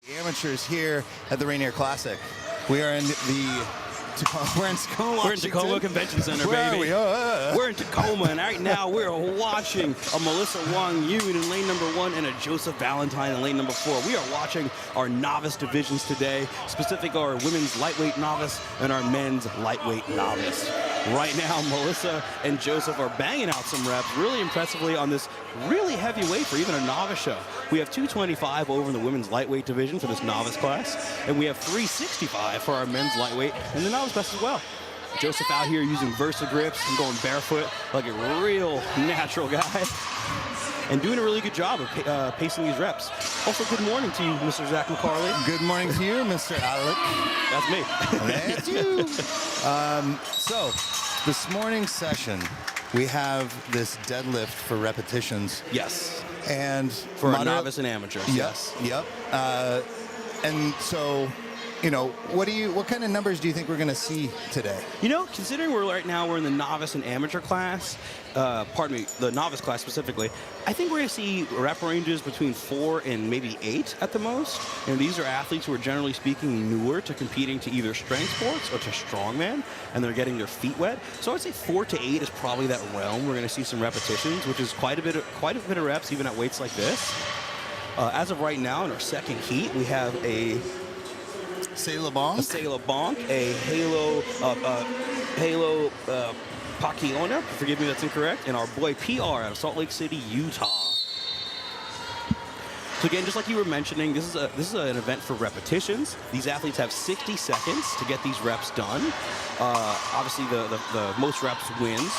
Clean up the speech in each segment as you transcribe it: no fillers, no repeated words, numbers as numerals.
Amateurs here at the Rainier Classic. We are in the we're in Tacoma, Washington. We're in Tacoma Convention Center, Where baby. Are we? We're in Tacoma, and right now we're watching a Melissa Wang Yoon in lane number 1 and a Joseph Valentine in lane number 4. We are watching our novice divisions today, specifically our women's lightweight novice and our men's lightweight novice. Right now, Melissa and Joseph are banging out some reps really impressively on this really heavy weight for even a novice show. We have 225 over in the women's lightweight division for this novice class, and we have 365 for our men's lightweight in the novice class as well. Joseph out here using Versa grips and going barefoot like a real natural guy and doing a really good job of pacing these reps. Also, good morning to you, Mr. Zach McCarley. Good morning to you, Mr. Alec. That's me. That's you. So, this morning's session, we have this deadlift for repetitions. Yes. And for a novice and amateurs. Yes. Yep. And so, you know, what kind of numbers do you think we're going to see today? You know, considering right now we're in the novice and amateur class, the novice class specifically, I think we're going to see rep ranges between 4 and maybe 8 at the most. And these are athletes who are generally speaking newer to competing to either strength sports or to strongman, and they're getting their feet wet. So I'd say 4 to 8 is probably that realm. We're going to see some repetitions, which is quite a bit of reps even at weights like this. As of right now in our second heat, we have a Sailor Bonk, a Halo Pacquiona, forgive me, that's incorrect, and our boy PR out of Salt Lake City, Utah. So again, just like you were mentioning, this is an event for repetitions. These athletes have 60 seconds to get these reps done. Obviously, the most reps wins.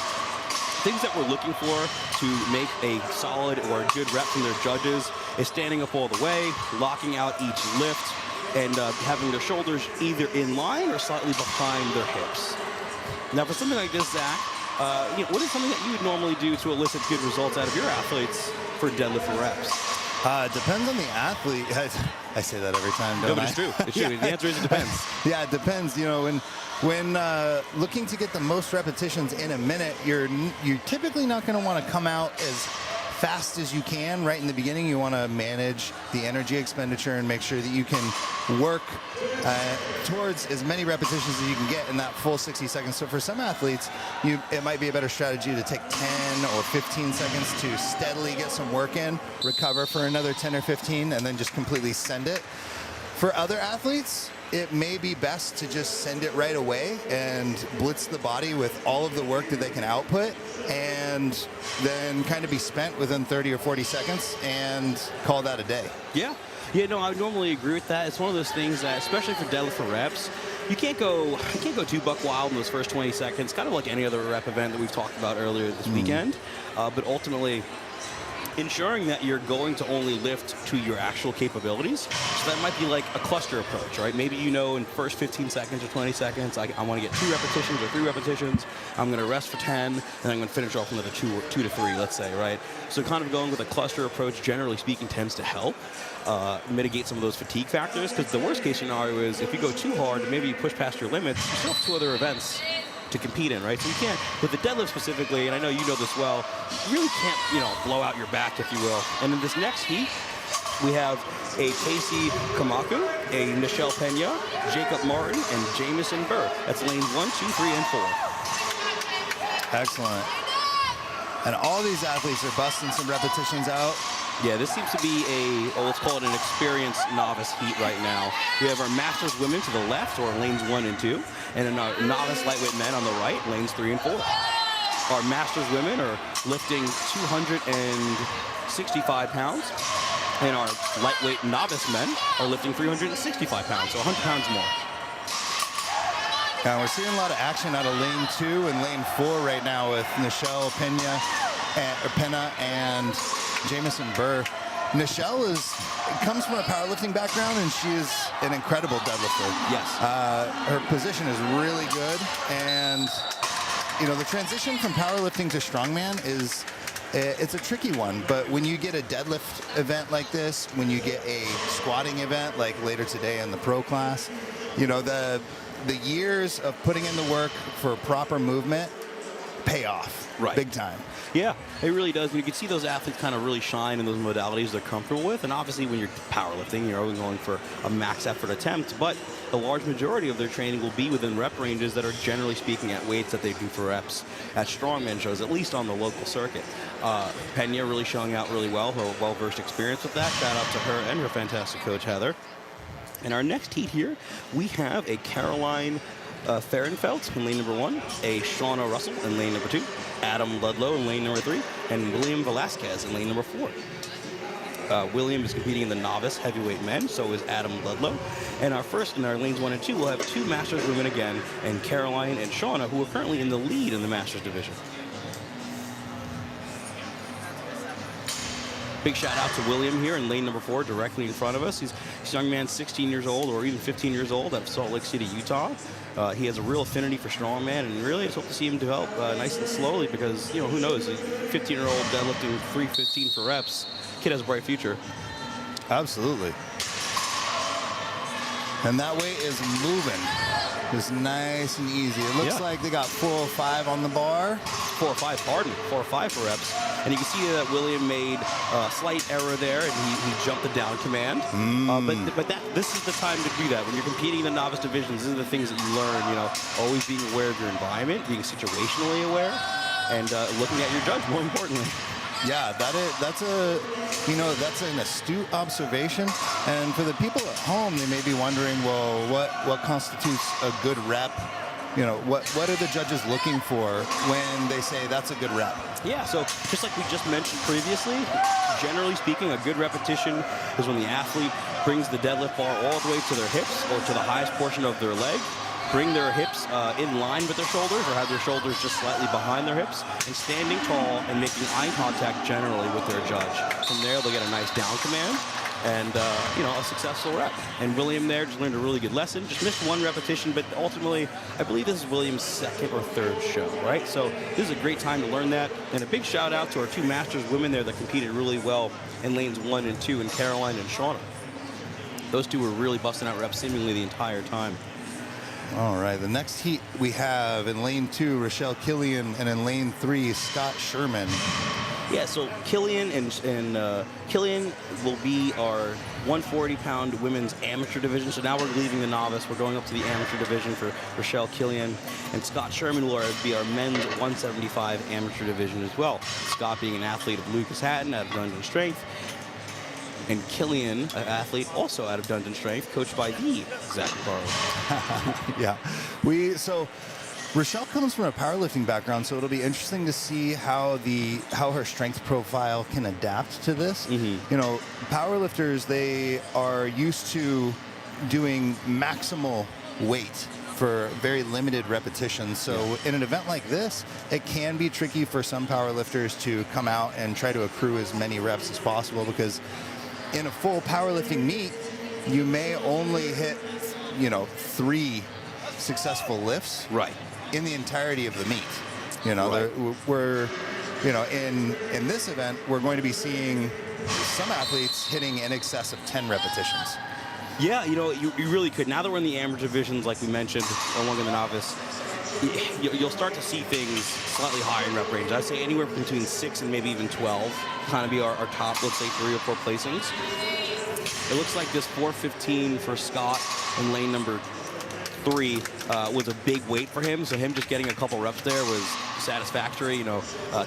Things that we're looking for to make a solid or a good rep from their judges is standing up all the way, locking out each lift, and having their shoulders either in line or slightly behind their hips. Now, for something like this, Zach, what is something that you would normally do to elicit good results out of your athletes for deadlift for reps? Depends on the athlete. I say that every time, don't I? No, but it's true. It's true. The answer is it depends. Yeah, it depends. You know, when looking to get the most repetitions in a minute, you're typically not going to want to come out as fast as you can right in the beginning. You want to manage the energy expenditure and make sure that you can work towards as many repetitions as you can get in that full 60 seconds. So for some athletes, it might be a better strategy to take 10 or 15 seconds to steadily get some work in, recover for another 10 or 15, and then just completely send it. For other athletes, it may be best to just send it right away and blitz the body with all of the work that they can output, and then kind of be spent within 30 or 40 seconds and call that a day. Yeah, no, I would normally agree with that. It's one of those things that, especially for deadlift for reps, you can't go too buck wild in those first 20 seconds, kind of like any other rep event that we've talked about earlier this weekend. But ultimately, ensuring that you're going to only lift to your actual capabilities. So that might be like a cluster approach, right? Maybe in first 15 seconds or 20 seconds, I want to get 2 repetitions or 3 repetitions. I'm going to rest for 10, and I'm going to finish off another 2 to 3, let's say, right? So kind of going with a cluster approach, generally speaking, tends to help mitigate some of those fatigue factors, because the worst case scenario is if you go too hard, maybe you push past your limits, you still have 2 other events to compete in, right? So you can't, with the deadlift specifically, and I know you know this well, you really can't, blow out your back, if you will. And in this next heat, we have a Casey Kamaku, a Michelle Pena, Jacob Martin, and Jamison Burr. That's lanes 1, 2, 3, and 4. Excellent. And all these athletes are busting some repetitions out. Yeah, this seems to be let's call it an experienced novice heat right now. We have our masters women to the left, or lanes 1 and 2, and then our novice lightweight men on the right, lanes 3 and 4. Our masters women are lifting 265 pounds, and our lightweight novice men are lifting 365 pounds, so 100 pounds more. Now we're seeing a lot of action out of lane 2 and lane 4 right now with Michelle Pena and Jamison Burr. Michelle comes from a powerlifting background, and she is an incredible deadlifter. Yes. Her position is really good, and the transition from powerlifting to strongman it's a tricky one. But when you get a deadlift event like this, when you get a squatting event like later today in the pro class, the years of putting in the work for proper movement pay pay off Right. big time. Yeah, it really does. And you can see those athletes kind of really shine in those modalities they're comfortable with. And obviously, when you're powerlifting, you're always going for a max effort attempt. But the large majority of their training will be within rep ranges that are, generally speaking, at weights that they do for reps at strongman shows, at least on the local circuit. Pena really showing out really well, her well-versed experience with that. Shout out to her and her fantastic coach, Heather. In our next heat here, we have a Caroline Fahrenfeld in lane number 1, a Shauna Russell in lane number 2, Adam Ludlow in lane number 3, and William Velasquez in lane number 4. William is competing in the novice heavyweight men, so is Adam Ludlow. And in our lanes 1 and 2, we'll have 2 Masters women again, and Caroline and Shauna, who are currently in the lead in the Masters division. Big shout out to William here in lane number 4, directly in front of us. He's a young man, 16 years old or even 15 years old, out of Salt Lake City, Utah. He has a real affinity for strongman, and really I just hope to see him develop nice and slowly because, who knows, a 15-year-old deadlifting 315 for reps. Kid has a bright future. Absolutely. And that weight is moving. Just nice and easy. It looks like they got 405 on the bar. 405 for reps. And you can see that William made a slight error there, and he jumped the down command. But this is the time to do that. When you're competing in the novice divisions, these are the things that you learn, always being aware of your environment, being situationally aware, and looking at your judge, more importantly. Yeah, that's an astute observation. And for the people at home, they may be wondering, well, what constitutes a good rep? What are the judges looking for when they say that's a good rep? Yeah, so just like we just mentioned previously, generally speaking, a good repetition is when the athlete brings the deadlift bar all the way to their hips or to the highest portion of their leg, bring their hips in line with their shoulders or have their shoulders just slightly behind their hips, and standing tall and making eye contact generally with their judge. From there, they'll get a nice down command and, a successful rep. And William there just learned a really good lesson. Just missed one repetition, but ultimately, I believe this is William's 2nd or 3rd show, right? So this is a great time to learn that. And a big shout out to our 2 Masters women there that competed really well in lanes 1 and 2, and Caroline and Shauna. Those 2 were really busting out reps seemingly the entire time. All right, the next heat we have in lane 2, Rochelle Killian, and in lane 3, Scott Sherman. Yeah, so Killian Killian will be our 140-pound women's amateur division. So now we're leaving the novice. We're going up to the amateur division for Rochelle Killian. And Scott Sherman will be our men's 175 amateur division as well. Scott being an athlete of Lucas Hatton out of Dungeon Strength. And Killian, an athlete also out of Dungeon Strength, coached by the Zach Carl. Yeah. Rochelle comes from a powerlifting background, so it'll be interesting to see how her strength profile can adapt to this. Powerlifters, they are used to doing maximal weight for very limited repetitions. So in an event like this, it can be tricky for some powerlifters to come out and try to accrue as many reps as possible, because in a full powerlifting meet, you may only hit, 3 successful lifts. Right. In the entirety of the meet. Right. We're, in this event, we're going to be seeing some athletes hitting in excess of 10 repetitions. Yeah, you really could. Now that we're in the amateur divisions, like we mentioned, along in the novice, you'll start to see things slightly higher in rep range. I'd say anywhere between 6 and maybe even 12 kind of be our top, let's say, 3 or 4 placings. It looks like this 415 for Scott in lane number 3 was a big weight for him, so him just getting a couple reps there was satisfactory.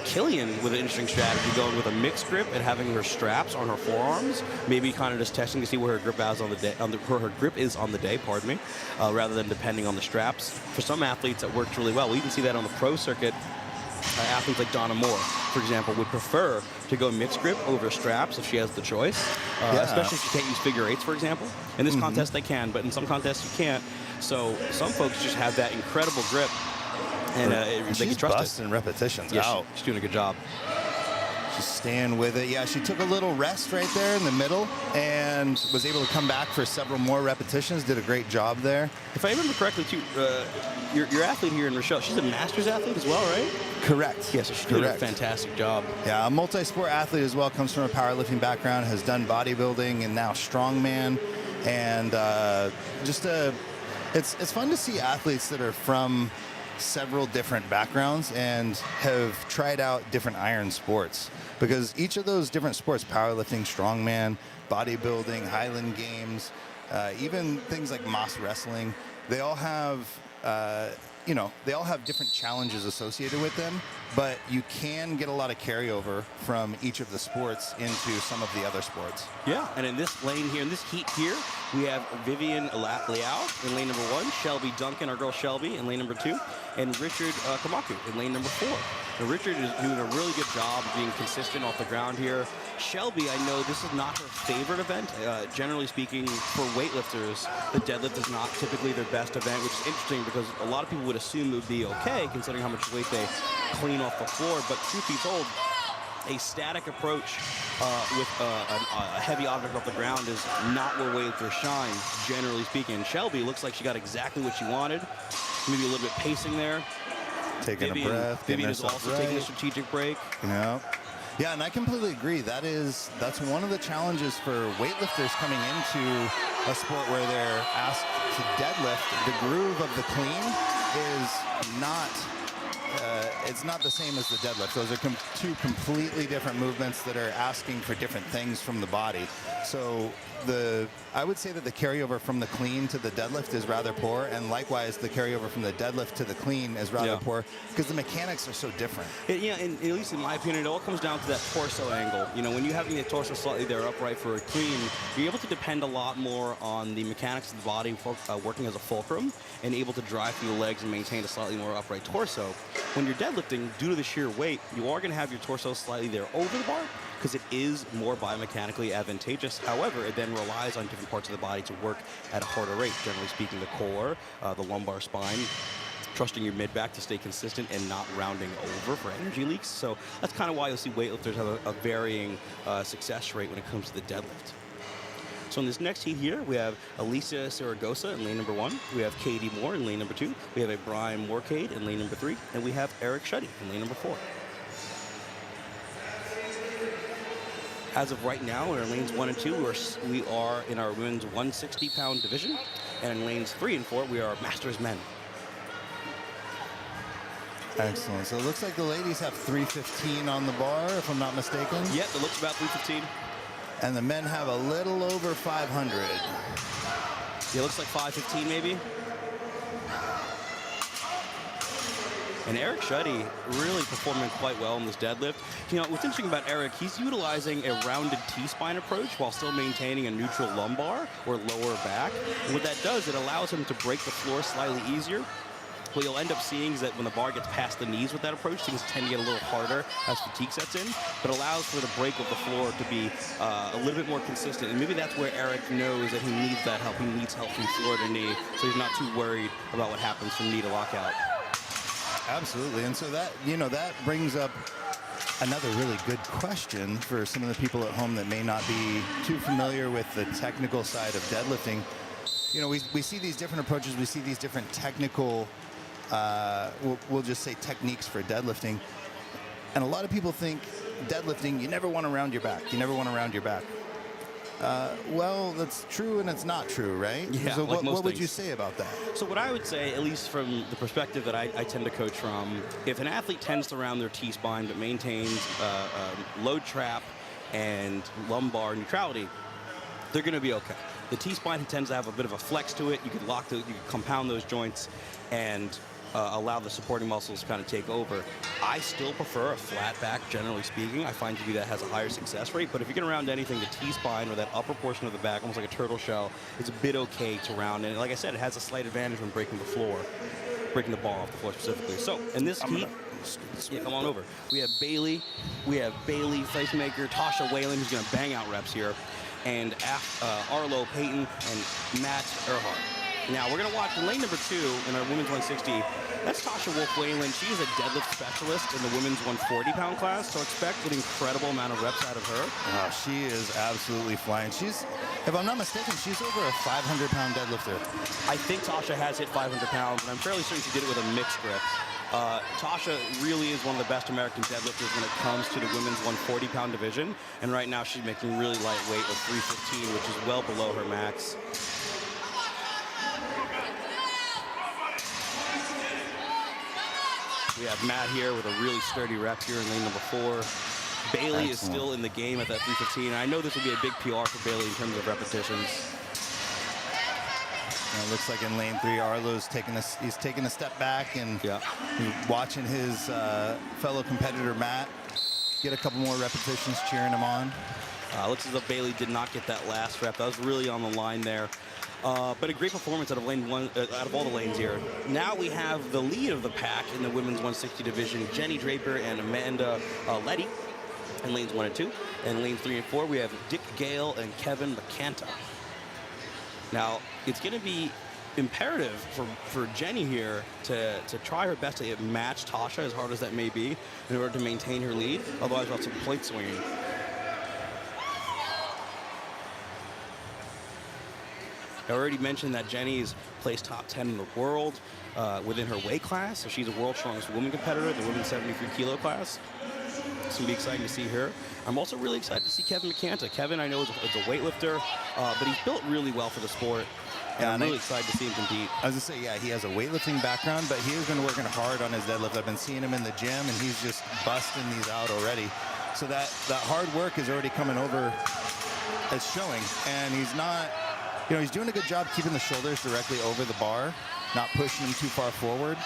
Killian with an interesting strategy, going with a mixed grip and having her straps on her forearms, maybe kind of just testing to see where her grip is on the day. Her grip is on the day, rather than depending on the straps. For some athletes, that works really well. We even see that on the pro circuit. Athletes like Donna Moore, for example, would prefer to go mixed grip over straps if she has the choice, especially if she can't use figure 8s, for example. In this contest, they can, but in some contests, you can't. So some folks just have that incredible grip, and they can trust it. She's busting repetitions out. She's doing a good job. She's staying with it. Yeah, she took a little rest right there in the middle and was able to come back for several more repetitions. Did a great job there. If I remember correctly, too, your athlete here in Rochelle, she's a master's athlete as well, right? Correct. Yes, yeah, so she's doing a fantastic job. Yeah, a multi-sport athlete as well, comes from a powerlifting background, has done bodybuilding and now strongman. And it's fun to see athletes that are from several different backgrounds and have tried out different iron sports, because each of those different sports, powerlifting, strongman, bodybuilding, Highland Games, even things like Moss wrestling, they all have they all have different challenges associated with them, but you can get a lot of carryover from each of the sports into some of the other sports. Yeah, and in this lane here, in this heat here, we have Vivian Liao in lane number 1, Shelby Duncan, our girl Shelby, in lane number 2, and Richard Kamaku in lane number 4. Now, Richard is doing a really good job of being consistent off the ground here. Shelby, I know this is not her favorite event. Generally speaking, for weightlifters, the deadlift is not typically their best event, which is interesting because a lot of people would assume it would be okay considering how much weight they clean off the floor. But truth be told, a static approach with a heavy object off the ground is not where weightlifters shine, generally speaking. Shelby looks like she got exactly what she wanted. Maybe a little bit pacing there. Taking a breath. Vivian is also taking a strategic break. Yeah, and I completely agree. That's one of the challenges for weightlifters coming into a sport where they're asked to deadlift. The groove of the clean is not it's not the same as the deadlift. Those are two completely different movements that are asking for different things from the body. So I would say that the carryover from the clean to the deadlift is rather poor, and likewise the carryover from the deadlift to the clean is rather poor because the mechanics are so different. Yeah, and at least in my opinion, it all comes down to that torso angle. You know, when you're having the torso slightly there upright for a clean, you're able to depend a lot more on the mechanics of the body working as a fulcrum and able to drive through the legs and maintain a slightly more upright torso. When you're deadlifting, due to the sheer weight, you are going to have your torso slightly there over the bar, because it is more biomechanically advantageous. However, it then relies on different parts of the body to work at a harder rate. Generally speaking, the core, the lumbar spine, trusting your mid-back to stay consistent and not rounding over for energy leaks. So that's kind of why you'll see weightlifters have a varying success rate when it comes to the deadlift. So in this next heat here, we have Alicia Saragosa in lane number 1. We have Katie Moore in lane number 2. We have a Brian Moorcade in lane number 3. And we have Eric Shuddy in lane number 4. As of right now, in our lanes 1 and 2, we are in our women's 160-pound division. And in lanes 3 and 4, we are Masters men. Excellent. So it looks like the ladies have 315 on the bar, if I'm not mistaken. Yep, it looks about 315. And the men have a little over 500. Yeah, it looks like 515 maybe. And Eric Shuddy really performing quite well in this deadlift. You know, what's interesting about Eric, he's utilizing a rounded T-spine approach while still maintaining a neutral lumbar or lower back. And what that does, it allows him to break the floor slightly easier. What you'll end up seeing is that when the bar gets past the knees with that approach, things tend to get a little harder as fatigue sets in, but allows for the break of the floor to be a little bit more consistent. And maybe that's where Eric knows that he needs that help. He needs help from floor to knee, so he's not too worried about what happens from knee to lockout. Absolutely. And so that, that brings up another really good question for some of the people at home that may not be too familiar with the technical side of deadlifting. You know, we see these different approaches. We see these different technical we'll just say techniques for deadlifting. And a lot of people think deadlifting, you never want to round your back. You never want to round your back. Well, that's true and it's not true, right? Yeah, so like what would you say about that? So what I would say, at least from the perspective that I tend to coach from, if an athlete tends to round their T-spine but maintains load trap and lumbar neutrality, they're going to be okay. The T-spine tends to have a bit of a flex to it. You could you could compound those joints and allow the supporting muscles to kind of take over. I still prefer a flat back, generally speaking. I find to do that has a higher success rate, but if you're going to round anything, the T-spine or that upper portion of the back, almost like a turtle shell, is a bit okay to round. And like I said, it has a slight advantage when breaking the floor, breaking the bar off the floor specifically. So in this heat, come on over. We have Bailey, Facemaker, Tasha Whalen, who's going to bang out reps here, and Arlo Payton and Matt Earhart. Now, we're going to watch in lane number 2 in our women's 160. That's Tasha Wolf-Whalen. She is a deadlift specialist in the women's 140-pound class, so expect an incredible amount of reps out of her. Oh, she is absolutely flying. She's, if I'm not mistaken, she's over a 500-pound deadlifter. I think Tasha has hit 500 pounds, and I'm fairly certain she did it with a mixed grip. Tasha really is one of the best American deadlifters when it comes to the women's 140-pound division, and right now she's making really lightweight with 315, which is well below her max. We have Matt here with a really sturdy rep here in lane number 4. Bailey is still in the game at that 315. And I know this will be a big PR for Bailey in terms of repetitions. It looks like in lane 3, Arlo's he's taking a step back and watching his fellow competitor Matt get a couple more repetitions, cheering him on. Looks as though Bailey did not get that last rep. That was really on the line there. But a great performance out of lane 1, out of all the lanes here. Now we have the lead of the pack in the women's 160 division, Jenny Draper and Amanda Letty in lanes 1 and 2. And lanes 3 and 4, we have Dick Gale and Kevin McCanta. Now, it's going to be imperative for Jenny here to try her best to match Tasha, as hard as that may be, in order to maintain her lead. Otherwise, we'll have some point swinging. I already mentioned that Jenny's placed top 10 in the world within her weight class. So she's the world's strongest woman competitor, the women's 73 kilo class. It's going to be exciting to see her. I'm also really excited to see Kevin McCanta. Kevin, I know, is a weightlifter, but he's built really well for the sport. And I'm really excited to see him compete. I was going to say, yeah, he has a weightlifting background, but he has been working hard on his deadlift. I've been seeing him in the gym, and he's just busting these out already. So that hard work is already coming over as showing. And he's not, you know, he's doing a good job keeping the shoulders directly over the bar, not pushing them too far forward.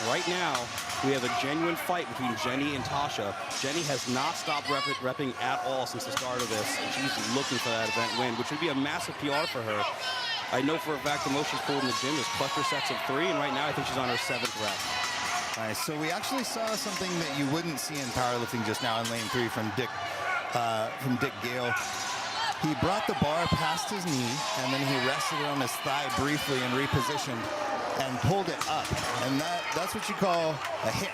Right now, we have a genuine fight between Jenny and Tasha. Jenny has not stopped repping at all since the start of this, and she's looking for that event win, which would be a massive PR for her. I know for a fact the most she's pulled in the gym is cluster sets of 3, and right now I think she's on her 7th rep. Nice. So we actually saw something that you wouldn't see in powerlifting just now in lane 3 from Dick Gale. He brought the bar past his knee, and then he rested it on his thigh briefly and repositioned and pulled it up. And that's what you call a hitch.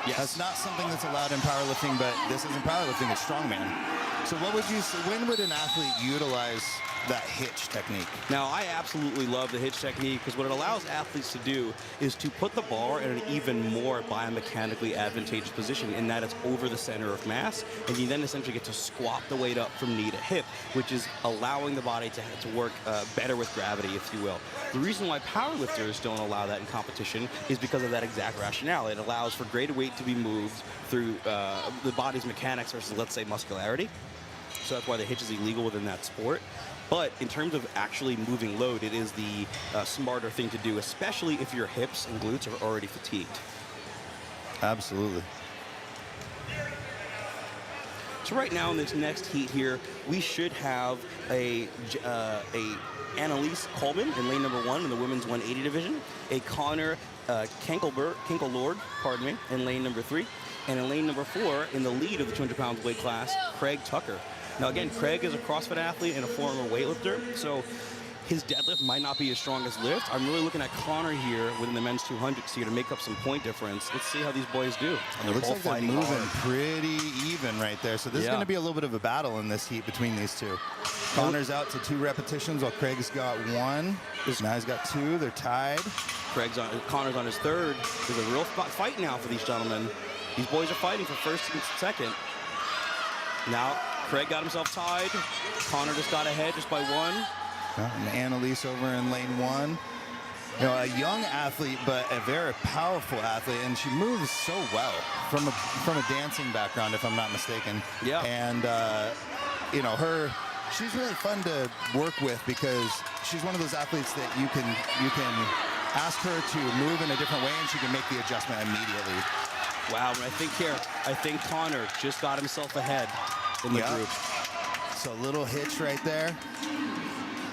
Yes. That's not something that's allowed in powerlifting, but this isn't powerlifting, it's strongman. So what would you say, when would an athlete utilize that hitch technique? Now, I absolutely love the hitch technique because what it allows athletes to do is to put the bar in an even more biomechanically advantageous position in that it's over the center of mass, and you then essentially get to squat the weight up from knee to hip, which is allowing the body to work better with gravity, if you will. The reason why powerlifters don't allow that in competition is because of that exact rationale. It allows for greater weight to be moved through the body's mechanics versus, let's say, muscularity. So that's why the hitch is illegal within that sport. But in terms of actually moving load, it is the smarter thing to do, especially if your hips and glutes are already fatigued. Absolutely. So right now in this next heat here, we should have a Annalise Colvin in lane number 1 in the women's 180 division, a Connor Kinkelord, pardon me, in lane number 3, and in lane number 4 in the lead of the 200 pounds weight class, Craig Tucker. Now again, Craig is a CrossFit athlete and a former weightlifter, so his deadlift might not be his strongest lift. I'm really looking at Connor here within the men's 200s here to make up some point difference. Let's see how these boys do. And it looks like they're moving pretty even right there. So this is going to be a little bit of a battle in this heat between these two. Connor's out to 2 repetitions while Craig's got 1. Now he's got 2. They're tied. Connor's on his 3rd. There's a real fight now for these gentlemen. These boys are fighting for 1st and 2nd. Now, Craig got himself tied. Connor just got ahead just by 1. And Annalise over in lane 1. You know, a young athlete, but a very powerful athlete, and she moves so well from a dancing background, if I'm not mistaken. Yeah. And you know, she's really fun to work with because she's one of those athletes that you can ask her to move in a different way, and she can make the adjustment immediately. Wow, I think Connor just got himself ahead in the group. So a little hitch right there.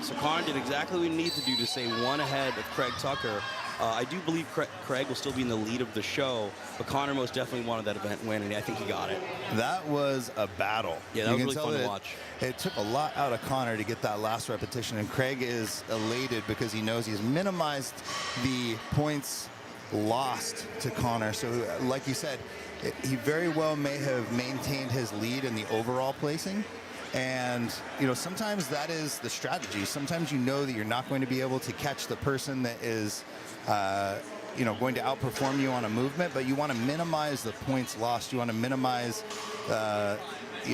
So Connor did exactly what we need to do to stay 1 ahead of Craig Tucker. I do believe Craig will still be in the lead of the show, but Connor most definitely wanted that event win, and I think he got it. That was a battle. Yeah, that was really fun to watch. It took a lot out of Connor to get that last repetition, and Craig is elated because he knows he's minimized the points lost to Connor. So like you said, he very well may have maintained his lead in the overall placing. And, you know, sometimes that is the strategy. Sometimes you know that you're not going to be able to catch the person that is, you know, going to outperform you on a movement, but you want to minimize the points lost. You want to minimize,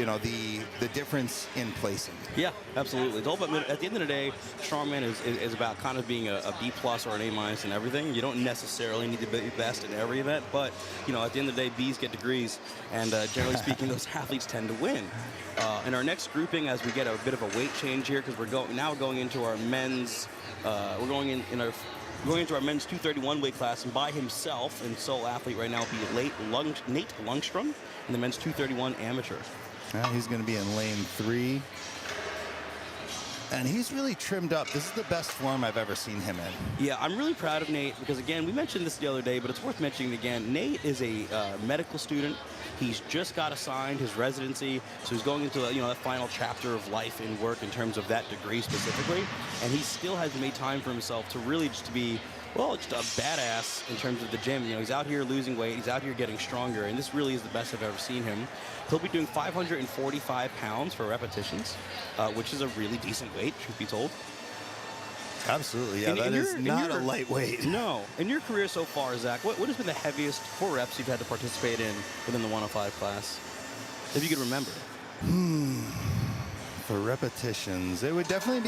the difference in placing. Yeah, absolutely. It's all about, at the end of the day, strongman is about kind of being a B+ or an A- in everything. You don't necessarily need to be best in every event, but at the end of the day, B's get degrees, and generally speaking, those athletes tend to win. In our next grouping, as we get a bit of a weight change here, because we're going into our men's, going into our men's 231 weight class, and by himself, and sole athlete right now will be Nate Lundstrom in the men's 231 amateur. Now he's going to be in lane 3. And he's really trimmed up. This is the best form I've ever seen him in. Yeah, I'm really proud of Nate because, again, we mentioned this the other day, but it's worth mentioning again. Nate is a medical student. He's just got assigned his residency, so he's going into that final chapter of life and work in terms of that degree specifically. And he still has made time for himself to really just to be, just a badass in terms of the gym. He's out here losing weight. He's out here getting stronger, and this really is the best I've ever seen him. He'll be doing 545 pounds for repetitions, which is a really decent weight, truth be told. Absolutely, yeah. That is not a lightweight. No. In your career so far, Zach, what has been the heaviest 4 reps you've had to participate in within the 105 class, if you could remember? For repetitions, it would definitely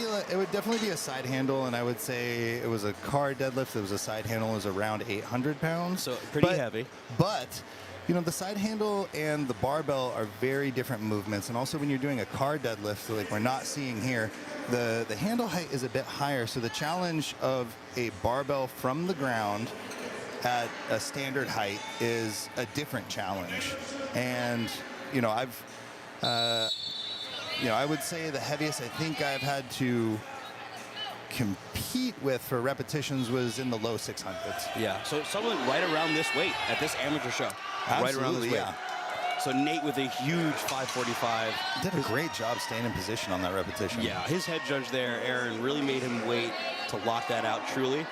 be a side handle, and I would say it was a car deadlift. It was a side handle. It was around 800 pounds. So pretty heavy. But the side handle and the barbell are very different movements. And also when you're doing a car deadlift, like we're not seeing here, the handle height is a bit higher. So the challenge of a barbell from the ground at a standard height is a different challenge. And, I would say the heaviest I think I've had to compete with for repetitions was in the low 600s. Yeah, so someone right around this weight at this amateur show. Absolutely, right around this weight. Yeah. So Nate with a huge 545. Did a great job staying in position on that repetition. Yeah, his head judge there, Aaron, really made him wait to lock that out truly.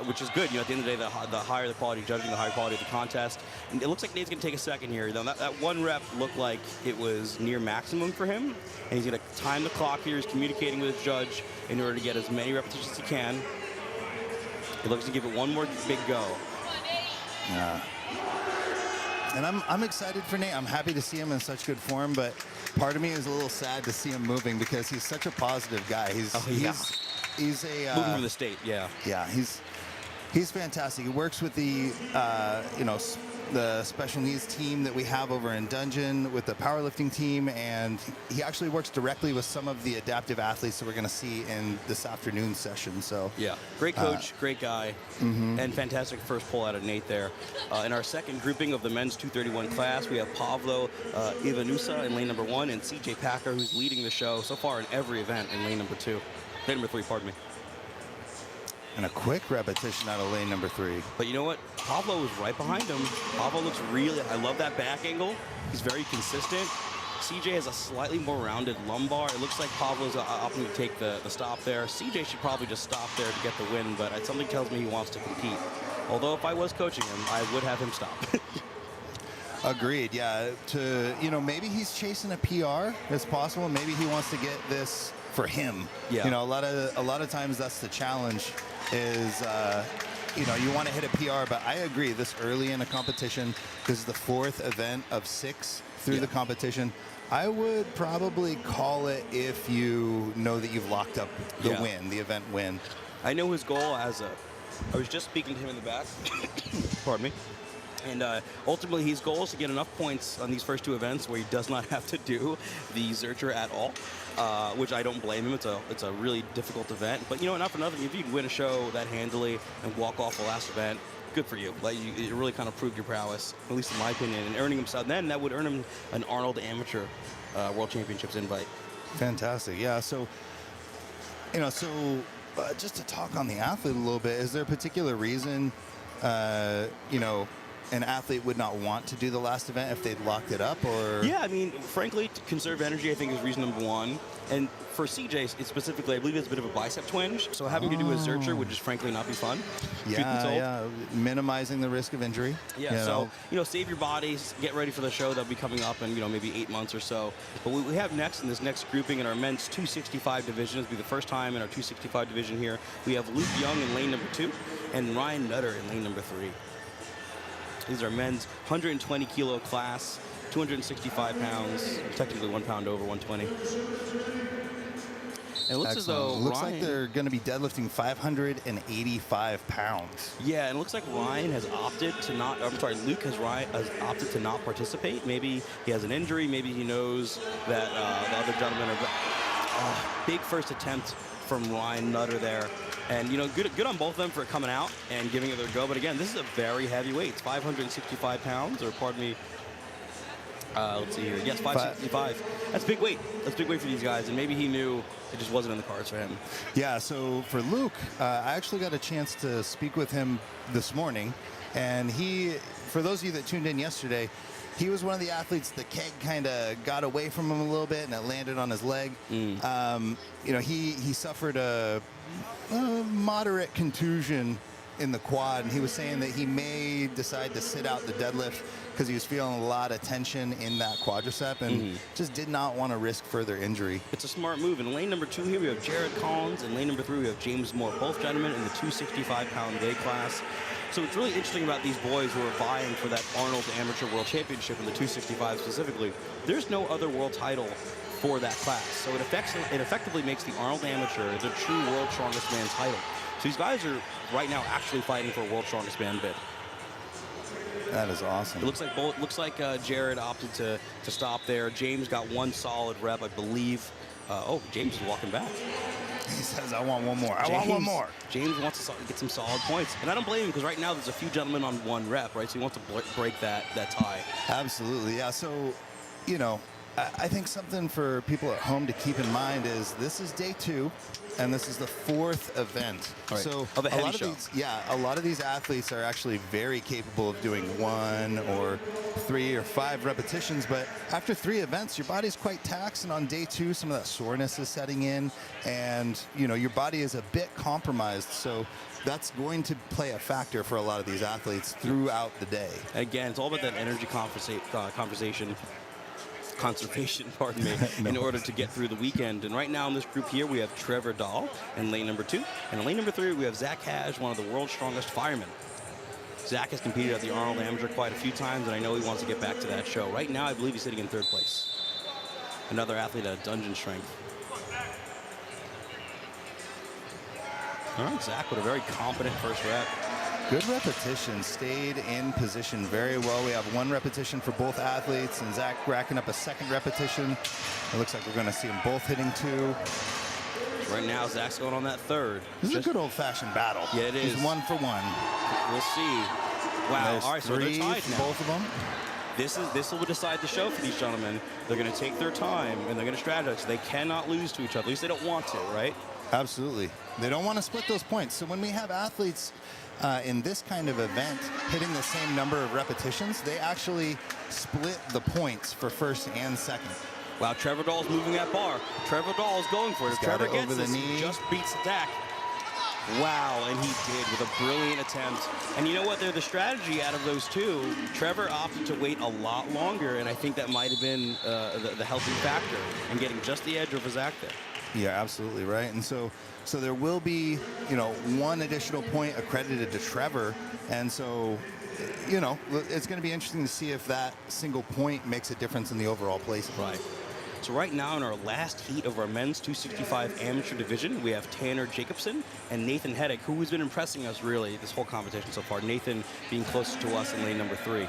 Which is good. At the end of the day, the higher the quality judging, the higher quality of the contest. And it looks like Nate's going to take a second here. That one rep looked like it was near maximum for him. And he's going to time the clock here. He's communicating with his judge in order to get as many repetitions as he can. He looks to give it one more big go. Yeah. And I'm excited for Nate. I'm happy to see him in such good form, but part of me is a little sad to see him moving because he's such a positive guy. He's a moving from the state, yeah. Yeah, he's fantastic. He works with the the special needs team that we have over in Dungeon with the powerlifting team, and he actually works directly with some of the adaptive athletes that we're going to see in this afternoon session. So yeah, great coach, great guy, and fantastic first pull out of Nate there. In our second grouping of the men's 231 class, we have Pavlo Ivanusa in lane number 1 and CJ Packer, who's leading the show so far in every event in lane number 2. Lane number 3, pardon me. And a quick repetition out of lane number 3. But you know what? Pablo was right behind him. Pablo looks I love that back angle. He's very consistent. CJ has a slightly more rounded lumbar. It looks like Pablo's opting to take the stop there. CJ should probably just stop there to get the win, but something tells me he wants to compete. Although if I was coaching him, I would have him stop. Agreed, yeah. Maybe he's chasing a PR. It's possible. Maybe he wants to get this for him. Yeah. A lot of times that's the challenge is, you want to hit a PR, but I agree this early in a competition, this is the 4th event of 6 through the competition. I would probably call it if you know that you've locked up the win, the event win. I know his goal I was just speaking to him in the back. Pardon me. And ultimately, his goal is to get enough points on these first 2 events where he does not have to do the Zercher at all, which I don't blame him. It's a really difficult event. But, not for nothing, if you win a show that handily and walk off the last event, good for you. You really kind of proved your prowess, at least in my opinion, and earning himself. Then that would earn him an Arnold Amateur World Championships invite. Fantastic. Yeah. So, just to talk on the athlete a little bit, is there a particular reason, an athlete would not want to do the last event if they'd locked it up? Or yeah, frankly, to conserve energy, I think is reason number 1. And for CJ specifically, I believe it's a bit of a bicep twinge, so having to do a Zercher would just frankly not be fun. Yeah, minimizing the risk of injury. Yeah, so save your bodies, get ready for the show that'll be coming up in maybe 8 months or so. But what we have next in this next grouping in our men's 265 division, this will be the first time in our 265 division here. We have Luke Young in lane number 2 and Ryan Nutter in lane number 3. These are men's 120 kilo class, 265 pounds, technically 1 pound over 120. And it looks as though looks Ryan, like they're going to be deadlifting 585 pounds. Yeah, and it looks like Ryan has opted to not. I'm sorry, Luke has opted to not participate. Maybe he has an injury. Maybe he knows that the other gentlemen are. Big first attempt from Ryan Nutter there. And, you know, good on both of them for coming out and giving it their go. But again, this is a very heavy weight. It's 565 pounds, or pardon me. Let's see here. Yes, 565. That's big weight. That's big weight for these guys. And maybe he knew it just wasn't in the cards for him. Yeah, so for Luke, I actually got a chance to speak with him this morning. And he, for those of you that tuned in yesterday, he was one of the athletes. The keg kind of got away from him a little bit, and it landed on his leg. You know, he suffered a moderate contusion in the quad, and he was saying that he may decide to sit out the deadlift because he was feeling a lot of tension in that quadricep and just did not want to risk further injury. It's a smart move. In lane number 2 here, we have Jared Collins. In lane number 3, we have James Moore. Both gentlemen in the 265-pound weight class. So what's really interesting about these boys who are vying for that Arnold Amateur World Championship in the 265 specifically, there's no other world title for that class. So it effectively makes the Arnold Amateur the true World Strongest Man title. So these guys are right now actually fighting for a World Strongest Man bid. That is awesome. It looks like Jared opted to stop there. James got one solid rep, I believe. James is walking back. He says, I want one more. I want one more. James wants to get some solid points. And I don't blame him, because right now there's a few gentlemen on one rep, right? So he wants to break that tie. Absolutely, yeah. So, you know, I think something for people at home to keep in mind is this is day 2, and this is the 4th event. Right. So of a heavy show. A lot of these athletes are actually very capable of doing 1 or 3 or 5 repetitions, but after 3 events, your body's quite taxed, and on day 2, some of that soreness is setting in, and you know your body is a bit compromised. So that's going to play a factor for a lot of these athletes throughout the day. Again, it's all about that energy conservation, pardon me, in order to get through the weekend. And right now in this group here, we have Trevor Dahl in lane number 2. And in lane number 3, we have Zach Hage, one of the world's strongest firemen. Zach has competed at the Arnold Amateur quite a few times, and I know he wants to get back to that show. Right now, I believe he's sitting in 3rd place. Another athlete at dungeon strength. All right, Zach with a very competent first rep. Good repetition, stayed in position very well. We have 1 repetition for both athletes, and Zach racking up a 2nd repetition. It looks like we're going to see them both hitting 2. Right now, Zach's going on that 3rd. This is a good old-fashioned battle. Yeah, it is. It's 1 for 1. We'll see. Wow. There's all right, so they're 3 tied for now. both of them. This will decide the show for these gentlemen. They're going to take their time, and they're going to strategize. They cannot lose to each other. At least they don't want to, right? Absolutely. They don't want to split those points. So when we have athletes in this kind of event hitting the same number of repetitions, they actually split the points for 1st and 2nd. Wow, Trevor Dahl's moving that bar. Trevor Dahl's going for it. If Trevor gets over the this, knee. He just beats Zach. Wow, and he did with a brilliant attempt. And you know what? They're the strategy out of those 2. Trevor opted to wait a lot longer, and I think that might have been the helping factor in getting just the edge over Zach there. Yeah, absolutely right. And so there will be, you know, 1 additional point accredited to Trevor. And so, you know, it's going to be interesting to see if that single point makes a difference in the overall placing. Right. So right now in our last heat of our men's 265 amateur division, we have Tanner Jacobson and Nathan Heddick, who has been impressing us really this whole competition so far. Nathan being closest to us in lane number 3.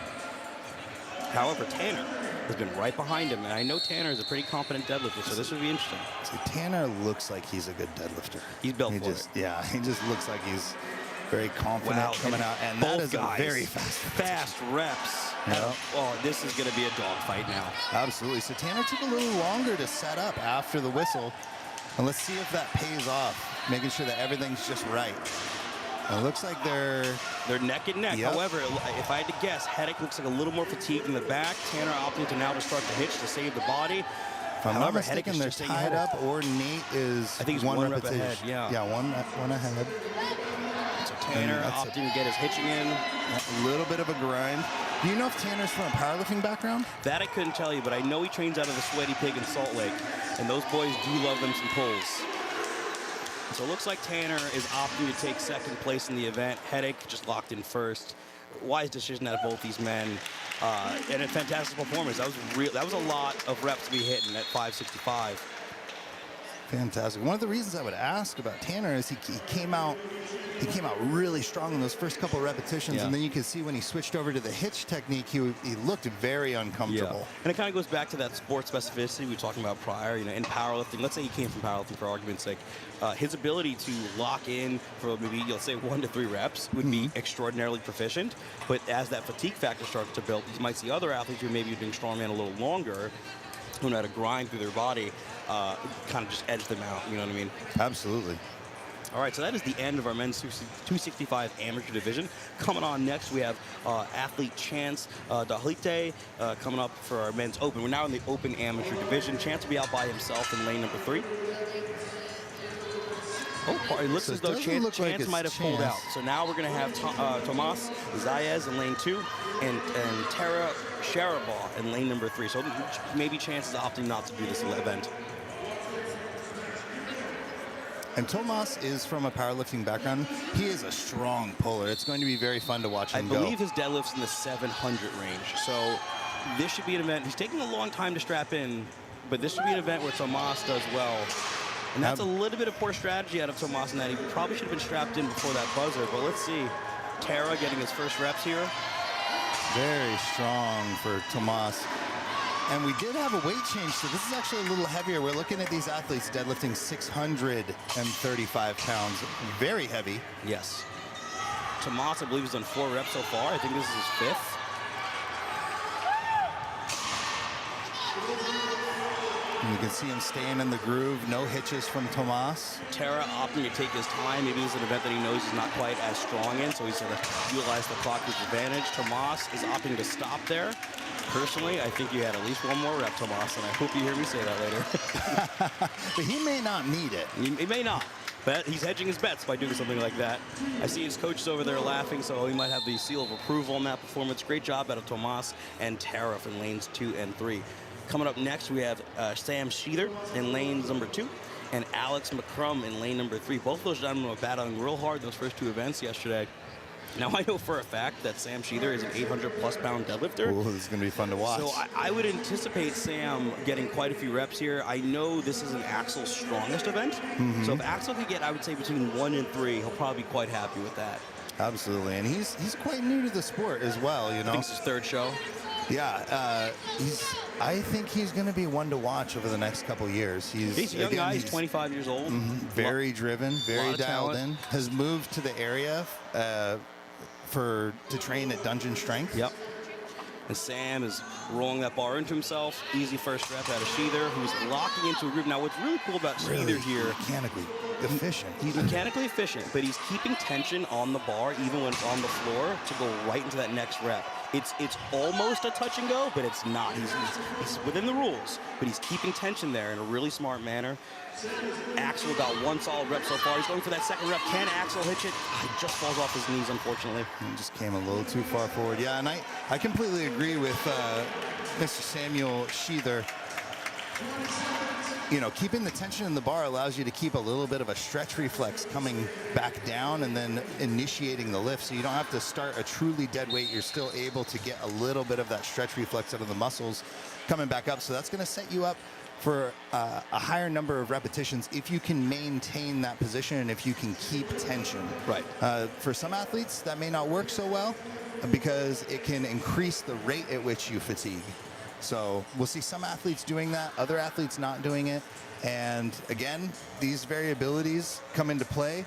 However, Tanner has been right behind him, and I know Tanner is a pretty competent deadlifter, so this would be interesting. See, Tanner looks like he's a good deadlifter. He's built for it. Yeah, he just looks like he's very confident coming out, and that is a very fast reps. Yep. Oh, this is going to be a dogfight now. Absolutely. So Tanner took a little longer to set up after the whistle, and let's see if that pays off, making sure that everything's just right. It looks like they're neck and neck. Yep. However, if I had to guess, Heddick looks like a little more fatigued in the back. Tanner opting to now to start the hitch to save the body. If I'm not mistaken, they're tied up, or Nate is I think he's 1 rep ahead. Yeah, one ahead. So Tanner opting to get his hitching in. A little bit of a grind. Do you know if Tanner's from a powerlifting background? That I couldn't tell you, but I know he trains out of the Sweaty Pig in Salt Lake, and those boys do love them some pulls. So it looks like Tanner is opting to take 2nd place in the event. Heddick just locked in 1st. Wise decision out of both these men. And a fantastic performance. That was a lot of reps to be hitting at 565. Fantastic. One of the reasons I would ask about Tanner is he came out really strong in those first couple repetitions, and then you could see when he switched over to the hitch technique, he looked very uncomfortable. Yeah. And it kind of goes back to that sport specificity we were talking about prior. In powerlifting, let's say he came from powerlifting for argument's sake, his ability to lock in for maybe, let's say, 1 to 3 reps would be extraordinarily proficient. But as that fatigue factor starts to build, you might see other athletes who maybe have been strongman a little longer, who know how to grind through their body, kind of just edge them out. You know what I mean? Absolutely. All right, so that is the end of our men's 265 amateur division. Coming on next, we have athlete Chance Dahlite coming up for our men's open. We're now in the open amateur division. Chance will be out by himself in lane number 3. Oh, it looks as though Chance might have pulled out. So now we're going to have Tomas Zayas in lane 2 and Tara Sharabaugh in lane number 3. So maybe Chance is opting not to do this event. And Tomas is from a powerlifting background. He is a strong puller. It's going to be very fun to watch him go. I believe his deadlift's in the 700 range. So this should be an event. He's taking a long time to strap in, but this should be an event where Tomas does well. And that's a little bit of poor strategy out of Tomas in that he probably should have been strapped in before that buzzer. But let's see. Tara getting his first reps here. Very strong for Tomas. And we did have a weight change, so this is actually a little heavier. We're looking at these athletes deadlifting 635 pounds. Very heavy. Yes. Tomas, I believe, has done 4 reps so far. I think this is his 5th. And you can see him staying in the groove. No hitches from Tomas. Tara opting to take his time. Maybe this is an event that he knows he's not quite as strong in, so he's going to utilize the clock to his advantage. Tomas is opting to stop there. Personally, I think you had at least 1 more rep, Tomas, and I hope you hear me say that later. But he may not need it. He may not. But he's hedging his bets by doing something like that. I see his coaches over there laughing, so he might have the seal of approval on that performance. Great job out of Tomas and Tara in lanes 2 and 3. Coming up next, we have Sam Sheether in lanes number 2 and Alex McCrum in lane number 3. Both of those gentlemen were battling real hard in those first 2 events yesterday. Now, I know for a fact that Sam Sheether is an 800-plus pound deadlifter. Oh, this is going to be fun to watch. So I would anticipate Sam getting quite a few reps here. I know this is an Axel's strongest event. So if Axel could get, I would say, between 1 and 3, he'll probably be quite happy with that. Absolutely. And he's quite new to the sport as well, you know. I think it's his 3rd show. Yeah, I think he's going to be one to watch over the next couple years. He's a young guy. He's 25 years old. Very driven, very dialed in. Has moved to the area to train at Dungeon Strength. Yep. And Sam is rolling that bar into himself. Easy first rep out of Sheether, who's locking into a groove. Now, what's really cool about Sheether here... mechanically efficient. He's mechanically efficient, but he's keeping tension on the bar, even when it's on the floor, to go right into that next rep. It's almost a touch and go, but it's not. He's within the rules, but he's keeping tension there in a really smart manner. Axel got 1 solid rep so far. He's going for that 2nd rep. Can Axel hitch it? It just falls off his knees, unfortunately. He just came a little too far forward. Yeah, and I completely agree with Mr. Samuel Sheether. You know, keeping the tension in the bar allows you to keep a little bit of a stretch reflex coming back down and then initiating the lift. So you don't have to start a truly dead weight. You're still able to get a little bit of that stretch reflex out of the muscles coming back up. So that's going to set you up for a higher number of repetitions if you can maintain that position and if you can keep tension. Right. For some athletes, that may not work so well because it can increase the rate at which you fatigue. So we'll see some athletes doing that, other athletes not doing it. And again, these variabilities come into play.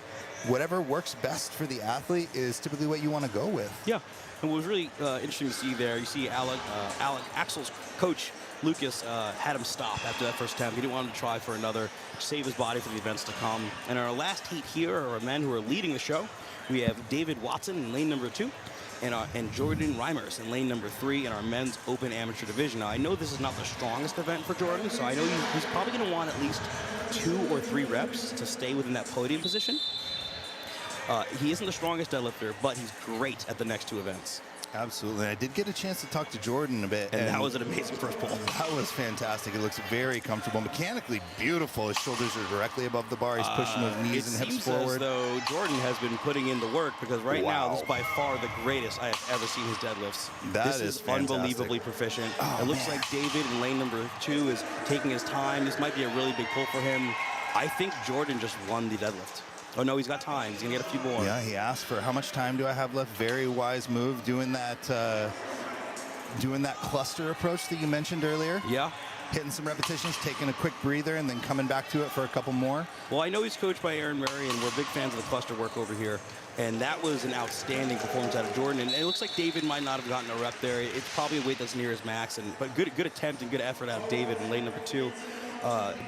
Whatever works best for the athlete is typically what you want to go with. Yeah. And what was really interesting to see there, you see Axel's coach, Lucas, had him stop after that first attempt. He didn't want him to try for another, save his body for the events to come. And our last heat here are our men who are leading the show. We have David Watson in lane number 2. And Jordan Reimers in lane number 3 in our men's open amateur division. Now, I know this is not the strongest event for Jordan, so I know he's probably going to want at least 2 or 3 reps to stay within that podium position. He isn't the strongest deadlifter, but he's great at the next 2 events. Absolutely. I did get a chance to talk to Jordan a bit. And that was an amazing first pull. That was fantastic. It looks very comfortable. Mechanically beautiful. His shoulders are directly above the bar. He's pushing those knees and hips forward. As though Jordan has been putting in the work, because right now this is by far the greatest I have ever seen his deadlifts. This is unbelievably proficient. It looks like David in lane number 2 is taking his time. This might be a really big pull for him. I think Jordan just won the deadlift. Oh, no, he's got time. He's going to get a few more. Yeah, he asked for how much time do I have left. Very wise move doing that cluster approach that you mentioned earlier. Yeah. Hitting some repetitions, taking a quick breather, and then coming back to it for a couple more. Well, I know he's coached by Aaron Murray, and we're big fans of the cluster work over here. And that was an outstanding performance out of Jordan. And it looks like David might not have gotten a rep there. It's probably a weight that's near his max. But good attempt and good effort out of David in lane number 2.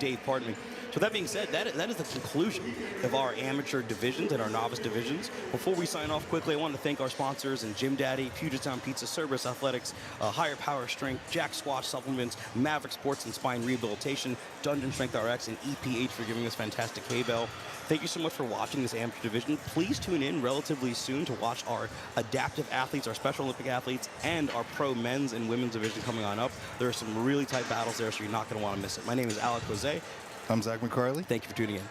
Dave, pardon me. So that being said, that is the conclusion of our amateur divisions and our novice divisions. Before we sign off quickly, I want to thank our sponsors in Gym Daddy, Puget Sound Pizza, Cerberus Athletics, Higher Power Strength, Jack Squatch Supplements, Maverick Sports and Spine Rehabilitation, Dungeon Strength RX, and EPH for giving us fantastic hay-bale. Thank you so much for watching this amateur division. Please tune in relatively soon to watch our adaptive athletes, our Special Olympic athletes, and our pro men's and women's division coming on up. There are some really tight battles there, so you're not going to want to miss it. My name is Alec Jose. I'm Zach McCarley. Thank you for tuning in.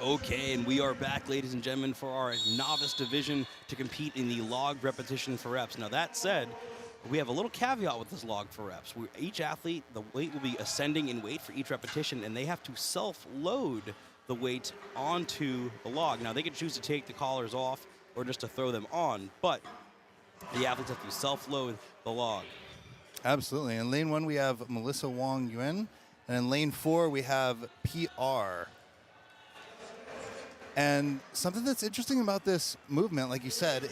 Okay, and we are back, ladies and gentlemen, for our novice division to compete in the log repetition for reps. Now, that said, we have a little caveat with this log for reps. Each athlete, the weight will be ascending in weight for each repetition, and they have to self-load the weight onto the log. Now, they can choose to take the collars off or just to throw them on, but the athletes have to self-load the log. Absolutely. In lane 1, we have Melissa Wong Yuen, and in lane 4, we have PR. And something that's interesting about this movement, like you said,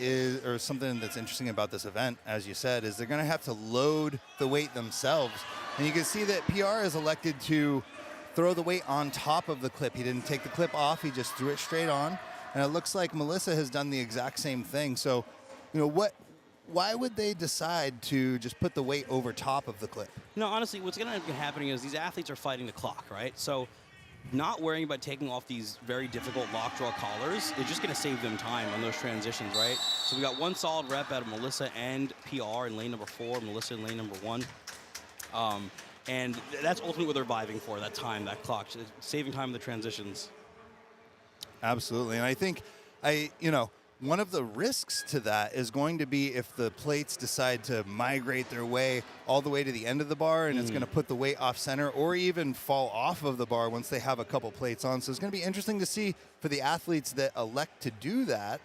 or something that's interesting about this event, as you said, is they're going to have to load the weight themselves. And you can see that PR has elected to throw the weight on top of the clip. He didn't take the clip off. He just threw it straight on. And it looks like Melissa has done the exact same thing. So, why would they decide to just put the weight over top of the clip? No, honestly, what's going to end up happening is these athletes are fighting the clock, right? So not worrying about taking off these very difficult lock draw collars is just going to save them time on those transitions, right? So we got one solid rep out of Melissa and PR in lane number 4, Melissa in lane number 1. And that's ultimately what they're vibing for, that time, that clock, saving time in the transitions. Absolutely. And I think, one of the risks to that is going to be if the plates decide to migrate their way all the way to the end of the bar and it's going to put the weight off center or even fall off of the bar once they have a couple plates on. So it's going to be interesting to see for the athletes that elect to do that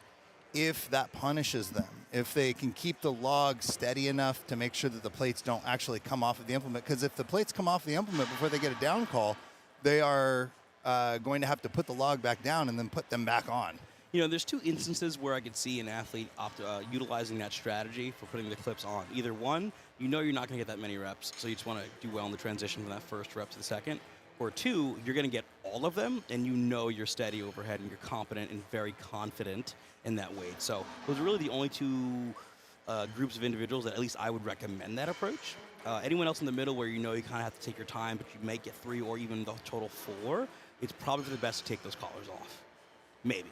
if that punishes them, if they can keep the log steady enough to make sure that the plates don't actually come off of the implement. Because if the plates come off the implement before they get a down call, they are going to have to put the log back down and then put them back on. There's two instances where I could see an athlete utilizing that strategy for putting the clips on. Either one, you're not going to get that many reps, so you just want to do well in the transition from that first rep to the second. Or two, you're going to get all of them, and you're steady overhead, and you're competent and very confident in that weight. So those are really the only two groups of individuals that at least I would recommend that approach. Anyone else in the middle where you kind of have to take your time, but you may get 3 or even the total 4, it's probably for the best to take those collars off. Maybe.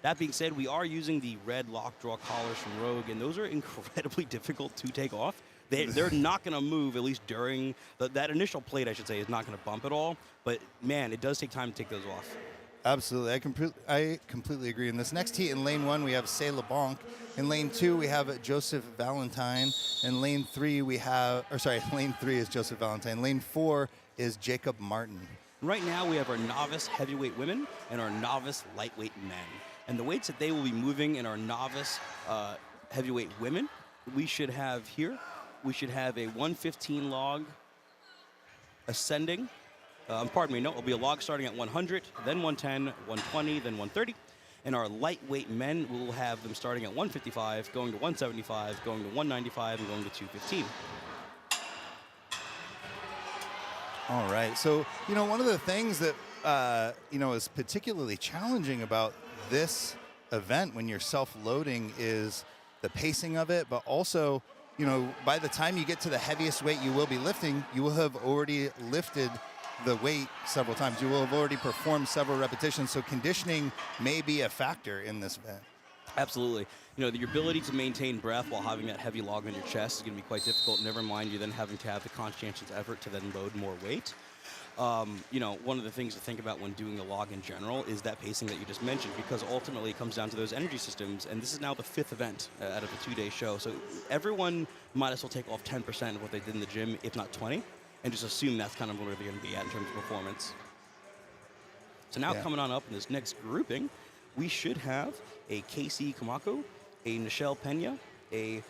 That being said, we are using the red lock draw collars from Rogue, and those are incredibly difficult to take off. They're not going to move, at least during that initial plate, I should say, is not going to bump at all. But, man, it does take time to take those off. Absolutely. I completely agree. In this next heat, in lane 1, we have Say LeBlanc. In lane 2, we have Joseph Valentine. In lane 3, lane 3 is Joseph Valentine. Lane 4 is Jacob Martin. Right now, we have our novice heavyweight women and our novice lightweight men. And the weights that they will be moving in our novice heavyweight women, we should have here, we should have a 115 log ascending. It'll be a log starting at 100, then 110, 120, then 130. And our lightweight men, we will have them starting at 155, going to 175, going to 195, and going to 215. All right. So, one of the things that, is particularly challenging about this event when you're self-loading is the pacing of it, but also, by the time you get to the heaviest weight you will be lifting, you will have already lifted the weight several times. You will have already performed several repetitions, so conditioning may be a factor in this event. Absolutely. Your ability to maintain breath while having that heavy log on your chest is going to be quite difficult. Never mind you then having to have the conscientious effort to then load more weight. One of the things to think about when doing the log in general is that pacing that you just mentioned, because ultimately it comes down to those energy systems, and this is now the 5th event out of a 2-day show. So everyone might as well take off 10% of what they did in the gym, if not 20, and just assume that's kind of where they're going to be at in terms of performance. So now coming on up in this next grouping, we should have a Casey Kamako, a Nichelle Pena, a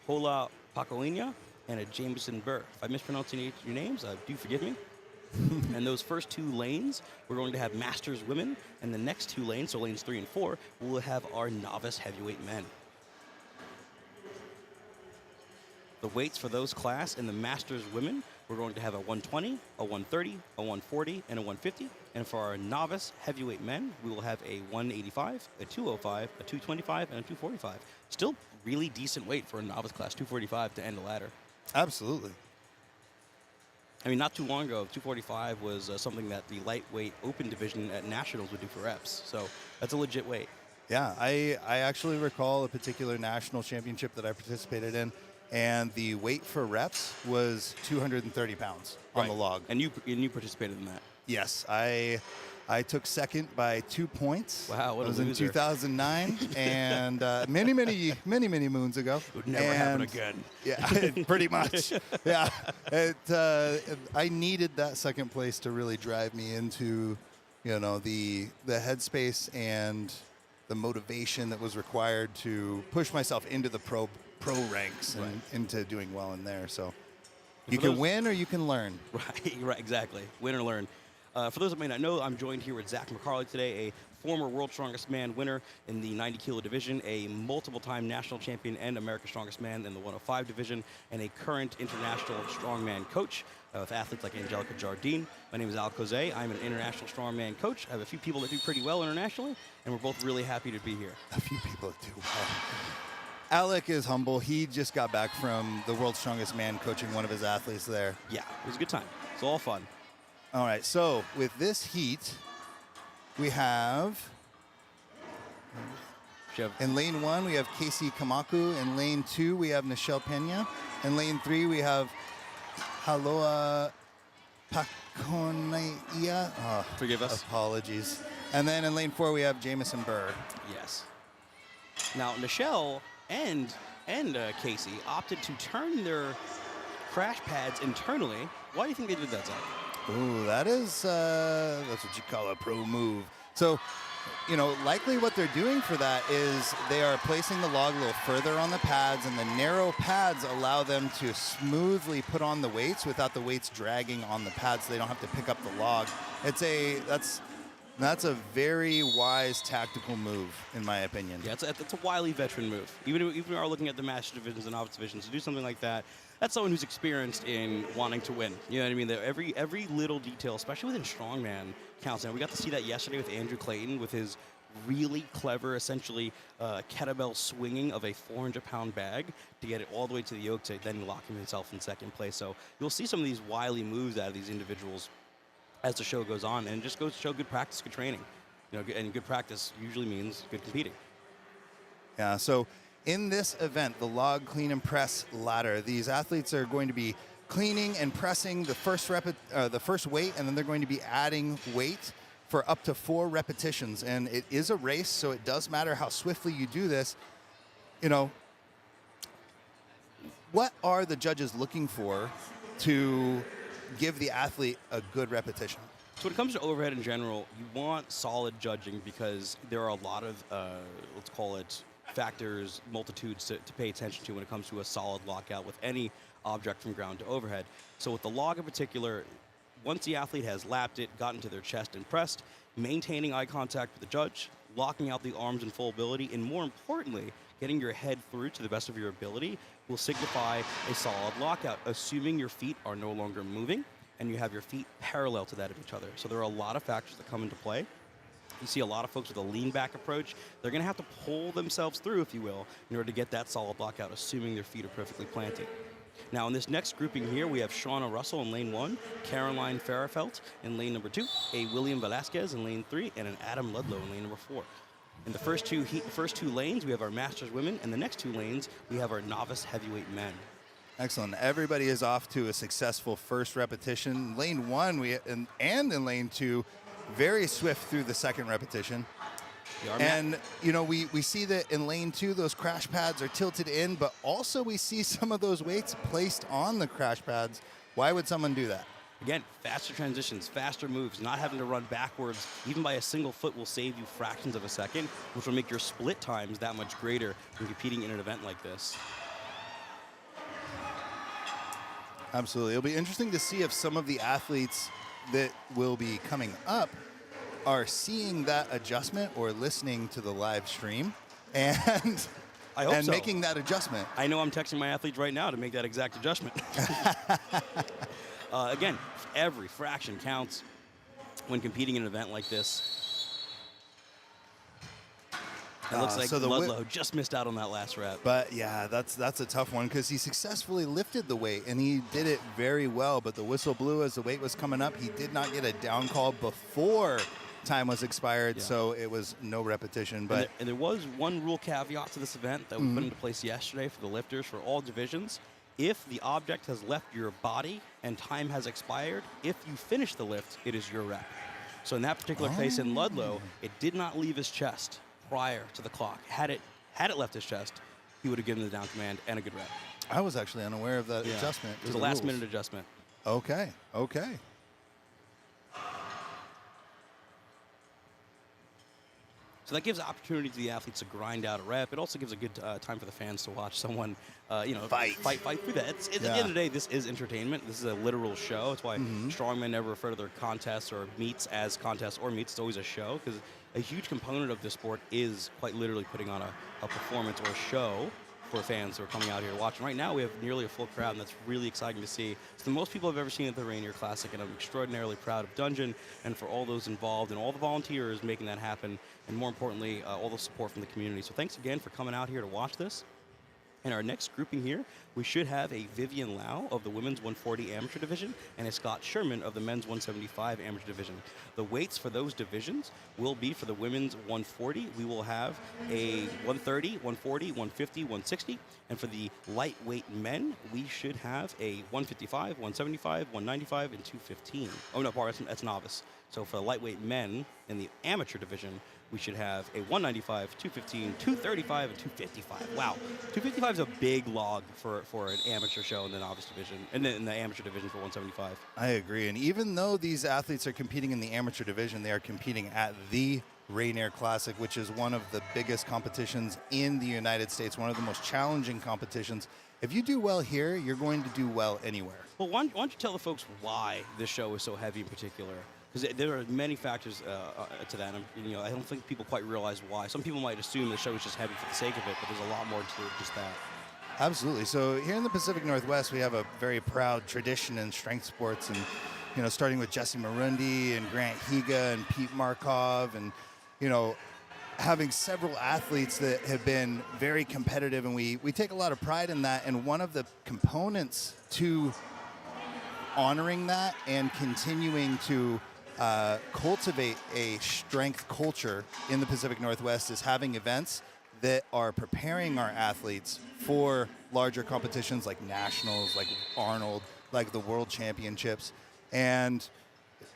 Hola Pacoina, and a Jameson Burr. If I mispronounce any of your names, do forgive me. And those first 2 lanes, we're going to have Masters women, and the next 2 lanes, so lanes 3 and 4, we'll have our novice heavyweight men. The weights for those class and the Masters women, we're going to have a 120, a 130, a 140, and a 150. And for our novice heavyweight men, we will have a 185, a 205, a 225, and a 245. Still really decent weight for a novice class, 245 to end the ladder. Absolutely. I mean, not too long ago, 245 was something that the lightweight open division at Nationals would do for reps. So that's a legit weight. Yeah, I actually recall a particular national championship that I participated in, and the weight for reps was 230 pounds on the log. And you participated in that? Yes, I I took second by 2 points. Wow, what a It was loser. in 2009, and many moons ago. It would never happen again. Yeah, pretty much. Yeah, I needed that second place to really drive me into, the headspace and the motivation that was required to push myself into the pro ranks and into doing well in there. So you can win or you can learn. Right, exactly. Win or learn. For those that may not know, I'm joined here with Zach McCarley today, a former World's Strongest Man winner in the 90 kilo division, a multiple-time national champion and America's Strongest Man in the 105 division, and a current international strongman coach with athletes like Angelica Jardine. My name is Al Jose. I'm an international strongman coach. I have a few people that do pretty well internationally, and we're both really happy to be here. A few people that do well. Alec is humble. He just got back from the World's Strongest Man coaching one of his athletes there. Yeah, it was a good time. It's all fun. All right, so with this heat, we have, in lane 1, we have Casey Kamaku. In lane 2, we have Nichelle Pena. In lane 3, we have Haloa Pakonaia. Oh, Forgive us. Apologies. And then in lane 4, we have Jamison Burr. Yes. Now, Nichelle and Casey opted to turn their crash pads internally. Why do you think they did that, Zach? Ooh, that's what you call a pro move. So, likely what they're doing for that is they are placing the log a little further on the pads, and the narrow pads allow them to smoothly put on the weights without the weights dragging on the pads, so they don't have to pick up the log. That's a very wise tactical move, in my opinion. Yeah, it's a wily veteran move. Even if we are looking at the master divisions and novice divisions, to do something like that, that's someone who's experienced in wanting to win. You know what I mean? Every little detail, especially within strongman, counts. And we got to see that yesterday with Andrew Clayton with his really clever, essentially, kettlebell swinging of a 400-pound bag to get it all the way to the yoke to then lock himself in second place. So you'll see some of these wily moves out of these individuals as the show goes on, and it just goes to show good practice, good training. And good practice usually means good competing. Yeah, so in this event, the log clean and press ladder, these athletes are going to be cleaning and pressing the first weight, and then they're going to be adding weight for up to 4 repetitions. And it is a race, so it does matter how swiftly you do this. What are the judges looking for to give the athlete a good repetition? So when it comes to overhead in general, you want solid judging because there are a lot of, let's call it, factors, multitudes to pay attention to when it comes to a solid lockout with any object from ground to overhead. So with the log in particular, once the athlete has lapped it, gotten to their chest and pressed, maintaining eye contact with the judge, locking out the arms in full ability, and more importantly, getting your head through to the best of your ability will signify a solid lockout, assuming your feet are no longer moving and you have your feet parallel to that of each other. So there are a lot of factors that come into play. You see a lot of folks with a lean back approach. They're going to have to pull themselves through, if you will, in order to get that solid lockout, assuming their feet are perfectly planted. Now, in this next grouping here, we have Shauna Russell in lane 1, Caroline Farafelt in lane number 2, a William Velasquez in lane 3, and an Adam Ludlow in lane number 4. In the first two lanes, we have our Masters women, and the next 2 lanes, we have our novice heavyweight men. Excellent. Everybody is off to a successful first repetition. Lane 1 and in lane 2, very swift through the second repetition. And, we see that in lane 2, those crash pads are tilted in, but also we see some of those weights placed on the crash pads. Why would someone do that? Again, faster transitions, faster moves, not having to run backwards, even by a single foot will save you fractions of a second, which will make your split times that much greater when competing in an event like this. Absolutely. It'll be interesting to see if some of the athletes that will be coming up are seeing that adjustment or listening to the live stream and making that adjustment. I know I'm texting my athletes right now to make that exact adjustment. Again, every fraction counts when competing in an event like this. It looks like Ludlow just missed out on that last rep. But yeah, that's a tough one because he successfully lifted the weight and he did it very well. But the whistle blew as the weight was coming up. He did not get a down call before time was expired, so it was no repetition. But and there was one rule caveat to this event that we put into place yesterday for the lifters for all divisions. If the object has left your body and time has expired, if you finish the lift, it is your rep. So in that particular case in Ludlow, it did not leave his chest prior to the clock. Had it left his chest, he would have given the down command and a good rep. I was actually unaware of that adjustment. It was a last-minute adjustment. Okay. Okay. So that gives opportunity to the athletes to grind out a rep. It also gives a good time for the fans to watch someone, fight through that. At the end of the day, this is entertainment. This is a literal show. It's why strongmen never refer to their contests or meets as contests or meets. It's always a show, because a huge component of this sport is quite literally putting on a performance or a show for fans who are coming out here watching. Right now, we have nearly a full crowd, and that's really exciting to see. It's the most people I've ever seen at the Rainier Classic, and I'm extraordinarily proud of Dungeon and for all those involved and all the volunteers making that happen, and more importantly, all the support from the community. So thanks again for coming out here to watch this. In our next grouping here, we should have a Vivian Lau of the Women's 140 Amateur Division and a Scott Sherman of the Men's 175 Amateur Division. The weights for those divisions will be for the Women's 140. We will have a 130, 140, 150, 160. And for the lightweight men, we should have a 155, 175, 195, and 215. Oh, no, pardon, that's novice. So for the lightweight men in the amateur division, we should have a 195, 215, 235, and 255. Wow. 255 is a big log for an amateur show in the novice division, and then in the amateur division for 175. I agree. And even though these athletes are competing in the amateur division, they are competing at the Rainier Classic, which is one of the biggest competitions in the United States, one of the most challenging competitions. If you do well here, you're going to do well anywhere. Well, why don't you tell the folks why this show is so heavy in particular? Because there are many factors to that. And, I don't think people quite realize why. Some people might assume the show is just heavy for the sake of it, but there's a lot more to just that. Absolutely. So here in the Pacific Northwest, we have a very proud tradition in strength sports, and starting with Jesse Marundi and Grant Higa and Pete Markov, and having several athletes that have been very competitive, and we take a lot of pride in that. And one of the components to honoring that and continuing to cultivate a strength culture in the Pacific Northwest is having events that are preparing our athletes for larger competitions like nationals, like Arnold, like the World Championships. And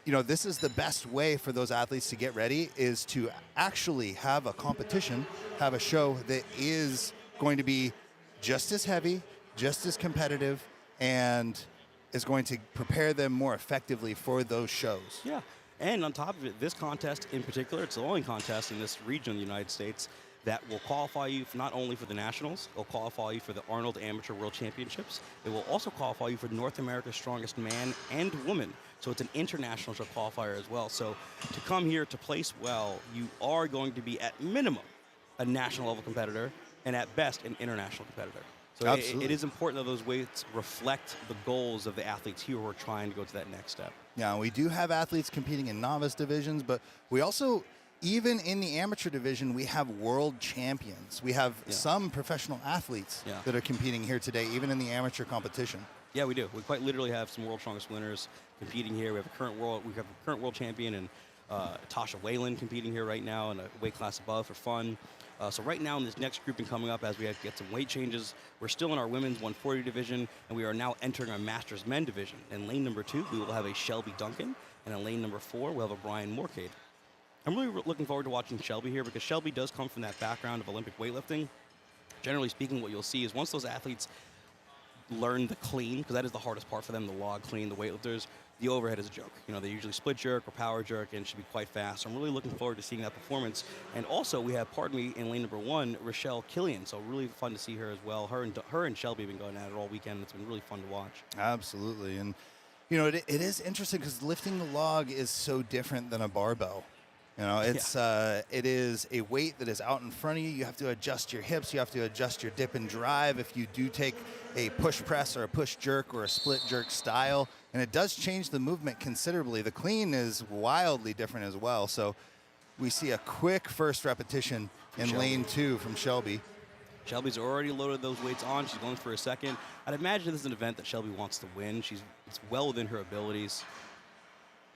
this is the best way for those athletes to get ready, is to actually have a competition, have a show that is going to be just as heavy, just as competitive, and is going to prepare them more effectively for those shows. Yeah, and on top of it, this contest in particular, it's the only contest in this region of the United States that will qualify you not only for the Nationals, it will qualify you for the Arnold Amateur World Championships. It will also qualify you for North America's Strongest Man and Woman. So it's an international qualifier as well. So to come here to place well, you are going to be at minimum a national level competitor, and at best an international competitor. So it is important that those weights reflect the goals of the athletes here who are trying to go to that next step. Yeah, we do have athletes competing in novice divisions, but we also, even in the amateur division, we have world champions. We have some professional athletes that are competing here today, even in the amateur competition. Yeah, we do. We quite literally have some world strongest winners competing here. We have a current world champion, and Tasha Whalen competing here right now in a weight class above for fun. So right now in this next grouping coming up, as we have to get some weight changes, we're still in our women's 140 division, and we are now entering our masters men division. In lane number 2, we will have a Shelby Duncan, and in lane number 4, we'll have a Brian Morcade. I'm really looking forward to watching Shelby here, because Shelby does come from that background of Olympic weightlifting. Generally speaking, what you'll see is once those athletes learn the clean, because that is the hardest part for them, the log clean, the weightlifters, the overhead is a joke. They usually split jerk or power jerk, and should be quite fast. So I'm really looking forward to seeing that performance. And also we have, in lane number 1, Rochelle Killian. So really fun to see her as well. Her and Shelby have been going at it all weekend. It's been really fun to watch. Absolutely. And, it is interesting because lifting the log is so different than a barbell. It is a weight that is out in front of you. You have to adjust your hips. You have to adjust your dip and drive if you do take a push press or a push jerk or a split jerk style. And it does change the movement considerably. The clean is wildly different as well. So we see a quick first repetition in lane 2 from Shelby. Shelby's already loaded those weights on. She's going for a second. I'd imagine this is an event that Shelby wants to win. It's well within her abilities.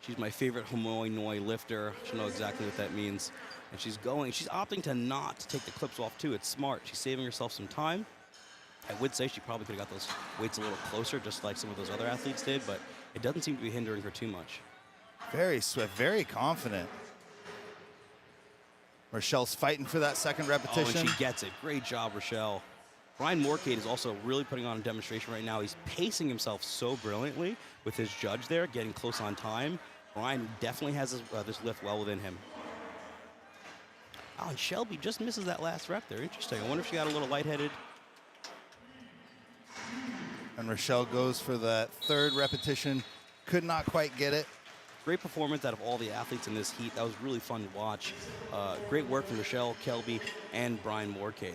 She's my favorite Homoi Noi lifter. She'll know exactly what that means. And she's opting to not take the clips off too. It's smart. She's saving herself some time. I would say she probably could have got those weights a little closer, just like some of those other athletes did, but it doesn't seem to be hindering her too much. Very swift, very confident. Rochelle's fighting for that second repetition. Oh, and she gets it. Great job, Rochelle. Brian Morcade is also really putting on a demonstration right now. He's pacing himself so brilliantly with his judge there, getting close on time. Brian definitely has this lift well within him. Oh, and Shelby just misses that last rep there. Interesting. I wonder if she got a little lightheaded. And Rochelle goes for that third repetition. Could not quite get it. Great performance out of all the athletes in this heat. That was really fun to watch. Great work from Rochelle, Kelby, and Brian Morcade.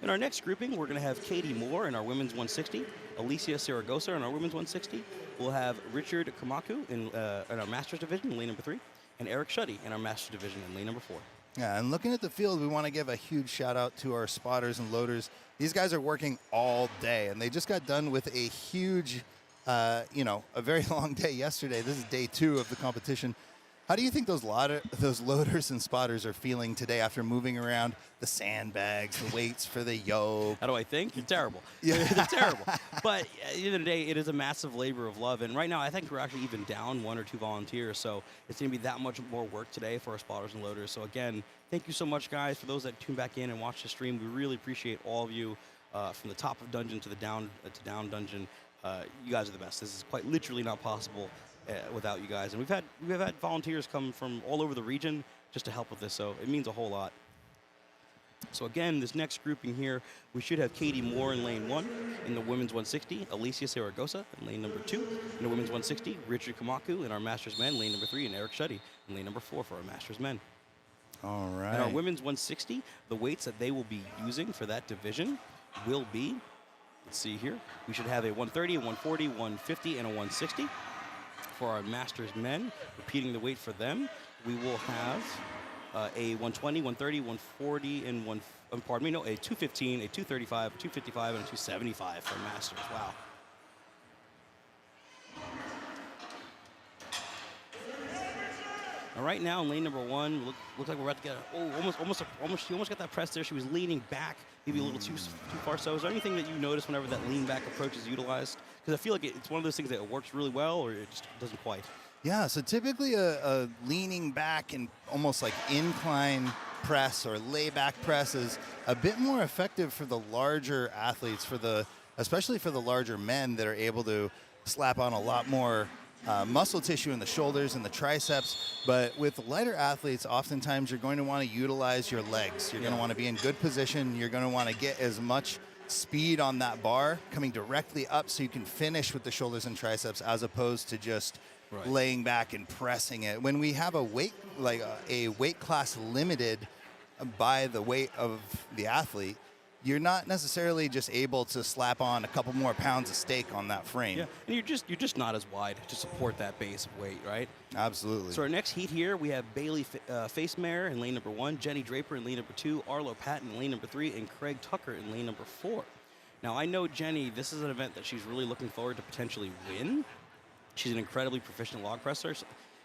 In our next grouping, we're going to have Katie Moore in our women's 160, Alicia Saragosa in our women's 160. We'll have Richard Kamaku in our master's division in lane number 3, and Eric Shuddy in our master's division in lane number 4. Yeah, and looking at the field, we want to give a huge shout out to our spotters and loaders. These guys are working all day, and they just got done with a huge, a very long day yesterday. This is day 2 of the competition. How do you think those loaders and spotters are feeling today after moving around the sandbags, the weights for the yoke? How do I think? They're terrible. Yeah. They're terrible. But at the end of the day, it is a massive labor of love. And right now, I think we're actually even down 1 or 2 volunteers. So it's going to be that much more work today for our spotters and loaders. So again, thank you so much, guys, for those that tune back in and watch the stream. We really appreciate all of you from the top of dungeon to the down dungeon. You guys are the best. This is quite literally not possible without you guys. And we've had volunteers come from all over the region just to help with this, so it means a whole lot. So again, this next grouping here, we should have Katie Moore in lane 1 in the women's 160, Alicia Saragosa in lane number 2 in the women's 160, Richard Kamaku in our Masters Men, lane number 3, and Eric Shuddy in lane number 4 for our Masters Men. All right. In our women's 160, the weights that they will be using for that division will be, let's see here, we should have a 130, a 140, 150, and a 160. For our Masters Men, repeating the weight for them, we will have a 120, 130, 140, and a 215, a 235, a 255, and a 275 for Masters. Wow. All right, now in lane number 1, looks like we're about to get she almost got that press there. She was leaning back, maybe a little too far. So is there anything that you notice whenever that lean back approach is utilized? Because I feel like it's one of those things that it works really well, or it just doesn't quite. Yeah, so typically a leaning back and almost like incline press or layback press is a bit more effective for the larger athletes, especially for the larger men that are able to slap on a lot more muscle tissue in the shoulders and the triceps. But with lighter athletes, oftentimes you're going to want to utilize your legs. You're going to want to be in good position. You're going to want to get as much speed on that bar coming directly up so you can finish with the shoulders and triceps as opposed to just laying back and pressing it. When we have a weight class limited by the weight of the athlete, you're not necessarily just able to slap on a couple more pounds of steak on that frame. Yeah, and you're just not as wide to support that base of weight, right? Absolutely. So our next heat here, we have Bailey Facemare in lane number 1, Jenny Draper in lane number 2, Arlo Patton in lane number 3, and Craig Tucker in lane number 4. Now, I know Jenny, this is an event that she's really looking forward to potentially win. She's an incredibly proficient log presser.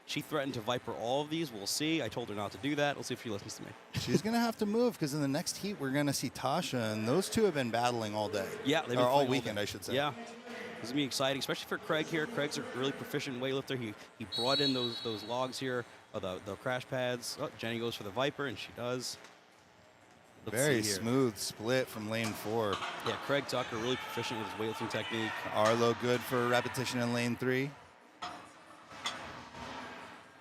She threatened to Viper all of these. We'll see. I told her not to do that. We'll see if she listens to me. She's going to have to move because in the next heat, we're going to see Tasha, and those two have been battling all day. Yeah. They've been all weekend, I should say. Yeah. This is going to be exciting, especially for Craig here. Craig's a really proficient weightlifter. He brought in those logs here, the crash pads. Oh, Jenny goes for the Viper, and she does. Very smooth split from lane 4. Yeah, Craig Tucker, really proficient with his weightlifting technique. Arlo good for a repetition in lane 3.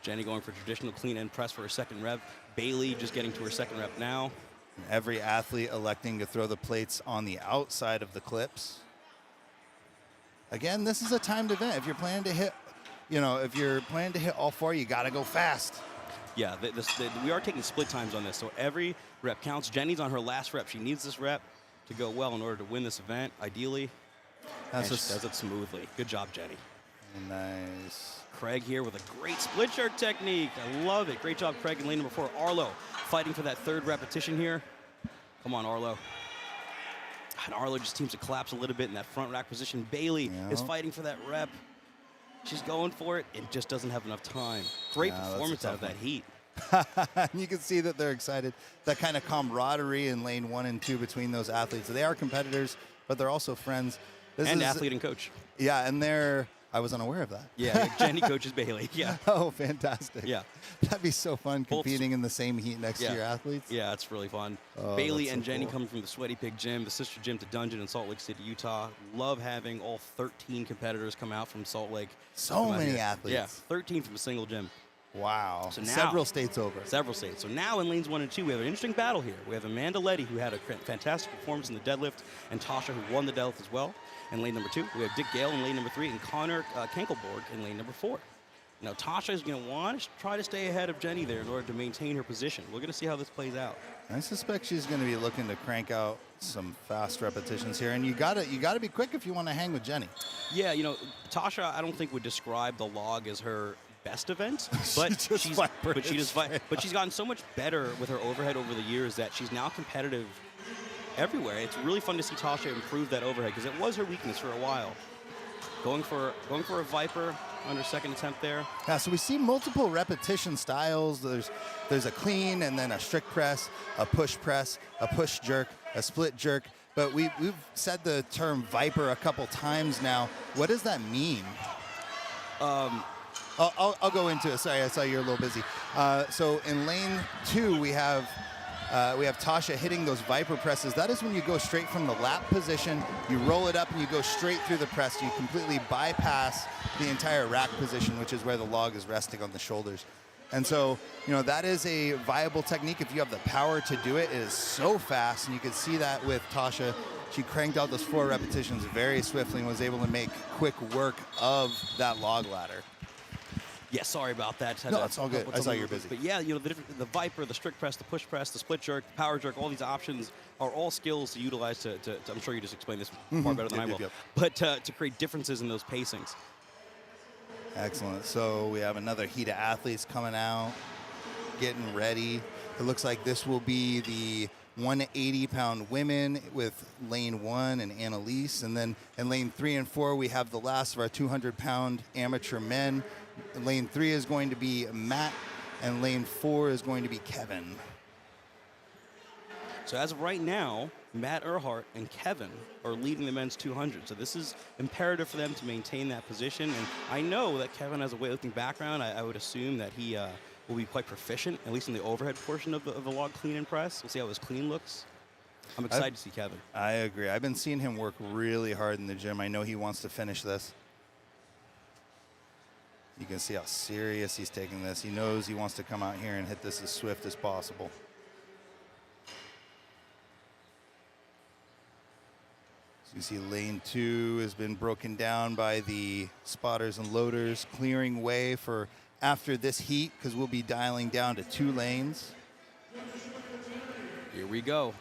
Jenny going for traditional clean and press for her second rep. Bailey just getting to her second rep now. And every athlete electing to throw the plates on the outside of the clips. Again, this is a timed event. If you're planning to hit, all 4, you got to go fast. Yeah, we are taking split times on this, so every rep counts. Jenny's on her last rep. She needs this rep to go well in order to win this event, ideally. And she does it smoothly. Good job, Jenny. Nice. Craig here with a great split jerk technique. I love it. Great job, Craig, in lane number 4. Arlo fighting for that third repetition here. Come on, Arlo. And Arlo just seems to collapse a little bit in that front rack position. Bailey is fighting for that rep. She's going for it. It just doesn't have enough time. Great performance out of that heat. You can see that they're excited. That kind of camaraderie in lane 1 and 2 between those athletes. They are competitors, but they're also friends. Athlete and coach. Yeah, and they're I was unaware of that. Yeah, Jenny coaches Bailey. Yeah. Oh, fantastic. Yeah. That'd be so fun competing in the same heat next to your athletes. Yeah, it's really fun. Oh, Bailey and so Jenny cool. come from the Sweaty Pig Gym, the sister gym to Dungeon in Salt Lake City, Utah. Love having all 13 competitors come out from Salt Lake. So many athletes. Yeah, 13 from a single gym. Wow. So now, several states over. Several states. So now in lanes 1 and 2, we have an interesting battle here. We have Amanda Letty, who had a fantastic performance in the deadlift, and Tasha, who won the deadlift as well. In lane number 2, we have Dick Gale in lane number 3, and Connor Kankelborg in lane number 4. Now, Tasha is going to want to try to stay ahead of Jenny there in order to maintain her position. We're going to see how this plays out. I suspect she's going to be looking to crank out some fast repetitions here, and you got to be quick if you want to hang with Jenny. Yeah, you know, Tasha, I don't think would describe the log as her best event, but she's gotten so much better with her overhead over the years that she's now competitive everywhere. It's really fun to see Tasha improve that overhead because it was her weakness for a while. Going for a Viper on her second attempt there. Yeah, so we see multiple repetition styles. There's a clean and then a strict press, a push jerk, a split jerk. But we've said the term Viper a couple times now. What does that mean? I'll go into it. Sorry, I saw you're a little busy. So in lane 2, we have Tasha hitting those Viper presses. That is when you go straight from the lap position, you roll it up, and you go straight through the press. You completely bypass the entire rack position, which is where the log is resting on the shoulders. And so, you know, that is a viable technique if you have the power to do it. It is so fast, and you can see that with Tasha. She cranked out those 4 repetitions very swiftly and was able to make quick work of that log ladder. Yeah, sorry about that. No, it's all good. I saw you're busy. But yeah, you know, the Viper, the strict press, the push press, the split jerk, the power jerk, all these options are all skills to utilize to I'm sure you just explained this far better than I will. But to create differences in those pacings. Excellent. So we have another heat of athletes coming out, getting ready. It looks like this will be the 180-pound women with lane 1 and Annalise. And then in lane 3 and 4, we have the last of our 200-pound amateur men. Lane 3 is going to be Matt, and lane 4 is going to be Kevin. So as of right now, Matt Earhart and Kevin are leading the men's 200. So this is imperative for them to maintain that position. And I know that Kevin has a weightlifting background. I would assume that he will be quite proficient, at least in the overhead portion of the log clean and press. We'll see how his clean looks. I'm excited to see Kevin. I agree. I've been seeing him work really hard in the gym. I know he wants to finish this. You can see how serious he's taking this. He knows he wants to come out here and hit this as swift as possible. So you see lane 2 has been broken down by the spotters and loaders, clearing way for after this heat because we'll be dialing down to 2 lanes. Here we go.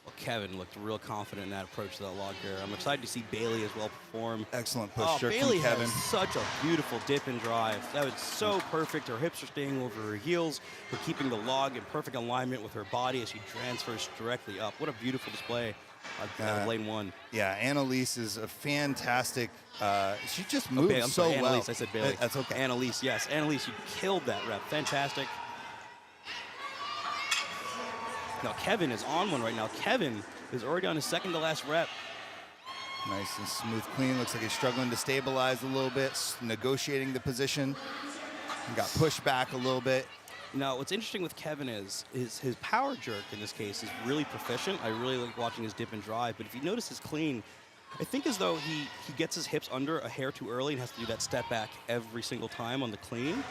Well, Kevin looked real confident in that approach to that log here. I'm excited to see Bailey as well perform. Excellent push jerk Bailey from Kevin. has such a beautiful dip and drive. That was so perfect. Her hips are staying over her heels. We're keeping the log in perfect alignment with her body as she transfers directly up. What a beautiful display of lane 1. Yeah, Annalise is a fantastic. She just moves so well. Annalise, I said Bailey. That's okay. Annalise, yes. Annalise, you killed that rep. Fantastic. Now Kevin is on one right now. Kevin is already on his second to last rep. Nice and smooth clean. Looks like he's struggling to stabilize a little bit, negotiating the position. He got pushed back a little bit. Now, what's interesting with Kevin is his power jerk in this case is really proficient. I really like watching his dip and drive. But if you notice his clean, I think as though he gets his hips under a hair too early and has to do that step back every single time on the clean.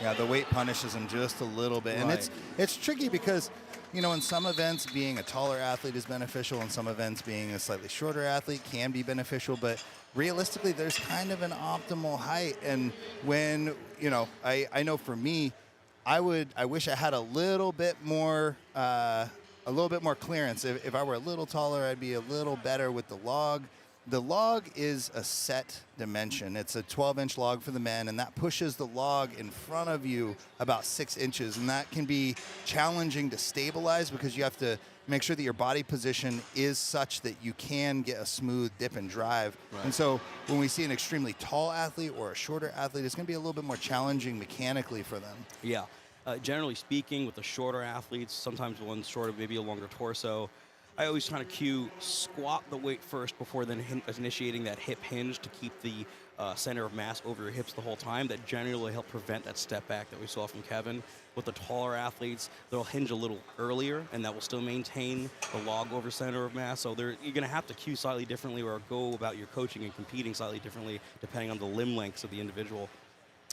Yeah, the weight punishes him just a little bit. Right. And it's tricky because, you know, in some events, being a taller athlete is beneficial. In some events, being a slightly shorter athlete can be beneficial. But realistically, there's kind of an optimal height. And when, you know, I know for me, I wish I had a little bit more clearance. If I were a little taller, I'd be a little better with the log. The log is a set dimension. It's a 12-inch log for the men, and that pushes the log in front of you about 6 inches, and that can be challenging to stabilize because you have to make sure that your body position is such that you can get a smooth dip and drive. Right. And so when we see an extremely tall athlete or a shorter athlete, it's going to be a little bit more challenging mechanically for them. Yeah. Generally speaking, with the shorter athletes, sometimes one's shorter, maybe a longer torso, I always kind of cue squat the weight first before then initiating that hip hinge to keep the center of mass over your hips the whole time. That generally help prevent that step back that we saw from Kevin. With the taller athletes, they'll hinge a little earlier, and that will still maintain the log over center of mass. So you're going to have to cue slightly differently or go about your coaching and competing slightly differently depending on the limb lengths of the individual.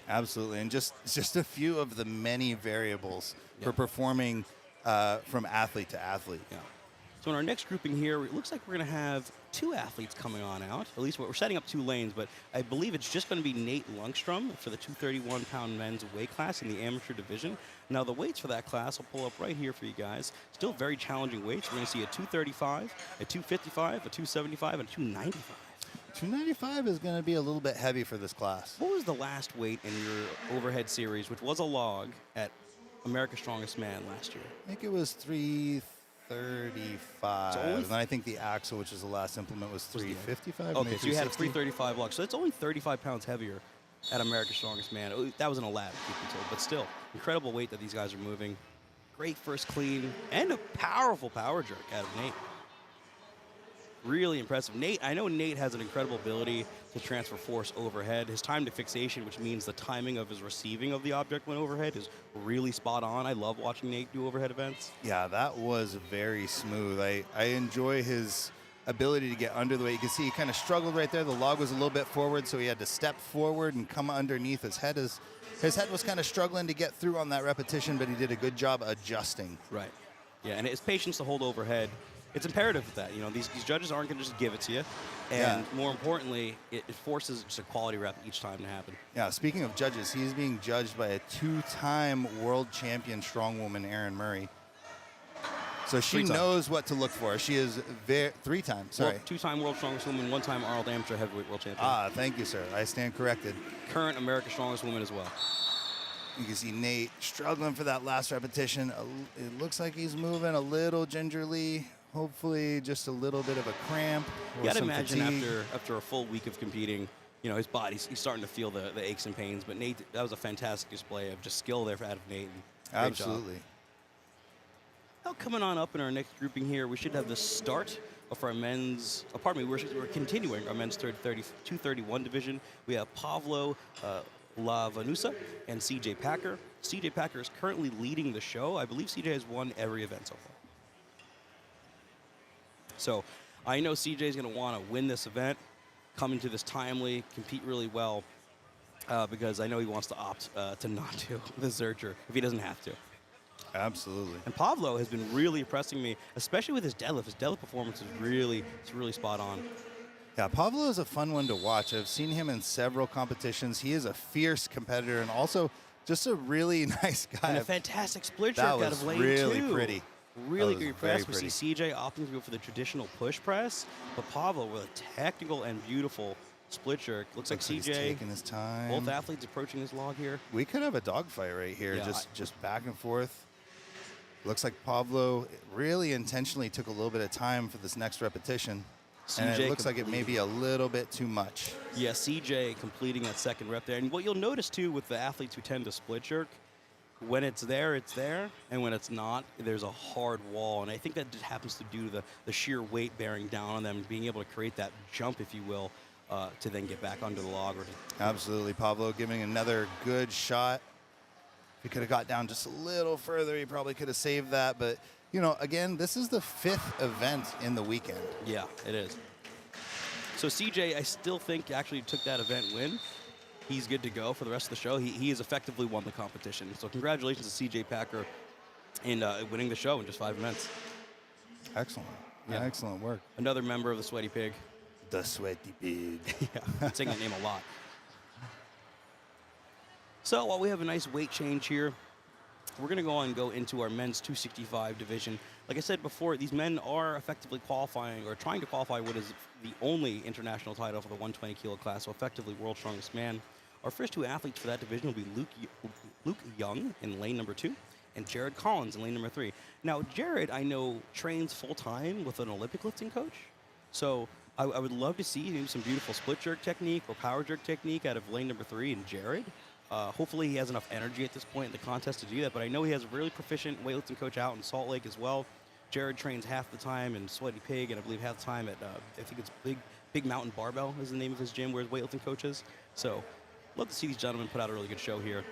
Absolutely, and just a few of the many variables for performing from athlete to athlete. Yeah. So in our next grouping here, it looks like we're going to have 2 athletes coming on out. At least we're setting up 2 lanes, but I believe it's just going to be Nate Lundstrom for the 231-pound men's weight class in the amateur division. Now, the weights for that class, I'll pull up right here for you guys. Still very challenging weights. We're going to see a 235, a 255, a 275, and a 295. 295 is going to be a little bit heavy for this class. What was the last weight in your overhead series, which was a log, at America's Strongest Man last year? I think it was 335. And I think the axle, which is the last implement, was 355. Okay, so you had a 335 log. So it's only 35 pounds heavier at America's Strongest Man. That was in a lab, you can tell, but still, incredible weight that these guys are moving. Great first clean, and a powerful power jerk out of Nate. Really impressive. I know Nate has an incredible ability to transfer force overhead. His time to fixation, which means the timing of his receiving of the object when overhead, is really spot on. I love watching Nate do overhead events. Yeah, that was very smooth. I enjoy his ability to get under the weight. You can see he kind of struggled right there. The log was a little bit forward, so he had to step forward and come underneath his head. His head was kind of struggling to get through on that repetition, but he did a good job adjusting. Right. Yeah, and his patience to hold overhead. It's imperative that, these judges aren't going to just give it to you. And more importantly, it forces just a quality rep each time to happen. Yeah, speaking of judges, he's being judged by a 2-time world champion strongwoman, Erin Murray. So she knows what to look for. She is 3-time, sorry. 2-time world strongest woman, 1-time Arnold amateur heavyweight world champion. Thank you, sir. I stand corrected. Current America's Strongest Woman as well. You can see Nate struggling for that last repetition. It looks like he's moving a little gingerly. Hopefully just a little bit of a cramp. You got to imagine after a full week of competing, his body's he's starting to feel the aches and pains. But Nate, that was a fantastic display of just skill there out of Nate. Absolutely. Now coming on up in our next grouping here, we should have the start of our men's, we're continuing our men's 231 division. We have Pavlo Lavanusa and CJ Packer. CJ Packer is currently leading the show. I believe CJ has won every event so far. So I know CJ is going to want to win this event, come into this timely, compete really well, because I know he wants to opt to not do the Zercher if he doesn't have to. Absolutely. And Pavlo has been really impressing me, especially with his deadlift. His deadlift performance is really spot on. Yeah, Pavlo is a fun one to watch. I've seen him in several competitions. He is a fierce competitor and also just a really nice guy. And a fantastic split jerk out of lane 2. That was really pretty. Really good press. We see CJ opting to go for the traditional push press, but Pavlo with a technical and beautiful split jerk. Looks like CJ taking his time. Both athletes approaching this log here. We could have a dogfight right here, just back and forth. Looks like Pavlo really intentionally took a little bit of time for this next repetition. And it looks like it may be a little bit too much. Yeah, CJ completing that second rep there. And what you'll notice, too, with the athletes who tend to split jerk, when it's there, and when it's not, there's a hard wall. And I think that just happens to do the sheer weight bearing down on them, being able to create that jump, if you will, to then get back onto the log. Absolutely. Pavlo giving another good shot. If he could have got down just a little further, he probably could have saved that. But, again, this is the 5th event in the weekend. Yeah, it is. So CJ, I still think actually took that event win. He's good to go for the rest of the show. He has effectively won the competition. So congratulations to CJ Packer in winning the show in just 5 events. Excellent. Yeah, excellent work. Another member of the Sweaty Pig. The Sweaty Pig. Yeah, I'm saying that name a lot. So while we have a nice weight change here, we're going to go into our men's 265 division. Like I said before, these men are effectively qualifying or trying to qualify what is the only international title for the 120 kilo class, so effectively world's strongest man. Our first 2 athletes for that division will be Luke Young in lane number 2 and Jared Collins in lane number 3. Now, Jared, I know, trains full-time with an Olympic lifting coach, so I would love to see maybe some beautiful split jerk technique or power jerk technique out of lane number 3 in Jared. Hopefully he has enough energy at this point in the contest to do that, but I know he has a really proficient weightlifting coach out in Salt Lake as well. Jared trains half the time in Sweaty Pig, and I believe half the time at, I think it's Big Mountain Barbell is the name of his gym where his weightlifting coach is. So love to see these gentlemen put out a really good show here.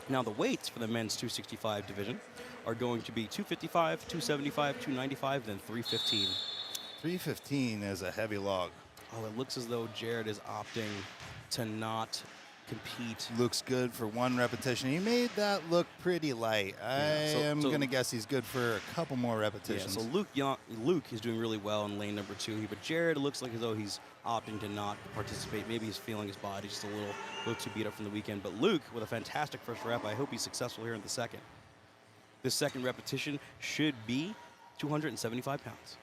Now, the weights for the men's 265 division are going to be 255, 275, 295, then 315. 315 is a heavy log. Oh, it looks as though Jared is opting to not compete. Looks good for 1 repetition. He made that look pretty light. I am going to guess he's good for a couple more repetitions. Yeah, so Luke is doing really well in lane number 2, but Jared, it looks like as though he's opting to not participate. Maybe he's feeling his body just a little too beat up from the weekend. But Luke, with a fantastic first rep, I hope he's successful here in the second. This second repetition should be 275 pounds.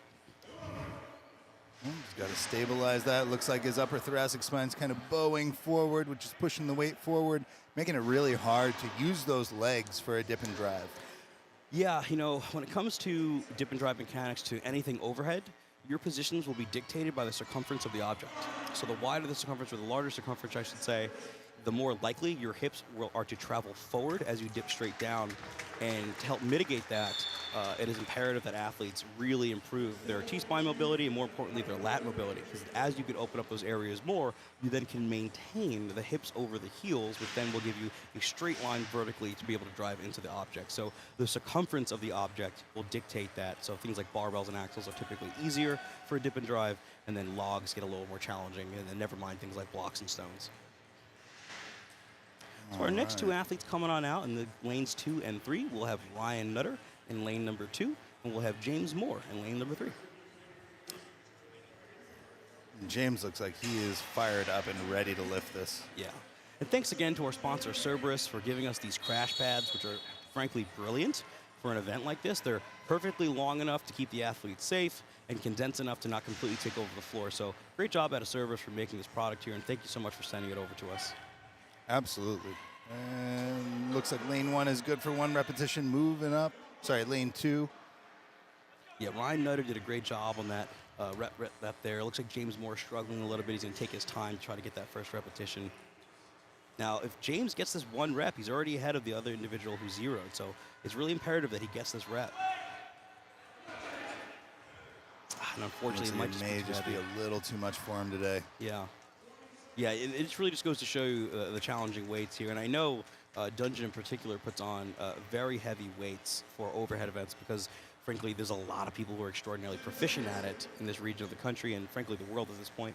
He's got to stabilize that. Looks like his upper thoracic spine's kind of bowing forward, which is pushing the weight forward, making it really hard to use those legs for a dip and drive. Yeah, you know, when it comes to dip and drive mechanics to anything overhead, your positions will be dictated by the circumference of the object. So the wider the circumference, or the larger circumference, I should say, the more likely your hips are to travel forward as you dip straight down. And to help mitigate that, it is imperative that athletes really improve their T-spine mobility and, more importantly, their lat mobility. Because as you can open up those areas more, you then can maintain the hips over the heels, which then will give you a straight line vertically to be able to drive into the object. So the circumference of the object will dictate that. So things like barbells and axles are typically easier for a dip and drive, and then logs get a little more challenging, and then never mind things like blocks and stones. So our next 2 athletes coming on out in the lanes 2 and 3, we'll have Ryan Nutter in lane number 2, and we'll have James Moore in lane number 3. James looks like he is fired up and ready to lift this. Yeah. And thanks again to our sponsor, Cerberus, for giving us these crash pads, which are frankly brilliant for an event like this. They're perfectly long enough to keep the athletes safe and condensed enough to not completely take over the floor. So great job out of Cerberus for making this product here, and thank you so much for sending it over to us. Absolutely. And looks like lane 1 is good for 1 repetition. Moving up. Sorry, lane 2. Yeah, Ryan Nutter did a great job on that rep there. It looks like James Moore is struggling a little bit. He's going to take his time to try to get that first repetition. Now, if James gets this 1 rep, he's already ahead of the other individual who zeroed. So it's really imperative that he gets this rep. And unfortunately, it may just be a little too much for him today. Yeah. Yeah, it really just goes to show you the challenging weights here. And I know Dungeon in particular puts on very heavy weights for overhead events because, frankly, there's a lot of people who are extraordinarily proficient at it in this region of the country and, frankly, the world at this point.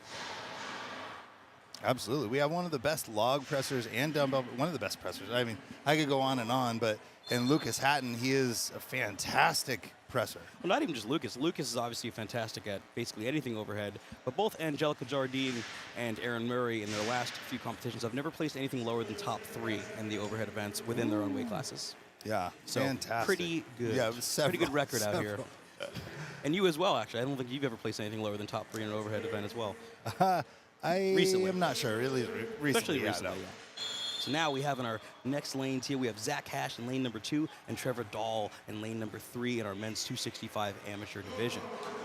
Absolutely. We have one of the best log pressers and dumbbell, one of the best pressers. I mean, I could go on, but in Lucas Hatton, he is a fantastic presser. Well, not even just Lucas. Lucas is obviously fantastic at basically anything overhead, but both Angelica Jardine and Aaron Murray in their last few competitions have never placed anything lower than top 3 in the overhead events within their own weight classes. Yeah, so fantastic. Pretty good. Yeah, pretty good record out here. And you as well, actually. I don't think you've ever placed anything lower than top 3 in an overhead event as well. I'm not sure. Really, recently. Especially recently, yeah. So now we have in our next lanes here, we have Zach Hash in lane number 2 and Trevor Dahl in lane number 3 in our men's 265 amateur division.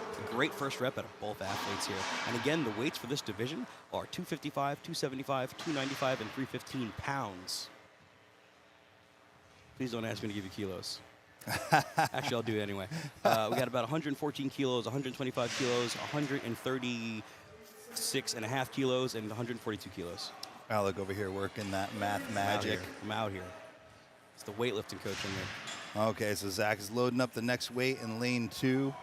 It's a great first rep out of both athletes here. And again, the weights for this division are 255, 275, 295, and 315 pounds. Please don't ask me to give you kilos. Actually, I'll do it anyway. We got about 114 kilos, 125 kilos, 136 and a half kilos, and 142 kilos. Alec over here working that math magic. I'm out here. It's the weightlifting coach in there. Okay, so Zach is loading up the next weight in lane 2.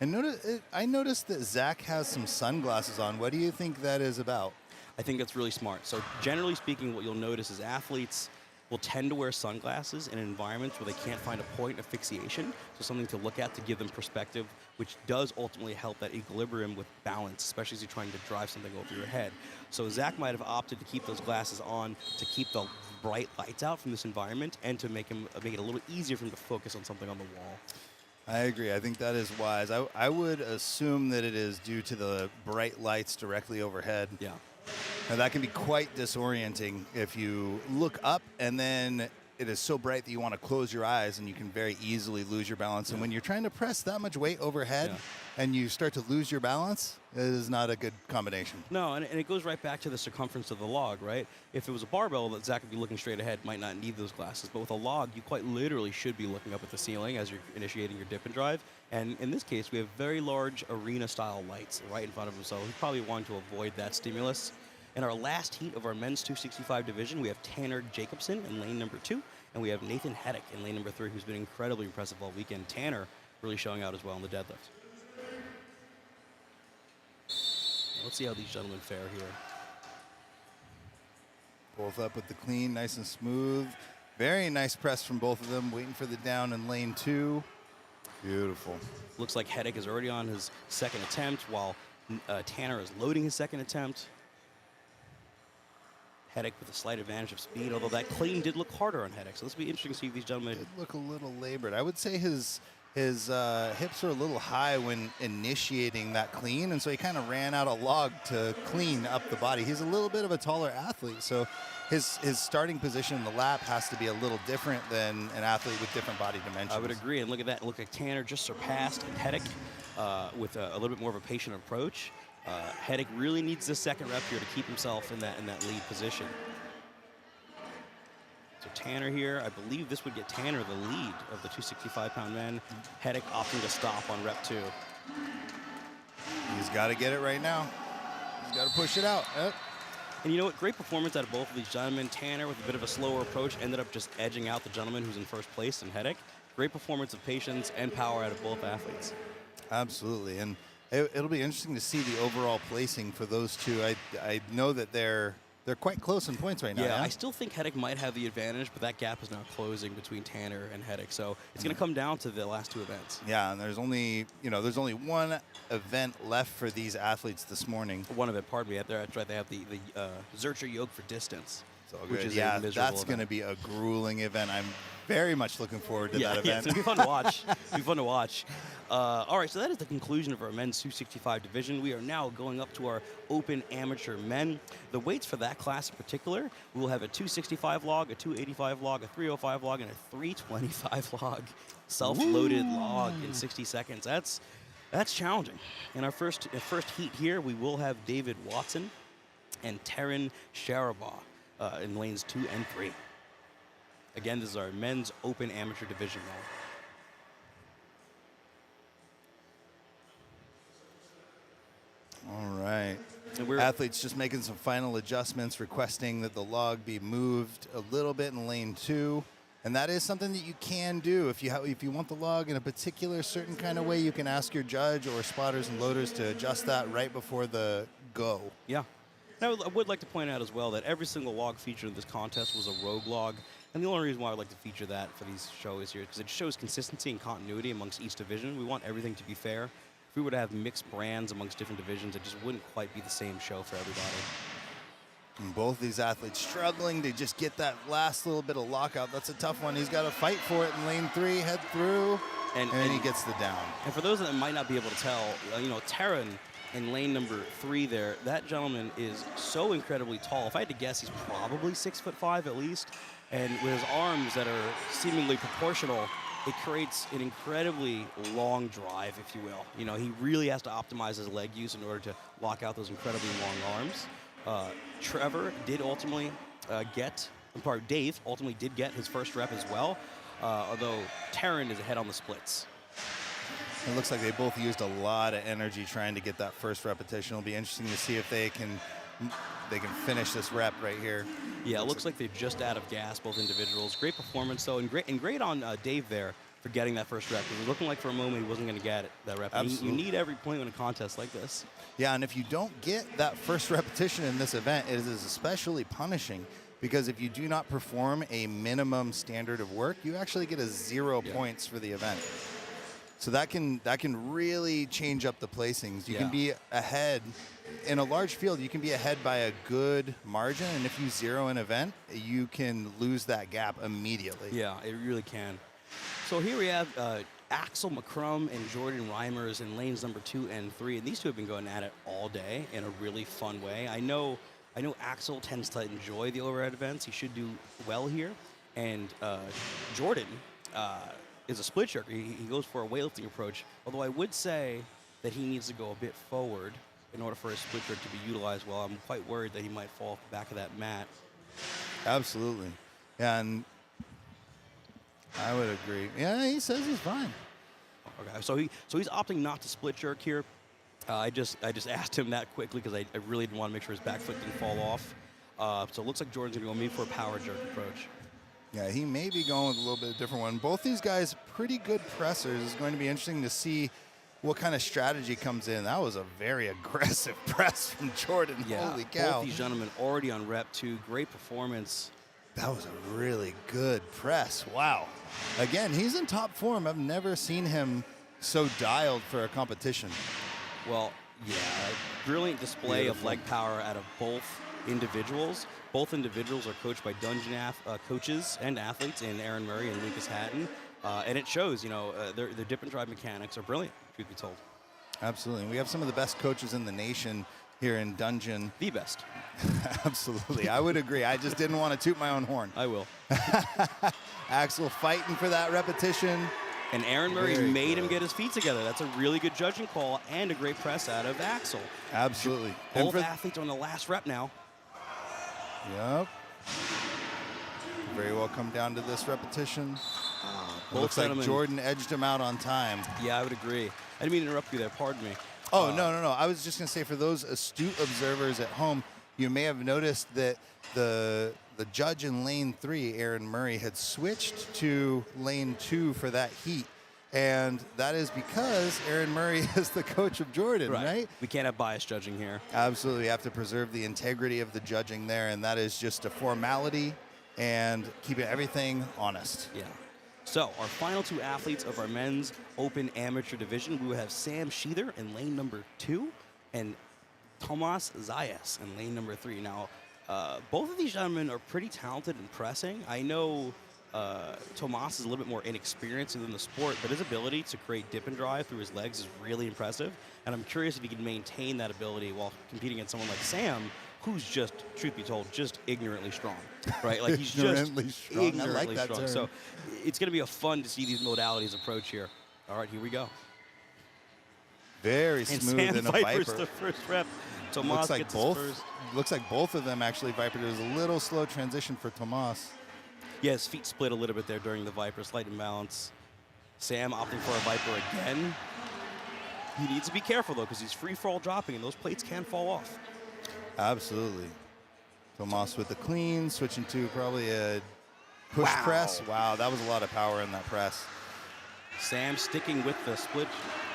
And I noticed that Zach has some sunglasses on. What do you think that is about? I think that's really smart. So generally speaking, what you'll notice is athletes will tend to wear sunglasses in environments where they can't find a point of fixation, so something to look at to give them perspective, which does ultimately help that equilibrium with balance, especially as you're trying to drive something over your head. So Zach might have opted to keep those glasses on to keep the bright lights out from this environment and to make it a little easier for him to focus on something on the wall. I agree. I think that is wise. I would assume that it is due to the bright lights directly overhead. Yeah. Now, that can be quite disorienting if you look up and then it is so bright that you want to close your eyes and you can very easily lose your balance. Yeah. And when you're trying to press that much weight overhead, and you start to lose your balance, it is not a good combination. No, and it goes right back to the circumference of the log, right? If it was a barbell, that Zach would be looking straight ahead, might not need those glasses. But with a log, you quite literally should be looking up at the ceiling as you're initiating your dip and drive. And in this case, we have very large arena-style lights right in front of him, so we probably want to avoid that stimulus. In our last heat of our men's 265 division, we have Tanner Jacobson in lane number 2, and we have Nathan Heddick in lane number 3, who's been incredibly impressive all weekend. Tanner really showing out as well in the deadlift. Let's see how these gentlemen fare here. Both up with the clean, nice and smooth. Very nice press from both of them, waiting for the down in lane 2. Beautiful. Looks like Heddick is already on his second attempt, while Tanner is loading his second attempt. Heddick with a slight advantage of speed, although that clean did look harder on Heddick. So this will be interesting to see if these gentlemen... It look a little labored. I would say his hips are a little high when initiating that clean, and so he kind of ran out a log to clean up the body. He's a little bit of a taller athlete, so his starting position in the lap has to be a little different than an athlete with different body dimensions. I would agree, and look at that. Look like Tanner just surpassed Heddick with a little bit more of a patient approach. Heddick really needs this second rep here to keep himself in that lead position. So Tanner here, I believe this would get Tanner the lead of the 265-pound men. Heddick opting to stop on rep 2. He's got to get it right now. He's got to push it out. Yep. And you know what? Great performance out of both of these gentlemen. Tanner, with a bit of a slower approach, ended up just edging out the gentleman who's in first place in Heddick. Great performance of patience and power out of both athletes. Absolutely. And it'll be interesting to see the overall placing for those two. I know that they're quite close in points right now. Yeah, I still think Heddick might have the advantage, but that gap is now closing between Tanner and Heddick. So it's going to come down to the last two events. Yeah, and there's only one event left for these athletes this morning. One event, pardon me. That's right. They have the Zercher yoke for distance. Which is that's going to be a grueling event. I'm very much looking forward to that event. Yeah, it's going to be fun to watch. It'll be fun to watch. All right, so that is the conclusion of our men's 265 division. We are now going up to our open amateur men. The weights for that class in particular, we will have a 265 log, a 285 log, a 305 log, and a 325 log. Self-loaded log in 60 seconds. That's challenging. In our first heat here, we will have David Watson and Taryn Sharabaugh in lanes 2 and 3. Again, this is our men's open amateur division now. All right. And athletes just making some final adjustments, requesting that the log be moved a little bit in lane 2. And that is something that you can do. If you want the log in a particular certain kind of way, you can ask your judge or spotters and loaders to adjust that right before the go. Yeah. Now, I would like to point out as well that every single log featured in this contest was a rogue log. And the only reason why I would like to feature that for these shows here is because it shows consistency and continuity amongst each division. We want everything to be fair. If we were to have mixed brands amongst different divisions, it just wouldn't quite be the same show for everybody. And both these athletes struggling to just get that last little bit of lockout. That's a tough one. He's got to fight for it in lane 3, head through, and then he gets the down. And for those that might not be able to tell, Taryn in lane number 3 there, that gentleman is so incredibly tall. If I had to guess, he's probably 6'5" at least. And with his arms that are seemingly proportional, it creates an incredibly long drive, if you will. He really has to optimize his leg use in order to lock out those incredibly long arms. Trevor did ultimately Dave ultimately did get his first rep as well, although Taryn is ahead on the splits. It looks like they both used a lot of energy trying to get that first repetition. It'll be interesting to see if they can finish this rep right here. Yeah, it looks like they're just out of gas, both individuals. Great performance, though, and great on Dave there for getting that first rep. It was looking like for a moment he wasn't going to get that rep. You need every point in a contest like this. Yeah, and if you don't get that first repetition in this event, it is especially punishing, because if you do not perform a minimum standard of work, you actually get 0 points for the event. So that can really change up the placings. You can be ahead in a large field. You can be ahead by a good margin, and if you zero an event, you can lose that gap immediately. Yeah, it really can. So here we have Axel McCrum and Jordan Reimers in lanes number 2 and 3, and these two have been going at it all day in a really fun way. I know Axel tends to enjoy the overhead events. He should do well here, and Jordan is a split jerk. He goes for a weightlifting approach, although I would say that he needs to go a bit forward in order for his split jerk to be utilized well. I'm quite worried that he might fall off the back of that mat. Absolutely. And I would agree. Yeah, he says he's fine. Okay, so he's opting not to split jerk here. I just asked him that quickly because I really didn't want to make sure his back foot didn't fall off. So it looks like Jordan's going to go maybe for a power jerk approach. Yeah, he may be going with a little bit different one. Both these guys, pretty good pressers. It's going to be interesting to see what kind of strategy comes in. That was a very aggressive press from Jordan. Yeah, Holy cow. both these gentlemen already on rep 2. Great performance. That was a really good press. Wow. Again, he's in top form. I've never seen him so dialed for a competition. Well, yeah, brilliant display of leg power out of both individuals. Both individuals are coached by dungeon coaches and athletes in Aaron Murray and Lucas Hatton. And it shows, their dip and drive mechanics are brilliant, truth be told. Absolutely. We have some of the best coaches in the nation here in Dungeon. The best. Absolutely. I would agree. I just didn't want to toot my own horn. I will. Axel fighting for that repetition. And Aaron Murray made him get his feet together. That's a really good judging call and a great press out of Axel. Absolutely. Both athletes on the last rep now. Yep. Very well come down to this repetition. Looks like Jordan edged him out on time. Yeah, I would agree. I didn't mean to interrupt you there. Pardon me. Oh, no. I was just going to say, for those astute observers at home, you may have noticed that the judge in lane 3, Aaron Murray, had switched to lane 2 for that heat. And that is because Aaron Murray is the coach of Jordan, right? We can't have bias judging here. Absolutely. We have to preserve the integrity of the judging there, and that is just a formality and keeping everything honest. Yeah. So our final 2 athletes of our men's open amateur division, we will have Sam Sheether in lane number 2 and Tomas Zayas in lane number 3. Now, both of these gentlemen are pretty talented in pressing. I know Tomas is a little bit more inexperienced in the sport, but his ability to create dip and drive through his legs is really impressive. And I'm curious if he can maintain that ability while competing against someone like Sam, who's just, truth be told, just ignorantly strong, right? Like he's just ignorantly I like that strong. term. So it's going to be fun to see these modalities approach here. All right, here we go. Very And smooth Sam in a Viper's Viper. the first rep. Tomas gets his first. Looks like both of them actually Viper. There's a little slow transition for Tomas. Yeah, his feet split a little bit there during the Viper, slight imbalance. Sam opting for a Viper again. He needs to be careful, though, because he's free-fall dropping, and those plates can fall off. Absolutely. Tomas with the clean, switching to probably a push press. Wow, that was a lot of power in that press. Sam sticking with the split,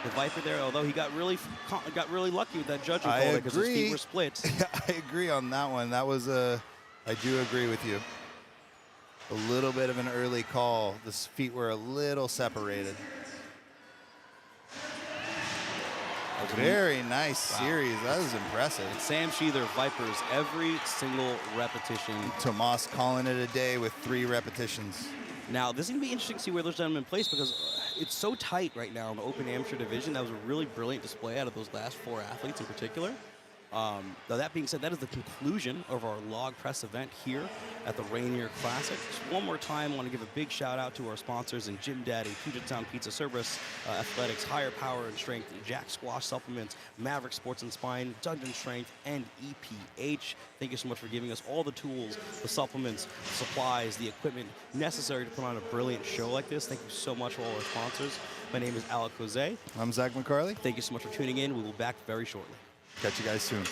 the Viper there, although he got really lucky with that judging call because his feet were split. I agree on that one. That was I do agree with you. A little bit of an early call. The feet were a little separated. Very nice series. That was impressive. And Sam Sheether Vipers every single repetition. Tomas calling it a day with 3 repetitions. Now, this is going to be interesting to see where those gentlemen place because it's so tight right now in the open amateur division. That was a really brilliant display out of those last 4 athletes in particular. Now, that being said, that is the conclusion of our log press event here at the Rainier Classic. Just one more time, I want to give a big shout out to our sponsors in Gym Daddy, Puget Sound Pizza, Cerberus Athletics, Higher Power and Strength, Jack Squash Supplements, Maverick Sports and Spine, Dungeon Strength, and EPH. Thank you so much for giving us all the tools, the supplements, the supplies, the equipment necessary to put on a brilliant show like this. Thank you so much for all our sponsors. My name is Alec Jose. I'm Zach McCarley. Thank you so much for tuning in. We will be back very shortly. Catch you guys soon.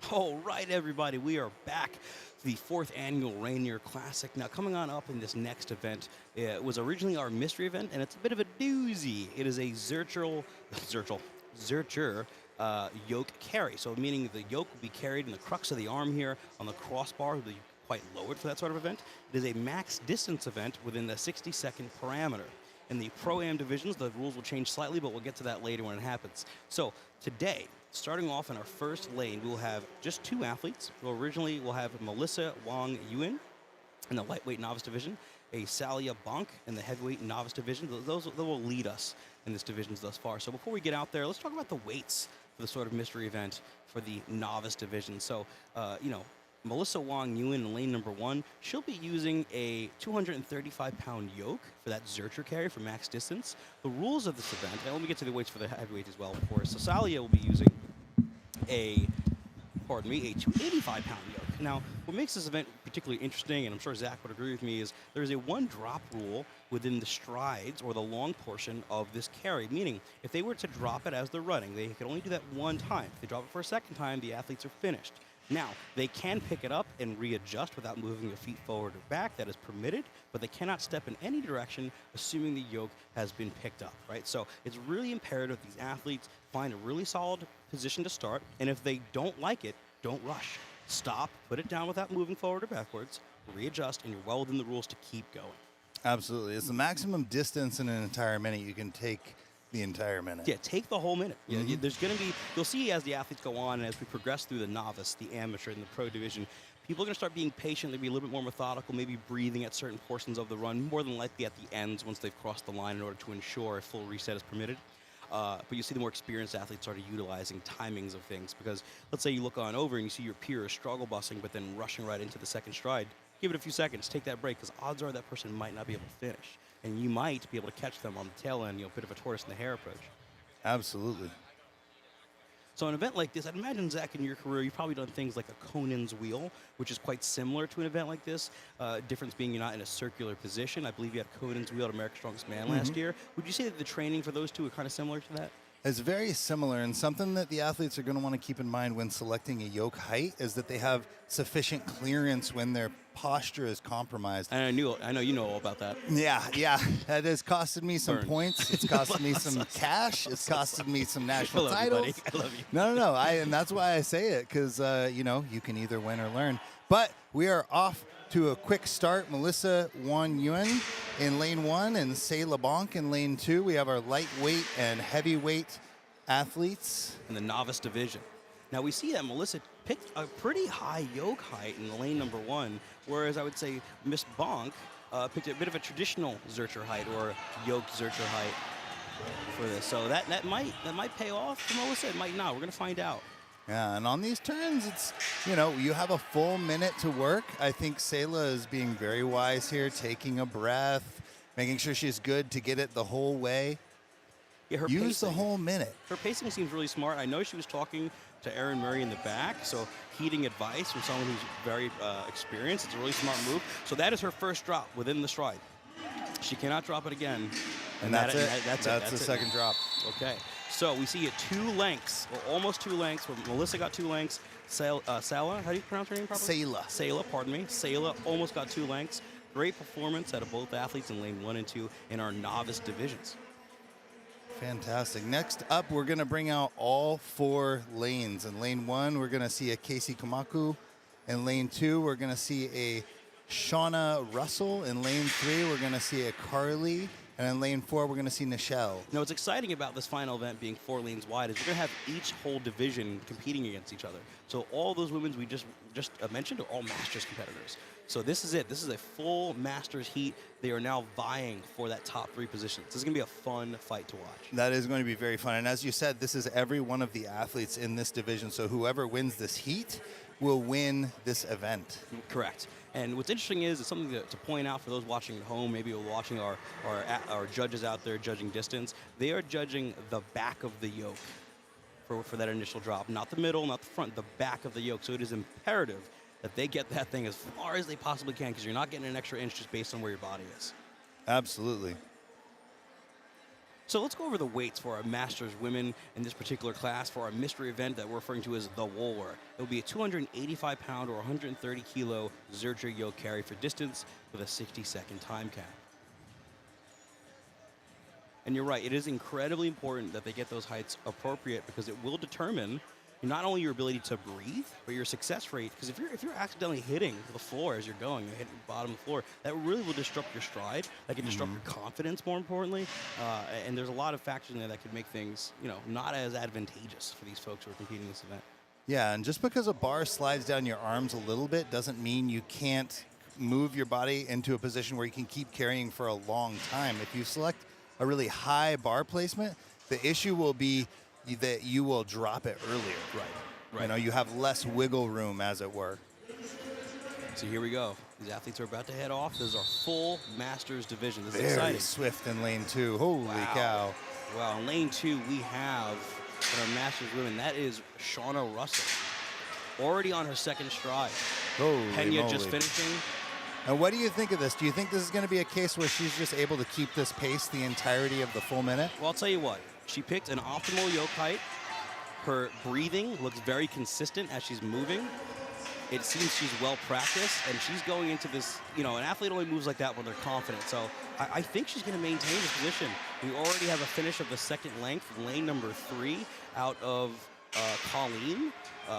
All right, everybody, we are back to the 4th annual Rainier Classic. Now, coming on up in this next event, it was originally our mystery event, and it's a bit of a doozy. It is a Zercher yoke carry. So, meaning the yoke will be carried in the crux of the arm here on the crossbar, will be quite lowered for that sort of event. It is a max distance event within the 60-second parameter. In the Pro-Am divisions, the rules will change slightly, but we'll get to that later when it happens. So today, starting off in our first lane, we will have just 2 athletes. We'll have Melissa Wang Yuan in the lightweight novice division, a Salia Bonk in the heavyweight novice division. Those will lead us in this division thus far. So before we get out there, let's talk about the weights for the sort of mystery event for the novice division. So, Melissa Wang Yuan in lane number 1, she'll be using a 235-pound yoke for that Zercher carry for max distance. The rules of this event, and let me get to the weights for the heavyweight as well, of course. So Salia will be using a 285-pound yoke. Now, what makes this event particularly interesting, and I'm sure Zach would agree with me, is there's a 1-drop rule within the strides or the long portion of this carry, meaning if they were to drop it as they're running, they could only do that 1 time. If they drop it for a second time, the athletes are finished. Now, they can pick it up and readjust without moving their feet forward or back. That is permitted, but they cannot step in any direction, assuming the yoke has been picked up, right? So it's really imperative these athletes find a really solid position to start, and if they don't like it, don't rush. Stop, put it down without moving forward or backwards, readjust, and you're well within the rules to keep going. Absolutely. It's the maximum distance in an entire minute you can take the entire minute. Yeah, take the whole minute. Yeah, there's going to be, you'll see as the athletes go on and as we progress through the novice, the amateur, and the pro division, people are going to start being patient. They'll be a little bit more methodical, maybe breathing at certain portions of the run, more than likely at the ends once they've crossed the line in order to ensure a full reset is permitted. But you see the more experienced athletes started utilizing timings of things because let's say you look on over and you see your peer struggle busing but then rushing right into the second stride. Give it a few seconds, take that break because odds are that person might not be able to finish. And you might be able to catch them on the tail end, a bit of a tortoise in the hare approach. Absolutely. So an event like this, I'd imagine, Zach, in your career, you've probably done things like a Conan's wheel, which is quite similar to an event like this. Difference being you're not in a circular position. I believe you had Conan's wheel at America's Strongest Man last year. Would you say that the training for those two are kind of similar to that? It's very similar, and something that the athletes are going to want to keep in mind when selecting a yoke height is that they have sufficient clearance when their posture is compromised. And I know you know all about that. Yeah. That has costed me some points. It's costed me some cash. It's costed me some national titles. I love you. No. And that's why I say it, because, you can either win or learn. But we are off to a quick start. Melissa Wang Yuan in lane 1 and Say LeBlanc in lane 2. We have our lightweight and heavyweight athletes In the novice division. Now we see that Melissa picked a pretty high yoke height in the lane number 1, whereas I would say Miss Bonk picked a bit of a traditional Zercher height or yoke Zercher height for this. So that might pay off for Melissa. It might not. We're going to find out. Yeah, and on these turns, it's, you have a full minute to work. I think Sayla is being very wise here, taking a breath, making sure she's good to get it the whole way. Yeah, her Use pacing, the whole minute. Her pacing seems really smart. I know she was talking to Erin Murray in the back, so heeding advice from someone who's very experienced. It's a really smart move. So that is her first drop within the stride. She cannot drop it again. And that's it. That's the second drop. Okay. So we see it 2 lengths, or almost 2 lengths, where Melissa got 2 lengths. Sala, how do you pronounce her name properly? Sayla, pardon me. Sayla almost got 2 lengths. Great performance out of both athletes in lane 1 and 2 in our novice divisions. Fantastic. Next up, we're going to bring out all 4 lanes. In lane 1, we're going to see a Casey Kamaku. In lane 2, we're going to see a Shauna Russell. In lane 3, we're going to see a Carly. And in lane 4, we're going to see Nichelle. Now, what's exciting about this final event being 4 lanes wide is we're going to have each whole division competing against each other. So all those women we just mentioned are all Masters competitors. So this is it. This is a full Masters heat. They are now vying for that top 3 positions. This is going to be a fun fight to watch. That is going to be very fun. And as you said, this is every one of the athletes in this division. So whoever wins this heat will win this event. Correct. And what's interesting is, it's something to point out for those watching at home, maybe watching our judges out there judging distance. They are judging the back of the yoke for that initial drop. Not the middle, not the front, the back of the yoke. So it is imperative that they get that thing as far as they possibly can, because you're not getting an extra inch just based on where your body is. Absolutely. So let's go over the weights for our Masters women in this particular class for our mystery event that we're referring to as the War. It will be a 285-pound or 130-kilo Zercher yoke carry for distance with a 60-second time cap. And you're right, it is incredibly important that they get those heights appropriate because it will determine not only your ability to breathe, but your success rate. Because if you're accidentally hitting the floor as you're going, you're hitting the bottom of the floor, that really will disrupt your stride. That can disrupt your confidence, more importantly. And there's a lot of factors in there that could make things, not as advantageous for these folks who are competing in this event. Yeah, and just because a bar slides down your arms a little bit doesn't mean you can't move your body into a position where you can keep carrying for a long time. If you select a really high bar placement, the issue will be that you will drop it earlier. Right. You have less wiggle room, as it were. So here we go. These athletes are about to head off. This is our full Masters division. This is Very exciting. swift in lane 2. Holy cow. Wow, in lane 2, we have for our Masters women, that is Shauna Russell. Already on her second stride. Holy Pena moly. just finishing. And what do you think of this? Do you think this is going to be a case where she's just able to keep this pace the entirety of the full minute? Well, I'll tell you what. She picked an optimal yoke height. Her breathing looks very consistent as she's moving. It seems she's well practiced, and she's going into this, an athlete only moves like that when they're confident. So I think she's going to maintain this position. We already have a finish of the second length, lane number 3, out of Colleen.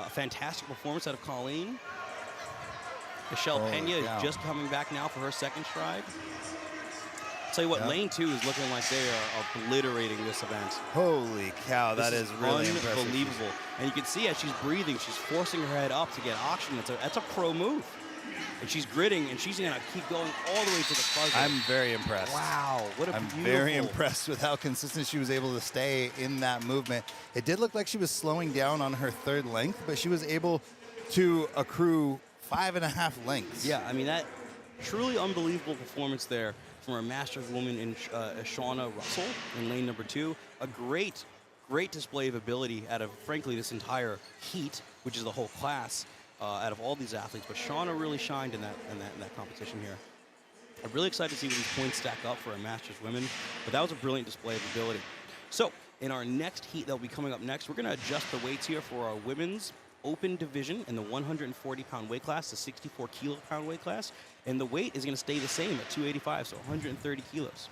Fantastic performance out of Colleen. Michelle Pena is just coming back now for her second stride. Tell you what, lane 2 is looking like they are obliterating this event. Holy cow, that is really unbelievable. Impressive. And you can see as she's breathing, she's forcing her head up to get oxygen. That's a pro move. And she's gritting, and she's going to keep going all the way to the buzzer. I'm very impressed. Wow, what a I'm beautiful... very impressed with how consistent she was able to stay in that movement. It did look like she was slowing down on her third length, but she was able to accrue 5.5 lengths. Yeah, I mean, that truly unbelievable performance there from our Masters woman in Shauna Russell in lane number 2. A great display of ability out of, frankly, this entire heat, which is the whole class, out of all these athletes. But Shauna really shined in that competition here. I'm really excited to see where these points stack up for our Masters women. But that was a brilliant display of ability. So in our next heat that will be coming up next, we're going to adjust the weights here for our women's open division in the 140-pound weight class, the 64-kilo-pound weight class. And the weight is going to stay the same at 285, so 130 kilos.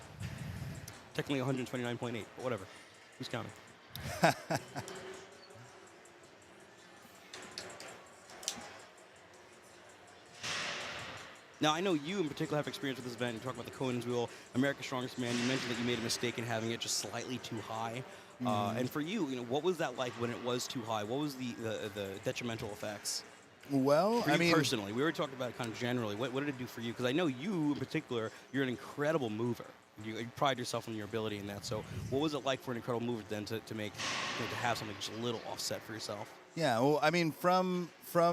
Technically 129.8, but whatever. Who's counting? Now, I know you in particular have experience with this event. You talk about the Conan's Wheel, America's Strongest Man. You mentioned that you made a mistake in having it just slightly too high. And for you, what was that like when it was too high? What was the detrimental effects? Well, for you personally, we already talked about it kind of generally. What did it do for you? Because I know you in particular, you're an incredible mover. You pride yourself on your ability in that. So what was it like for an incredible mover then to make, to have something just a little offset for yourself? Yeah, well, I mean, from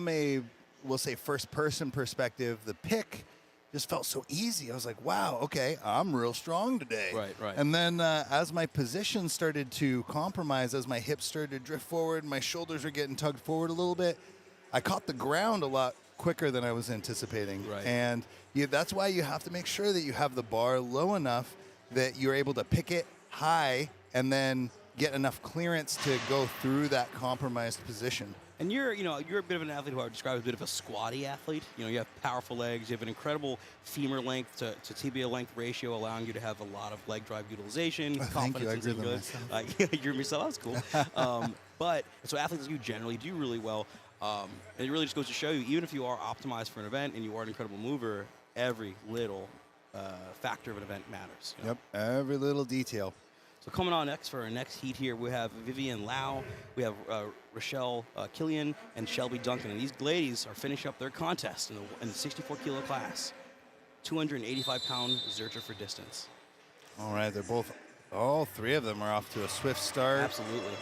a, we'll say, first-person perspective, the pick just felt so easy. I was like, wow, okay, I'm real strong today. Right. And then as my position started to compromise, as my hips started to drift forward, my shoulders were getting tugged forward a little bit, I caught the ground a lot quicker than I was anticipating. Right. And that's why you have to make sure that you have the bar low enough that you're able to pick it high and then get enough clearance to go through that compromised position. And you're a bit of an athlete who I would describe as a bit of a squatty athlete. You have powerful legs. You have an incredible femur length to tibia length ratio, allowing you to have a lot of leg drive utilization. Thank you. I agree good. myself. You grew myself. That's cool. But so athletes, you generally do really well. And it really just goes to show you, even if you are optimized for an event and you are an incredible mover, every little factor of an event matters. Yep, every little detail. So coming on next for our next heat here, we have Vivian Lau, we have Rochelle Killian, and Shelby Duncan. And these ladies are finishing up their contest in the 64-kilo class. 285-pound Zercher for distance. All right, all three of them are off to a swift start. Absolutely.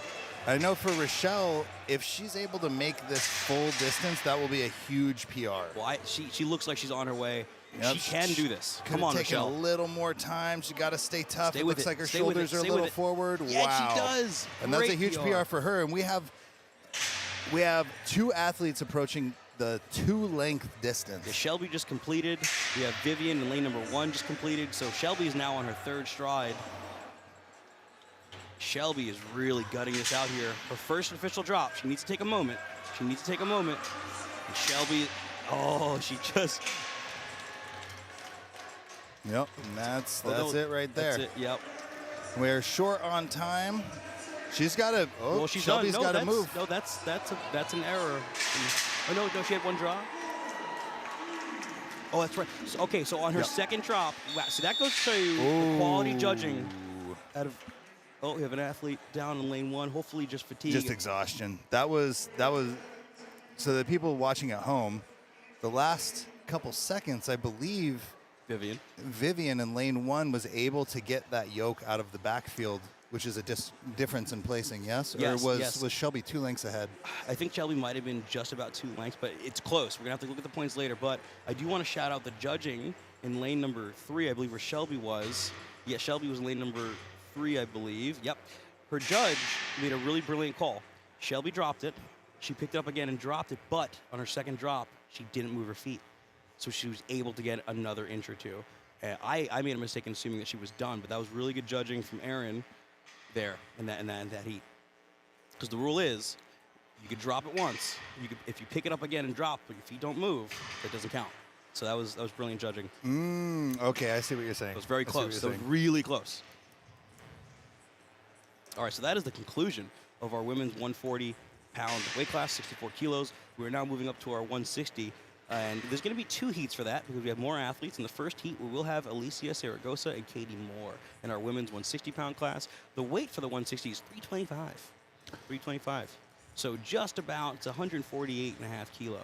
I know for Rochelle, if she's able to make this full distance, that will be a huge PR. Well, she looks like she's on her way. Yep. She can do this. Come on, Rochelle. A little more time. She got to stay tough. It looks like her shoulders are a little forward. Yeah, wow. she does. And that's a huge PR for her. And we have two athletes approaching the 2-length distance. Yeah, Shelby just completed. We have Vivian in lane number 1 just completed. So Shelby is now on her third stride. Shelby is really gutting this out here. Her first official drop. She needs to take a moment. And Shelby, oh, she just... Yep, and that's it right there. That's it, yep. We're short on time. She's got to. Oh, well, she's Shelby's got to move. No, that's an error. Oh no, she had one drop. Oh, that's right. So, okay, so on her second drop, wow, so that goes to the quality judging. Out of, we have an athlete down in lane 1. Hopefully, just fatigue. Just exhaustion. That was. So the people watching at home, the last couple seconds, I believe. Vivian in lane 1 was able to get that yoke out of the backfield, which is a difference in placing, yes? Yes, or was Shelby 2 lengths ahead? I think Shelby might have been just about 2 lengths, but it's close. We're going to have to look at the points later. But I do want to shout out the judging in lane number 3, I believe, where Shelby was. Yeah, Shelby was lane number 3, I believe. Yep. Her judge made a really brilliant call. Shelby dropped it. She picked it up again and dropped it, but on her second drop, she didn't move her feet. So she was able to get another inch or two. I made a mistake in assuming that she was done, but that was really good judging from Erin there in that heat. Because the rule is, you could drop it once. If you pick it up again and drop, but your feet don't move, it doesn't count. So that was brilliant judging. Okay, I see what you're saying. It was very close. That was really close. All right, so that is the conclusion of our women's 140-pound weight class, 64 kilos. We're now moving up to our 160. And there's going to be 2 heats for that because we have more athletes. In the first heat, we will have Alicia Saragosa and Katie Moore in our women's 160-pound class. The weight for the 160 is 325. So just about, it's 148.5 kilo.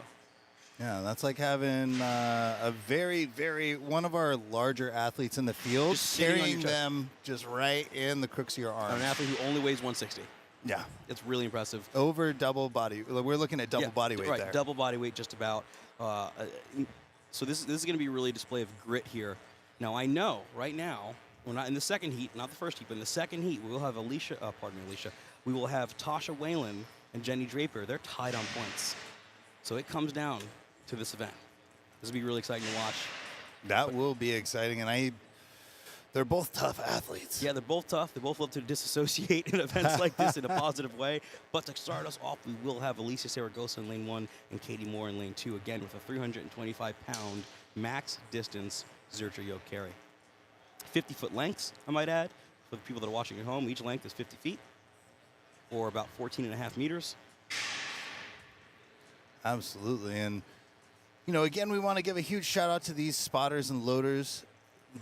Yeah, that's like having a very, one of our larger athletes in the field, just carrying them just right in the crooks of your arms. An athlete who only weighs 160. Yeah. It's really impressive. Over double body. We're looking at double body weight there. Right, double body weight just about. So this is going to be really a display of grit here. Now, I know right now, we're not in the second heat, not the first heat, but in the second heat, we will have Alicia. We will have Tasha Whalen and Jenny Draper. They're tied on points. So it comes down to this event. This will be really exciting to watch. That will be exciting, and they're both tough athletes. Yeah, they're both tough. They both love to disassociate in events like this in a positive way. But to start us off, we will have Alicia Saragosa in lane 1 and Katie Moore in lane 2, again with a 325-pound max distance Zercher yoke carry. 50-foot lengths, I might add, for the people that are watching at home. Each length is 50 feet, or about 14.5 meters. Absolutely. And, again, we want to give a huge shout-out to these spotters and loaders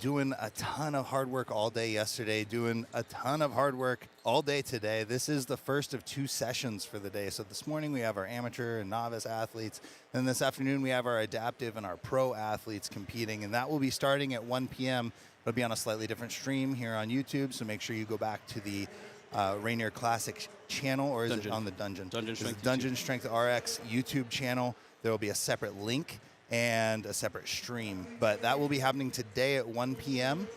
doing a ton of hard work all day yesterday, doing a ton of hard work all day today. This is the first of 2 sessions for the day. So this morning we have our amateur and novice athletes. And this afternoon we have our adaptive and our pro athletes competing. And that will be starting at 1 p.m. It'll be on a slightly different stream here on YouTube. So make sure you go back to the Rainier Classic channel, or is it on the Dungeon? Dungeon Strength RX YouTube channel. There will be a separate link and a separate stream. But that will be happening today at 1 p.m.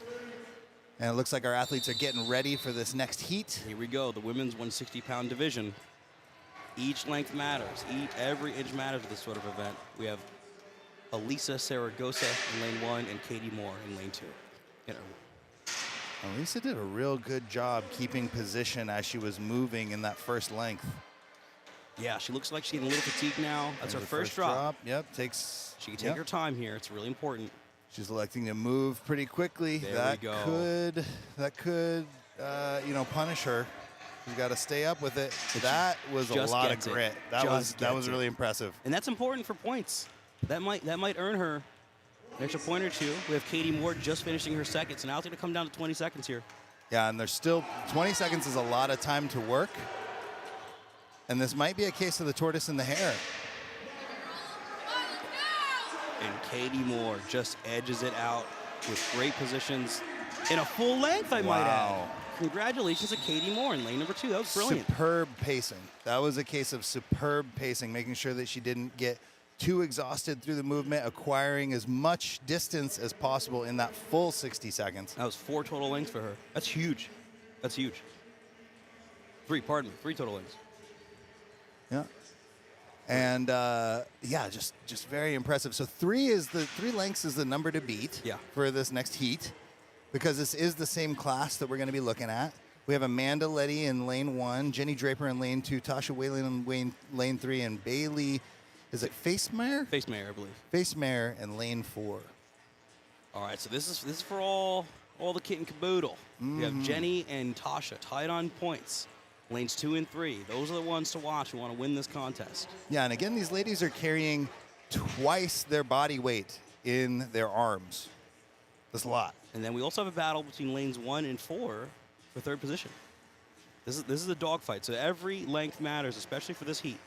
And it looks like our athletes are getting ready for this next heat. Here we go, the women's 160-pound division. Each length matters. Every inch matters at this sort of event. We have Elisa Saragosa in lane 1 and Katie Moore in lane 2. Elisa did a real good job keeping position as she was moving in that first length. Yeah, she looks like she's getting a little fatigued now. That's her first drop. Yep, she can take her time here. It's really important. She's electing to move pretty quickly. There we go. That could punish her. She's got to stay up with it. That was a lot of grit. That was really impressive. And that's important for points. That might earn her an extra point or 2. We have Katie Moore just finishing her second, so now it's going to come down to 20 seconds here. Yeah, and there's still 20 seconds is a lot of time to work. And this might be a case of the tortoise and the hare. And Katie Moore just edges it out with great positions in a full length, I might add. Congratulations to Katie Moore in lane number 2. That was brilliant. Superb pacing. That was a case of superb pacing, making sure that she didn't get too exhausted through the movement, acquiring as much distance as possible in that full 60 seconds. That was 4 total lengths for her. That's huge. That's huge. 3 total lengths. Yeah. And just very impressive. So 3 lengths is the number to beat for this next heat, because this is the same class that we're going to be looking at. We have Amanda Letty in lane 1, Jenny Draper in lane 2, Tasha Whalen in lane 3, and Bailey, is it Facemeyer? Facemeyer, I believe. Facemeyer in lane 4. All right, so this is for all the kit and caboodle. We have Jenny and Tasha tied on points. Lanes 2 and 3. Those are the ones to watch who want to win this contest. Yeah, and again, these ladies are carrying twice their body weight in their arms. That's a lot. And then we also have a battle between lanes 1 and 4 for third position. This is a dogfight, so every length matters, especially for this heat.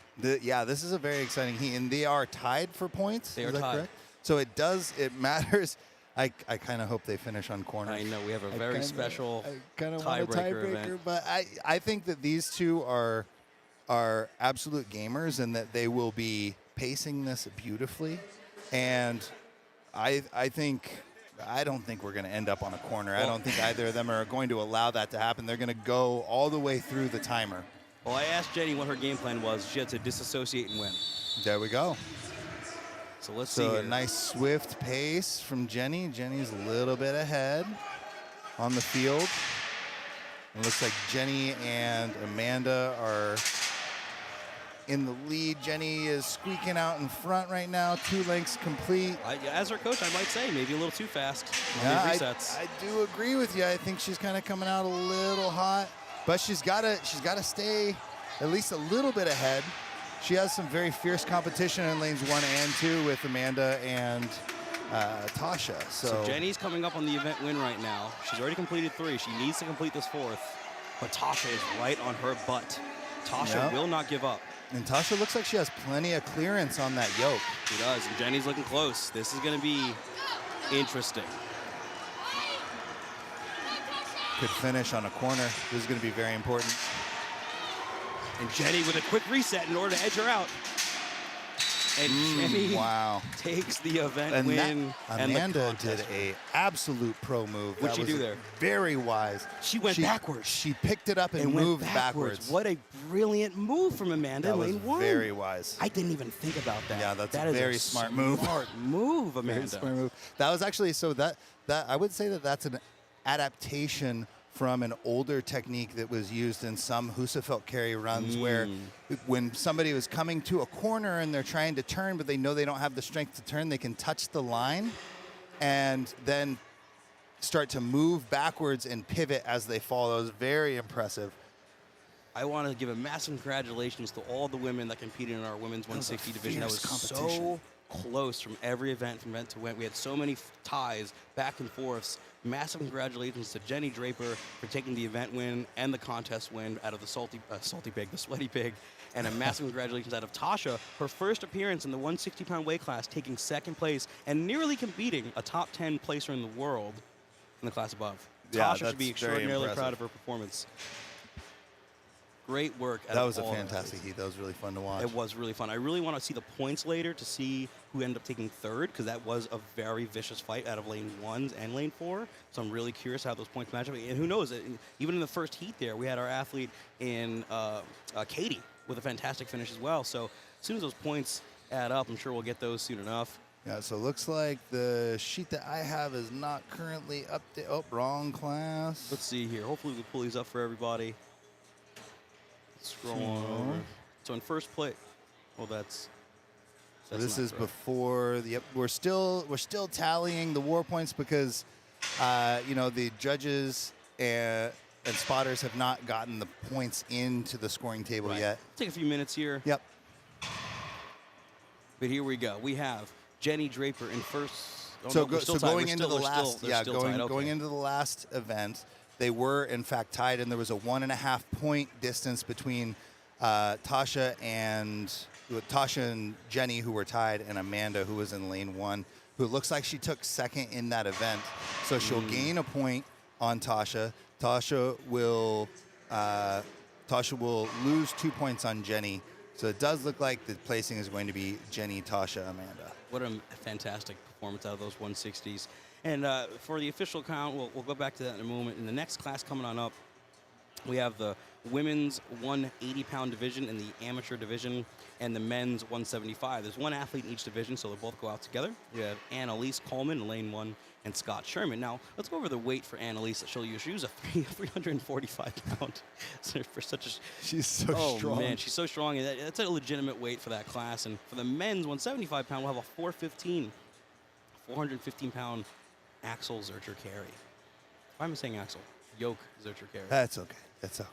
Yeah, this is a very exciting heat, and they are tied for points. They are is that tied. Correct? So it matters. I kind of hope they finish on corners. I know we have a very special tiebreaker event. But I think that these two are absolute gamers, and that they will be pacing this beautifully. And I don't think we're going to end up on a corner. I don't think either of them are going to allow that to happen. They're going to go all the way through the timer. Well, I asked Jenny what her game plan was. She had to disassociate and win. There we go. So let's see. So a here. nice swift pace from Jenny. Jenny's a little bit ahead on the field. It looks like Jenny and Amanda are in the lead. Jenny is squeaking out in front right now. 2 lengths complete. As her coach, I might say maybe a little too fast on Yeah, these resets. I do agree with you. I think she's kind of coming out a little hot, but she's got to stay at least a little bit ahead. She has some very fierce competition in lanes 1 and 2 with Amanda and Tasha. So Jenny's coming up on the event win right now. She's already completed 3. She needs to complete this 4th, but Tasha is right on her butt. Tasha will not give up. And Tasha looks like she has plenty of clearance on that yoke. She does, and Jenny's looking close. This is going to be interesting. Could finish on a corner. This is going to be very important. And Jenny with a quick reset in order to edge her out. And Jenny takes the event win. Amanda did a absolute pro move. What'd she do there? Very wise. She went backwards. She picked it up and moved backwards. What a brilliant move from Amanda. That was lane 1. very wise. I didn't even think about that. Yeah, that's that a is very smart move. Smart move, Amanda. Very smart move. That was actually that I would say that's an adaptation from an older technique that was used in some Husafeld carry runs where when somebody was coming to a corner and they're trying to turn but they know they don't have the strength to turn, they can touch the line and then start to move backwards and pivot as they fall. That was very impressive. I want to give a massive congratulations to all the women that competed in our women's 160 division. That was so close from every event, from event to event. We had so many ties, back and forths. Massive congratulations to Jenny Draper for taking the event win and the contest win out of the the sweaty pig. And a massive congratulations out of Tasha, her first appearance in the 160-pound weight class, taking 2nd place and nearly competing a top 10 placer in the world in the class above. Yeah, Tasha should be extraordinarily proud of her performance. Great work. That was a fantastic heat. That was really fun to watch. It was really fun. I really want to see the points later to see who ended up taking 3rd, because that was a very vicious fight out of lane 1 and lane 4. So I'm really curious how those points match up. And who knows, even in the first heat there, we had our athlete in Katie with a fantastic finish as well. So as soon as those points add up, I'm sure we'll get those soon enough. Yeah, so it looks like the sheet that I have is not currently updated. Oh, wrong class. Let's see here. Hopefully we pull these up for everybody. Scroll on over. So in first place, well, that's so this is correct. before. Yep, we're still tallying the war points because the judges and spotters have not gotten the points into the scoring table yet. Take a few minutes here. Yep. But here we go. We have Jenny Draper in first. Going into the last event, they were in fact tied, and there was a 1.5 point distance between Tasha and Jenny, who were tied, and Amanda, who was in lane 1, who looks like she took 2nd in that event. So she'll gain a point on Tasha. Tasha will lose 2 points on Jenny. So it does look like the placing is going to be Jenny, Tasha, Amanda. What a fantastic performance out of those 160s. And for the official count, we'll go back to that in a moment. In the next class coming on up, we have the women's 180-pound division and the amateur division, and the men's 175. There's one athlete in each division, so they'll both go out together. You have Annalise Coleman in lane 1 and Scott Sherman. Now, let's go over the weight for Annalise. She'll use a 345-pound for such a... She's so strong. Oh, man, she's so strong. And that's a legitimate weight for that class. And for the men's 175-pound, we'll have a 415-pound Axel Zercher carry. Why am I saying Axel? Yoke Zercher carry. That's okay. That's okay.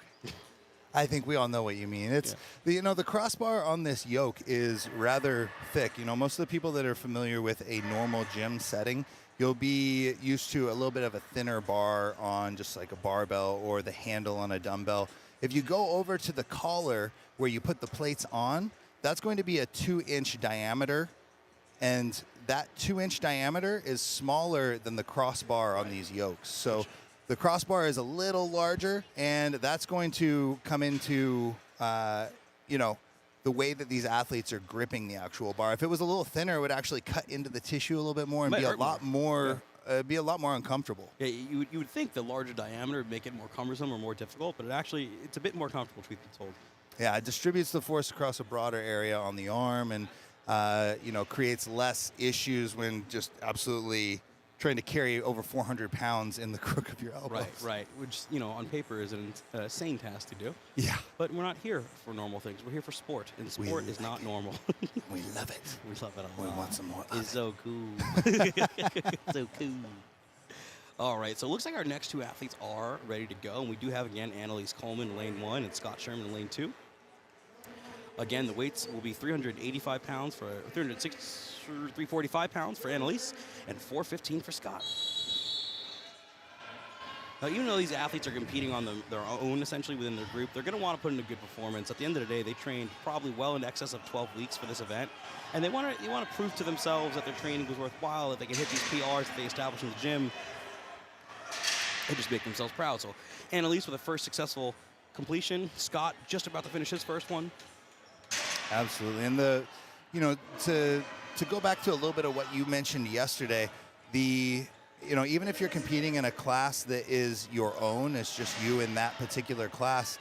I think we all know what you mean. It's the crossbar on this yoke is rather thick. Most of the people that are familiar with a normal gym setting, you'll be used to a little bit of a thinner bar on just like a barbell or the handle on a dumbbell. If you go over to the collar where you put the plates on, that's going to be a 2-inch diameter, and that 2-inch diameter is smaller than the crossbar on these yokes. So the crossbar is a little larger, and that's going to come into, the way that these athletes are gripping the actual bar. If it was a little thinner, it would actually cut into the tissue a little bit more and be a lot more uncomfortable. Yeah, you would think the larger diameter would make it more cumbersome or more difficult, but it's a bit more comfortable, truth be told. Yeah, it distributes the force across a broader area on the arm, and creates less issues when just absolutely trying to carry over 400 pounds in the crook of your elbows. Right. Which, on paper is an insane task to do. Yeah. But we're not here for normal things. We're here for sport, and sport is not normal. We love it. We love it a lot. We want some more. It's so cool. So cool. All right, so it looks like our next two athletes are ready to go, and we do have, again, Annalise Coleman in lane 1 and Scott Sherman in lane 2. Again, the weights will be 385 pounds for 345 pounds for Annalise and 415 for Scott. Now, even though these athletes are competing on their own, essentially, within their group, they're going to want to put in a good performance. At the end of the day, they trained probably well in excess of 12 weeks for this event, and they want to prove to themselves that their training was worthwhile, that they can hit these PRs that they establish in the gym. They just make themselves proud. So Annalise with a first successful completion. Scott just about to finish his first one. Absolutely. And to go back to a little bit of what you mentioned yesterday, even if you're competing in a class that is your own, it's just you in that particular class,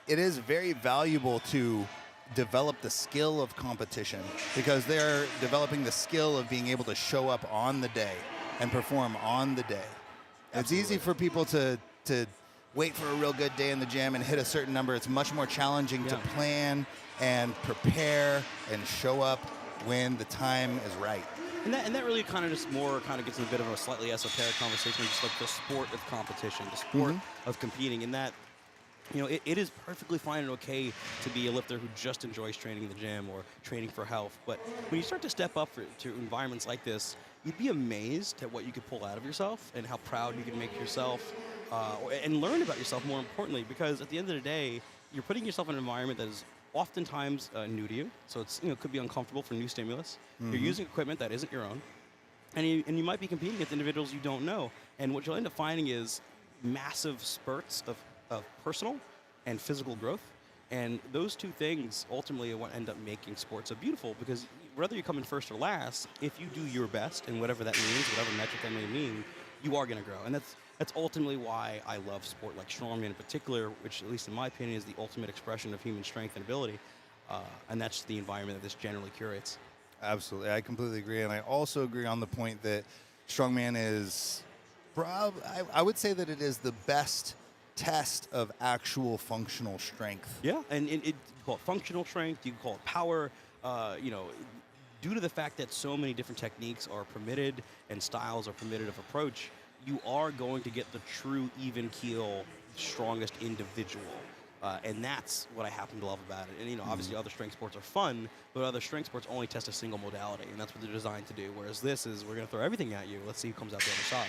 it is very valuable to develop the skill of competition, because they're developing the skill of being able to show up on the day and perform on the day. Absolutely. It's easy for people to wait for a real good day in the gym and hit a certain number. It's much more challenging to plan and prepare and show up when the time is right. And that really kind of gets in a bit of a slightly esoteric conversation, just like the sport of competition, the sport of competing, in that, it is perfectly fine and okay to be a lifter who just enjoys training in the gym or training for health. But when you start to step up to environments like this, you'd be amazed at what you could pull out of yourself and how proud you can make yourself, and learn about yourself, more importantly, because at the end of the day, you're putting yourself in an environment that is oftentimes new to you, so it's could be uncomfortable for new stimulus. You're using equipment that isn't your own, and you might be competing with individuals you don't know. And what you'll end up finding is massive spurts of personal and physical growth. And those two things ultimately are what end up making sports so beautiful, because whether you come in first or last, if you do your best, and whatever that means, whatever metric that may mean, you are going to grow. And that's ultimately why I love sport like strongman in particular, which, at least in my opinion, is the ultimate expression of human strength and ability. And that's the environment that this generally curates. Absolutely. I completely agree. And I also agree on the point that strongman is, I would say that it is the best test of actual functional strength. Yeah, and you call it functional strength, you can call it power, due to the fact that so many different techniques are permitted and styles are permitted of approach, you are going to get the true even keel, strongest individual. And that's what I happen to love about it. And, obviously other strength sports are fun, but other strength sports only test a single modality, and that's what they're designed to do. Whereas this is, we're going to throw everything at you. Let's see who comes out the other side.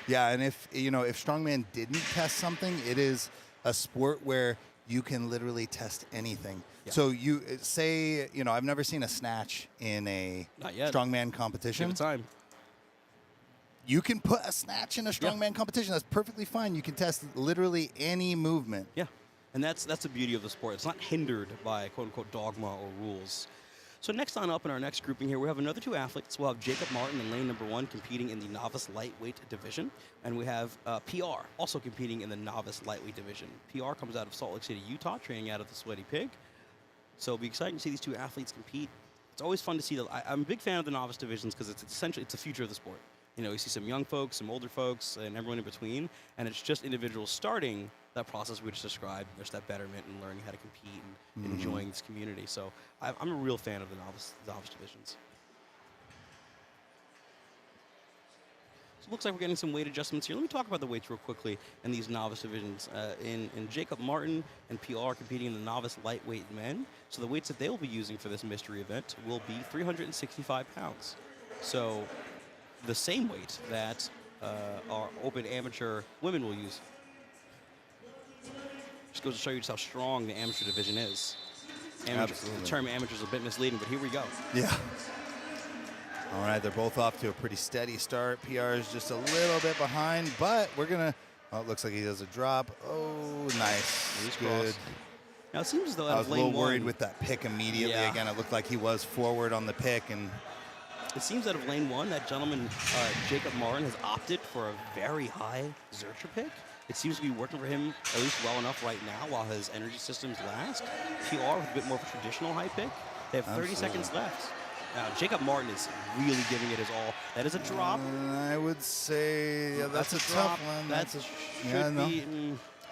Yeah, and if strongman didn't test something, it is a sport where you can literally test anything. Yeah. So you say, I've never seen a snatch in a strongman competition. Give it time. You can put a snatch in a strongman competition. That's perfectly fine. You can test literally any movement. Yeah, and that's the beauty of the sport. It's not hindered by quote-unquote dogma or rules. So next on up in our next grouping here, we have another two athletes. We'll have Jacob Martin in lane number 1 competing in the novice lightweight division. And we have PR also competing in the novice lightweight division. PR comes out of Salt Lake City, Utah, training out of the Sweaty Pig. So it'll be exciting to see these two athletes compete. It's always fun to see I'm a big fan of the novice divisions because it's essentially the future of the sport. You know, you see some young folks, some older folks, and everyone in between. And it's just individuals starting that process we just described. There's that betterment and learning how to compete and enjoying this community. So I'm a real fan of the novice divisions. So it looks like we're getting some weight adjustments here. Let me talk about the weights real quickly in these novice divisions. In Jacob Martin and PR competing in the novice lightweight men. So the weights that they will be using for this mystery event will be 365 pounds. So the same weight that our open amateur women will use. Just goes to show you just how strong the amateur division is. The term amateur is a bit misleading, but here we go. Yeah. All right, they're both off to a pretty steady start. PR is just a little bit behind, but we're going to, oh, it looks like he does a drop. Oh, nice. He's good. crossed. Now, it seems as though I was a little worried one, with that pick immediately. Yeah. Again, it looked like he was forward on the pick. And it seems out of lane one, that gentleman, Jacob Martin, has opted for a very high Zercher pick. It seems to be working for him at least well enough right now while his energy systems last. PR with a bit more of a traditional high pick. They have 30 seconds left. Now, Jacob Martin is really giving it his all. That is a drop. I would say that's a drop. tough one. That's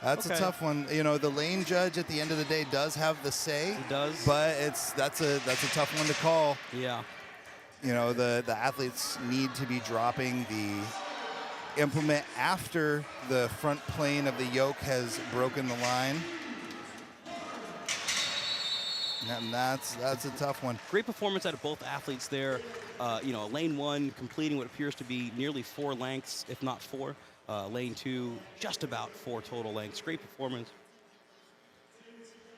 That's a tough one. You know, the lane judge at the end of the day does have the say. He does. But that's a tough one to call. Yeah. You know, the athletes need to be dropping the implement after the front plane of the yoke has broken the line. And that's a tough one. Great performance out of both athletes there. You know, lane one completing what appears to be nearly 4 lengths, if not 4. Lane two, just about 4 total lengths. Great performance.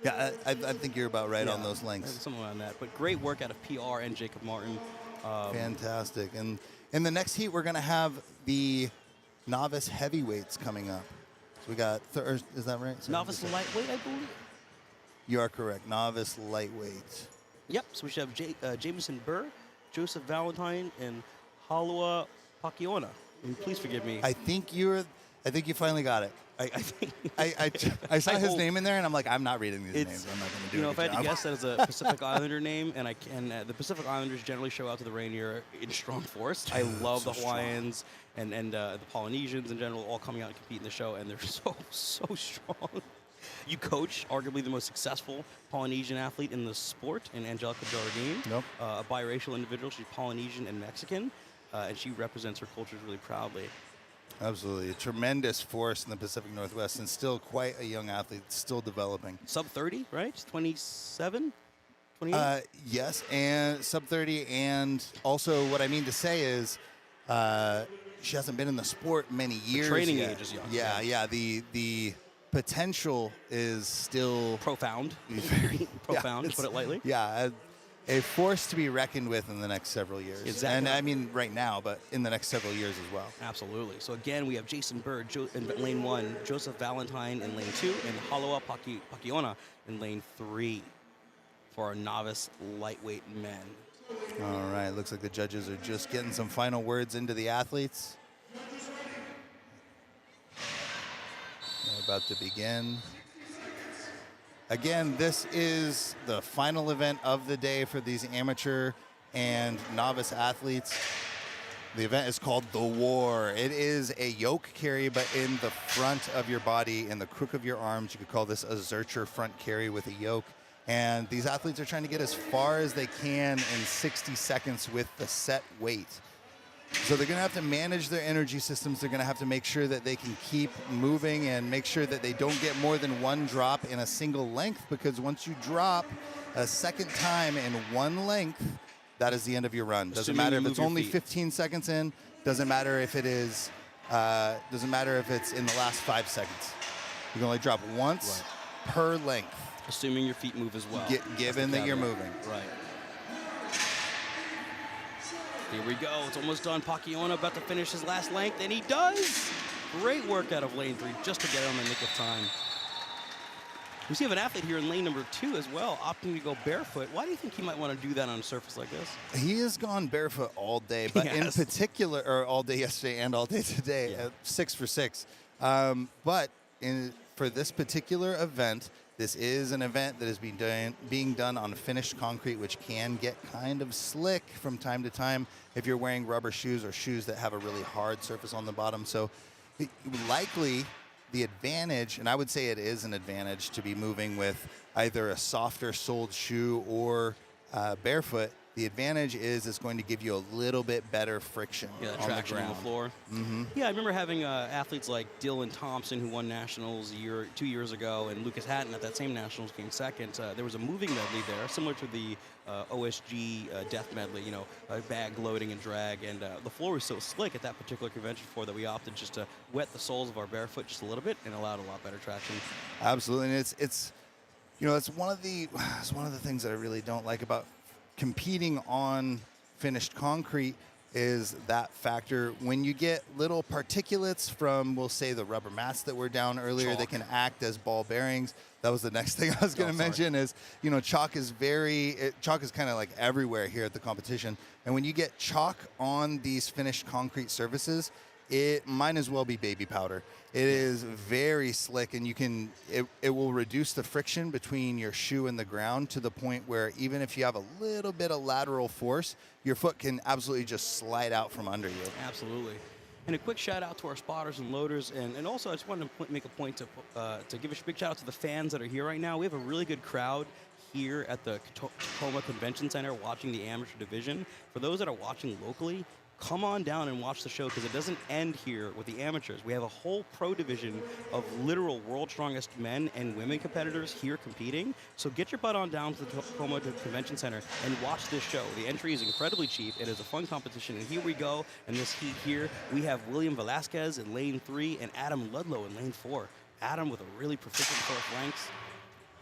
Yeah, I think you're about right on those lengths. Something around that. But great work out of PR and Jacob Martin. Fantastic. And in the next heat, we're going to have the novice heavyweights coming up. So we got, is that right? Sorry, Novice lightweight, I believe. You are correct. Novice lightweight. Yep. So we should have Jameson Burr, Joseph Valentine, and Halua Pakiona. And please forgive me. I think you finally got it. I think I saw his name in there, and I'm like, I'm not reading these names. I'm not going to do it. You know, if I had to guess, that is a Pacific Islander name, and the Pacific Islanders generally show out to the Rainier in strong force. I love the Hawaiians and the Polynesians in general, all coming out and compete in the show, and they're so strong. You coach arguably the most successful Polynesian athlete in the sport, in Angelica Jardine. Nope. A biracial individual. She's Polynesian and Mexican, and she represents her cultures really proudly. Absolutely. A tremendous force in the Pacific Northwest, and still quite a young athlete, still developing. Sub 30, right? 27? 28? Yes, and sub 30. And also what I mean to say is she hasn't been in the sport many years. The training yet. age is young. Yeah. The potential is still profound. Very profound, to put it lightly. Yeah, a force to be reckoned with in the next several years. Exactly. And I mean right now, but in the next several years as well. Absolutely. So again, we have Jason Bird in lane 1, Joseph Valentine in lane 2, and Halua Pakiona in lane 3 for our novice lightweight men. All right, looks like the judges are just getting some final words into the athletes. They're about to begin. Again, this is the final event of the day for these amateur and novice athletes. The event is called The War. It is a yoke carry, but in the front of your body, in the crook of your arms. You could call this a Zercher front carry with a yoke. And these athletes are trying to get as far as they can in 60 seconds with the set weight. So they're going to have to manage their energy systems. They're going to have to make sure that they can keep moving and make sure that they don't get more than one drop in a single length, because once you drop a second time in one length, that is the end of your run. Doesn't matter if it's only 15 seconds in. Doesn't matter if it is. Doesn't matter if it's in the last 5 seconds. You can only drop once per length. Assuming your feet move as well. Given that you're moving. Right. Here we go. It's almost done. Pakiona about to finish his last length, and he does. Great work out of lane 3 just to get on the nick of time. We see an athlete here in lane number 2 as well, opting to go barefoot. Why do you think he might want to do that on a surface like this? He has gone barefoot all day, but in particular, or all day yesterday and all day today, 6 for 6. But for this particular event, This is an event that is being done on finished concrete, which can get kind of slick from time to time if you're wearing rubber shoes or shoes that have a really hard surface on the bottom. So likely the advantage, and I would say it is an advantage, to be moving with either a softer soled shoe or barefoot. The advantage is it's going to give you a little bit better friction on traction the on ground. the floor. Mm-hmm. Yeah, I remember having athletes like Dylan Thompson, who won nationals 2 years ago, and Lucas Hatton at that same nationals came second. There was a moving medley there, similar to the OSG death medley, bag loading and drag. And the floor was so slick at that particular convention floor that we opted just to wet the soles of our barefoot just a little bit and allowed a lot better traction. Absolutely, and it's one of the things that I really don't like about competing on finished concrete is that factor. When you get little particulates from, we'll say, the rubber mats that were down earlier, Chalk. they can act as ball bearings. That was the next thing I was going to mention is, chalk is kind of like everywhere here at the competition. And when you get chalk on these finished concrete surfaces, it might as well be baby powder. It is very slick, and it will reduce the friction between your shoe and the ground to the point where even if you have a little bit of lateral force, your foot can absolutely just slide out from under you. Absolutely. And a quick shout out to our spotters and loaders, and also I just wanted to make a point to give a big shout out to the fans that are here right now. We have a really good crowd here at the Tacoma Convention Center watching the amateur division. For those that are watching locally, come on down and watch the show, because it doesn't end here with the amateurs. We have a whole pro division of literal world's strongest men and women competitors here competing. So get your butt on down to the Tacoma Convention Center and watch this show. The entry is incredibly cheap. It is a fun competition. And here we go. In this heat here, we have William Velasquez in lane 3 and Adam Ludlow in lane 4. Adam with a really proficient fourth lengths.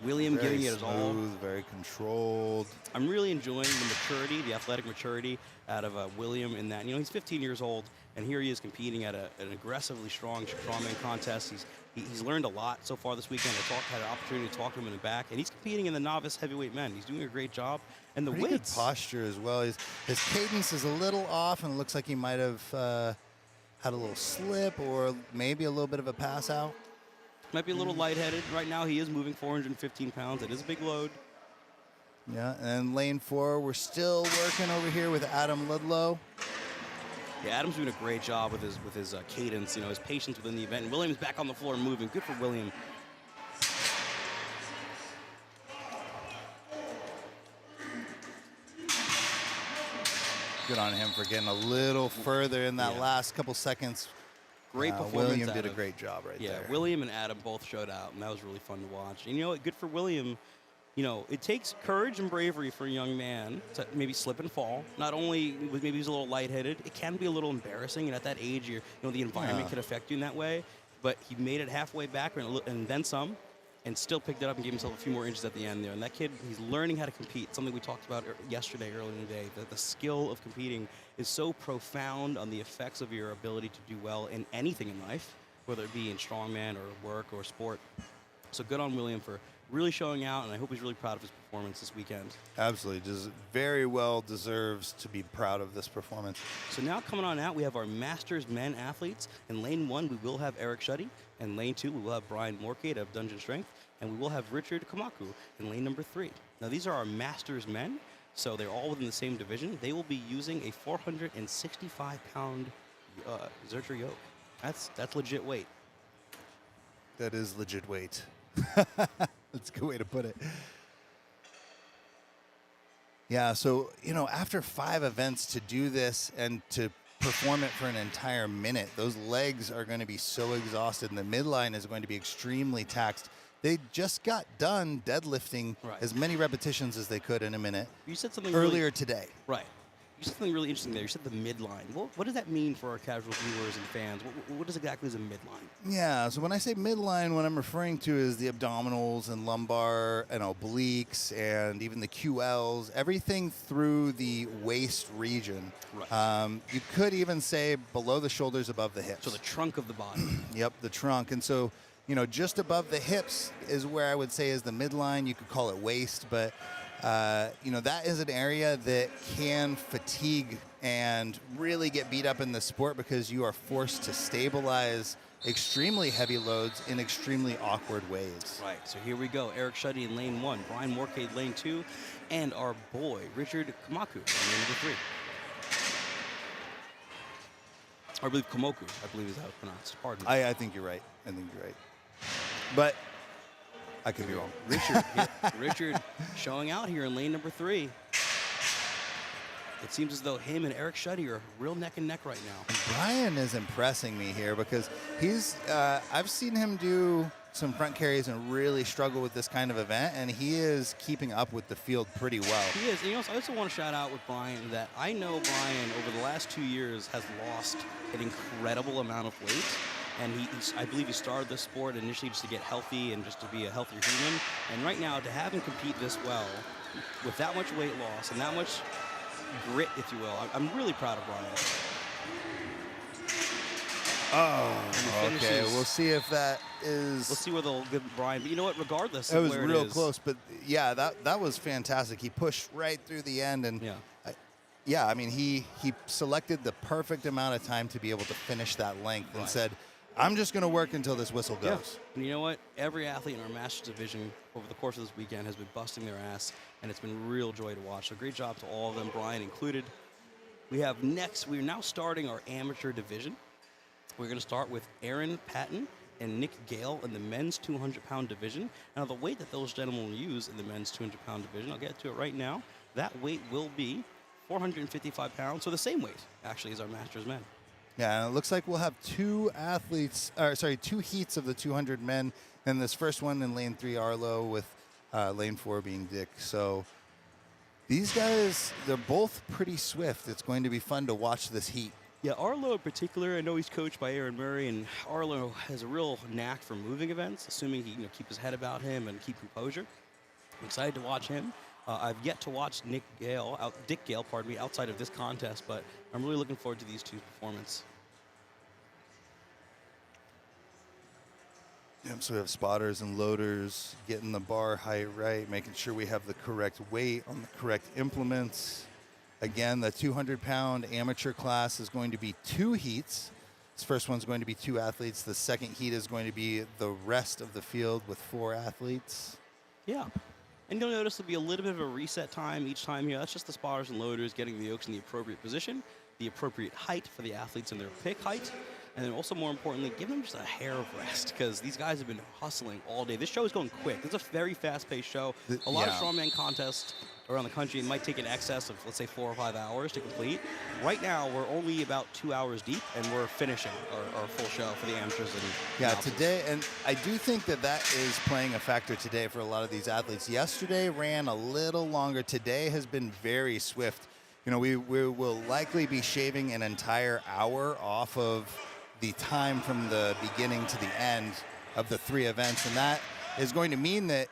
William Very giving it his all. smooth, very controlled. I'm really enjoying the maturity, the athletic maturity out of William in that. He's 15 years old, and here he is competing at an aggressively strong strongman contest. He's learned a lot so far this weekend. I had an opportunity to talk to him in the back, and he's competing in the novice heavyweight men. He's doing a great job. And the Pretty weights. good posture as well. His cadence is a little off, and it looks like he might have had a little slip or maybe a little bit of a pass out. Might be a little lightheaded. Right now, he is moving 415 pounds. It is a big load. Yeah, and lane 4, we're still working over here with Adam Ludlow. Yeah, Adam's doing a great job with his cadence, his patience within the event. And William's back on the floor moving. Good for William. Good on him for getting a little further in that last couple seconds. Great performance. William did a great job there. Yeah, William and Adam both showed out, and that was really fun to watch. And good for William. It takes courage and bravery for a young man to maybe slip and fall. Not only maybe he's a little lightheaded, it can be a little embarrassing, and at that age, the environment can affect you in that way. But he made it halfway back and then some, and still picked it up and gave himself a few more inches at the end there. And that kid, he's learning how to compete, something we talked about yesterday, earlier in the day, that the skill of competing is so profound on the effects of your ability to do well in anything in life, whether it be in strongman or work or sport. So good on William for really showing out, and I hope he's really proud of his performance this weekend. Absolutely. Very well deserves to be proud of this performance. So now coming on out, we have our Masters men athletes. In lane 1, we will have Eric Shuddy. In lane 2, we will have Brian Morcade of Dungeon Strength. And we will have Richard Kamaku in lane number 3. Now, these are our Masters men, so they're all within the same division. They will be using a 465-pound Zercher yoke. That's legit weight. That is legit weight. That's a good way to put it. Yeah, so, after 5 events to do this and to perform it for an entire minute, those legs are going to be so exhausted, and the midline is going to be extremely taxed. They just got done deadlifting as many repetitions as they could in a minute. You said something earlier today. Right. You said something really interesting there. You said the midline. What does that mean for our casual viewers and fans? What is exactly is a midline? Yeah, so when I say midline, what I'm referring to is the abdominals and lumbar and obliques and even the QLs, everything through the waist region. Right. You could even say below the shoulders, above the hips. So the trunk of the body. Yep, the trunk. And so, just above the hips is where I would say is the midline. You could call it waist, but that is an area that can fatigue and really get beat up in the sport because you are forced to stabilize extremely heavy loads in extremely awkward ways. Right, so here we go. Eric Shuddy in lane 1, Brian Morcade lane 2, and our boy, Richard Kamaku in lane number 3. Or I believe Komoku, I believe is how it's pronounced. Pardon me. I think you're right. I think you're right. But I could be wrong. Richard showing out here in lane number 3. It seems as though him and Eric Shuddy are real neck and neck right now. Brian is impressing me here because he's I've seen him do some front carries and really struggle with this kind of event, and he is keeping up with the field pretty well. He is. And I also want to shout out with Brian that I know Brian over the last 2 years has lost an incredible amount of weight. And I believe he started this sport initially just to get healthy and just to be a healthier human. And right now, to have him compete this well with that much weight loss and that much grit, if you will, I'm really proud of Brian. Oh, okay. We'll see if that is... We'll see where they'll give Brian. But you know what? Regardless it of was where real it is, close, but yeah, that was fantastic. He pushed right through the end, and yeah, I mean, he selected the perfect amount of time to be able to finish that length and said, I'm just going to work until this whistle goes. Yeah. And you know what? Every athlete in our Masters division over the course of this weekend has been busting their ass, and it's been real joy to watch. So great job to all of them, Brian included. We're now starting our amateur division. We're going to start with Aaron Patton and Nick Gale in the men's 200-pound division. Now, the weight that those gentlemen will use in the men's 200-pound division, I'll get to it right now. That weight will be 455 pounds, so the same weight, actually, as our Masters men. Yeah, and it looks like we'll have two heats of the 200 men, and this first one in lane 3, Arlo, with lane 4 being Dick. So these guys, they're both pretty swift. It's going to be fun to watch this heat. Yeah, Arlo in particular, I know he's coached by Aaron Murray, and Arlo has a real knack for moving events, assuming he keep his head about him and keep composure. I'm excited to watch him. I've yet to watch Dick Gale, outside of this contest, but I'm really looking forward to these two's performance. Yep, so we have spotters and loaders getting the bar height right, making sure we have the correct weight on the correct implements. Again, the 200-pound amateur class is going to be 2 heats. This first one's going to be 2 athletes. The second heat is going to be the rest of the field with 4 athletes. Yeah. And you'll notice there'll be a little bit of a reset time each time here. That's just the spotters and loaders getting the yokes in the appropriate position, the appropriate height for the athletes in their pick height, and then also, more importantly, give them just a hair of rest because these guys have been hustling all day. This show is going quick. It's a very fast-paced show. A lot of strongman contests around the country might take an excess of, let's say, 4 or 5 hours to complete. Right now, we're only about 2 hours deep, and we're finishing our full show for the amateurs. And today, and I do think that is playing a factor today for a lot of these athletes. Yesterday ran a little longer. Today has been very swift. We will likely be shaving an entire hour off of the time from the beginning to the end of the 3 events, and that is going to mean that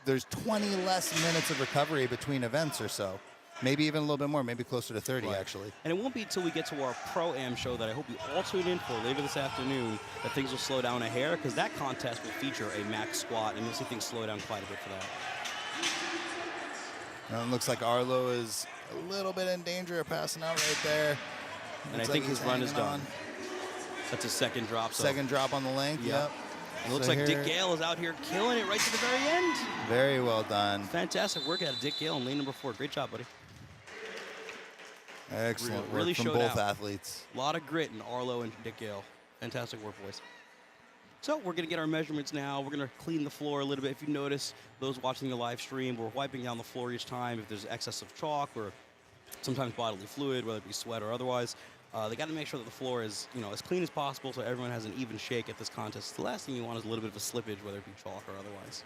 there's 20 less minutes of recovery between events or so. Maybe even a little bit more, maybe closer to 30, actually. And it won't be until we get to our Pro-Am show that I hope you all tune in for later this afternoon that things will slow down a hair, because that contest will feature a max squat, and you'll see things slow down quite a bit for that. It looks like Arlo is a little bit in danger of passing out right there. And I think his run is done. That's a second drop. Second drop on the length, yep. It looks like Dick Gale is out here killing it right to the very end. Very well done. Fantastic work out of Dick Gale in lane number 4. Great job, buddy. Excellent work from both athletes. A lot of grit in Arlo and Dick Gale. Fantastic work, boys. So we're going to get our measurements now. We're going to clean the floor a little bit. If you notice, those watching the live stream, we're wiping down the floor each time. If there's excess of chalk or sometimes bodily fluid, whether it be sweat or otherwise, they got to make sure that the floor is, as clean as possible so everyone has an even shake at this contest. The last thing you want is a little bit of a slippage, whether it be chalk or otherwise.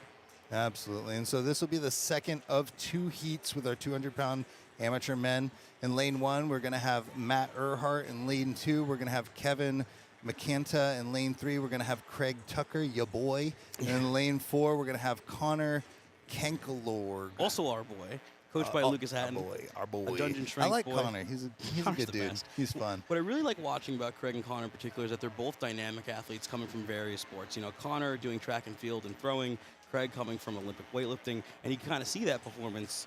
Absolutely. And so this will be the second of 2 heats with our 200-pound amateur men. In lane 1, we're going to have Matt Earhart. In lane 2, we're going to have Kevin McKenta. In lane 3, we're going to have Craig Tucker, ya boy. And in lane 4, we're going to have Connor Kenkelorg. Also our boy. Coached by Lucas Hatton. Our boy. A dungeon strength I like boy. Connor. He's a good dude. Best. He's fun. What I really like watching about Craig and Connor in particular is that they're both dynamic athletes coming from various sports. Connor doing track and field and throwing, Craig coming from Olympic weightlifting, and you can kind of see that performance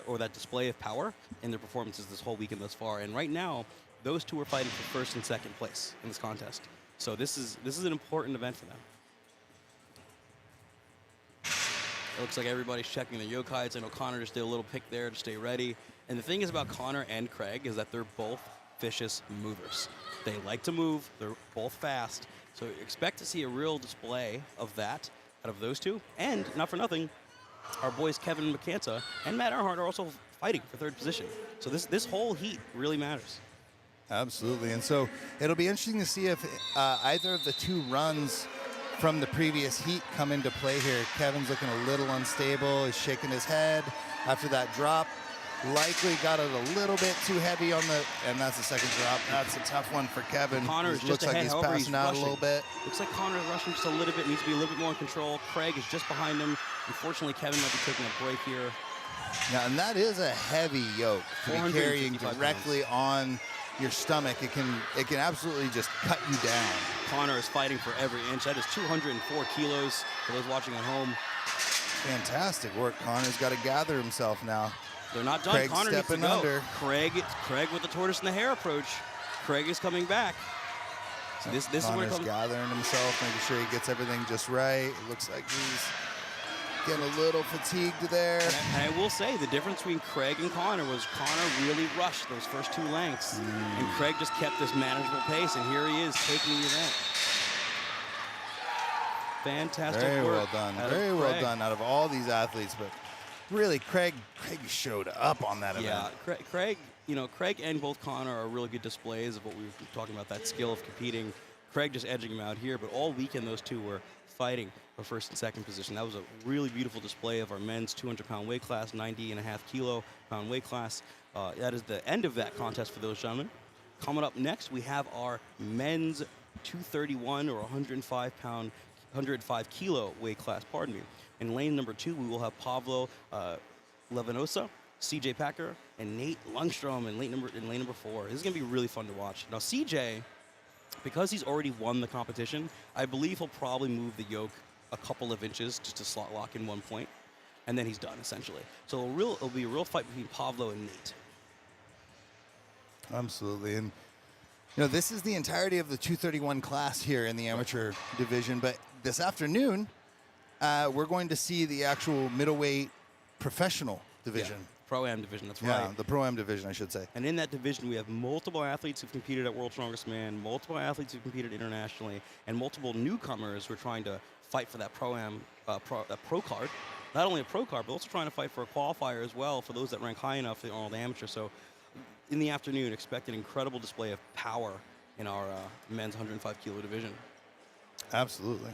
or that display of power in their performances this whole weekend thus far. And right now, those two are fighting for first and second place in this contest. So this is an important event for them. It looks like everybody's checking their yoke heights. I know Connor just did a little pick there to stay ready. And the thing is about Connor and Craig is that they're both vicious movers. They like to move. They're both fast. So expect to see a real display of that out of those two. And not for nothing, our boys Kevin McCanta and Matt Earhart are also fighting for third position. So this whole heat really matters. Absolutely. And so it'll be interesting to see if either of the two runs from the previous heat come into play here. Kevin's looking a little unstable. He's shaking his head after that drop. Likely got it a little bit too heavy on the, and that's the second drop. That's a tough one for Kevin. Connor's just looks ahead, like he's however, passing out rushing. a little bit. Looks like Connor's rushing just a little bit, needs to be a little bit more in control. Craig is just behind him. Unfortunately, Kevin might be taking a break here. Yeah, and that is a heavy yoke to be carrying 455 directly on your stomach. It can absolutely just cut you down. Connor is fighting for every inch. That is 204 kilos for those watching at home. Fantastic work. Connor's got to gather himself now. They're not done. Craig Connor needs to stepping go. under. Craig with the tortoise and the hare approach. Craig is coming back. So this is where it Connor's comes. gathering himself, making sure he gets everything just right. It looks like he's getting a little fatigued there. And I will say the difference between Craig and Connor was Connor really rushed those first two lengths, and Craig just kept this manageable pace, and here he is taking the event. Fantastic Very work. well done. Very well done out of all these athletes, but really, Craig showed up on that event. Yeah, Craig, Craig and both Connor are really good displays of what we were talking about, that skill of competing. Craig just edging him out here, but all weekend those two were fighting for first and second position. That was a really beautiful display of our men's 200-pound weight class, 90.5 kilo pound weight class. That is the end of that contest for those gentlemen. Coming up next, we have our men's 231 or 105 kilo weight class, pardon me. In lane number 2, we will have Pablo Levinosa, CJ Packer, and Nate Lundstrom in lane number 4. This is going to be really fun to watch. Now, CJ, because he's already won the competition, I believe he'll probably move the yoke a couple of inches just to slot lock in one point, and then he's done, essentially. So it'll be a real fight between Pablo and Nate. Absolutely. And, this is the entirety of the 231 class here in the amateur division, but this afternoon, we're going to see the actual middleweight professional division. Yeah. Pro-Am division, that's Yeah, right. the Pro-Am division, I should say. And in that division, we have multiple athletes who've competed at World's Strongest Man, multiple athletes who've competed internationally, and multiple newcomers who are trying to fight for that Pro-Am, pro card. Not only a pro card, but also trying to fight for a qualifier as well for those that rank high enough for the Arnold Amateur. So in the afternoon, expect an incredible display of power in our men's 105 kilo division. Absolutely.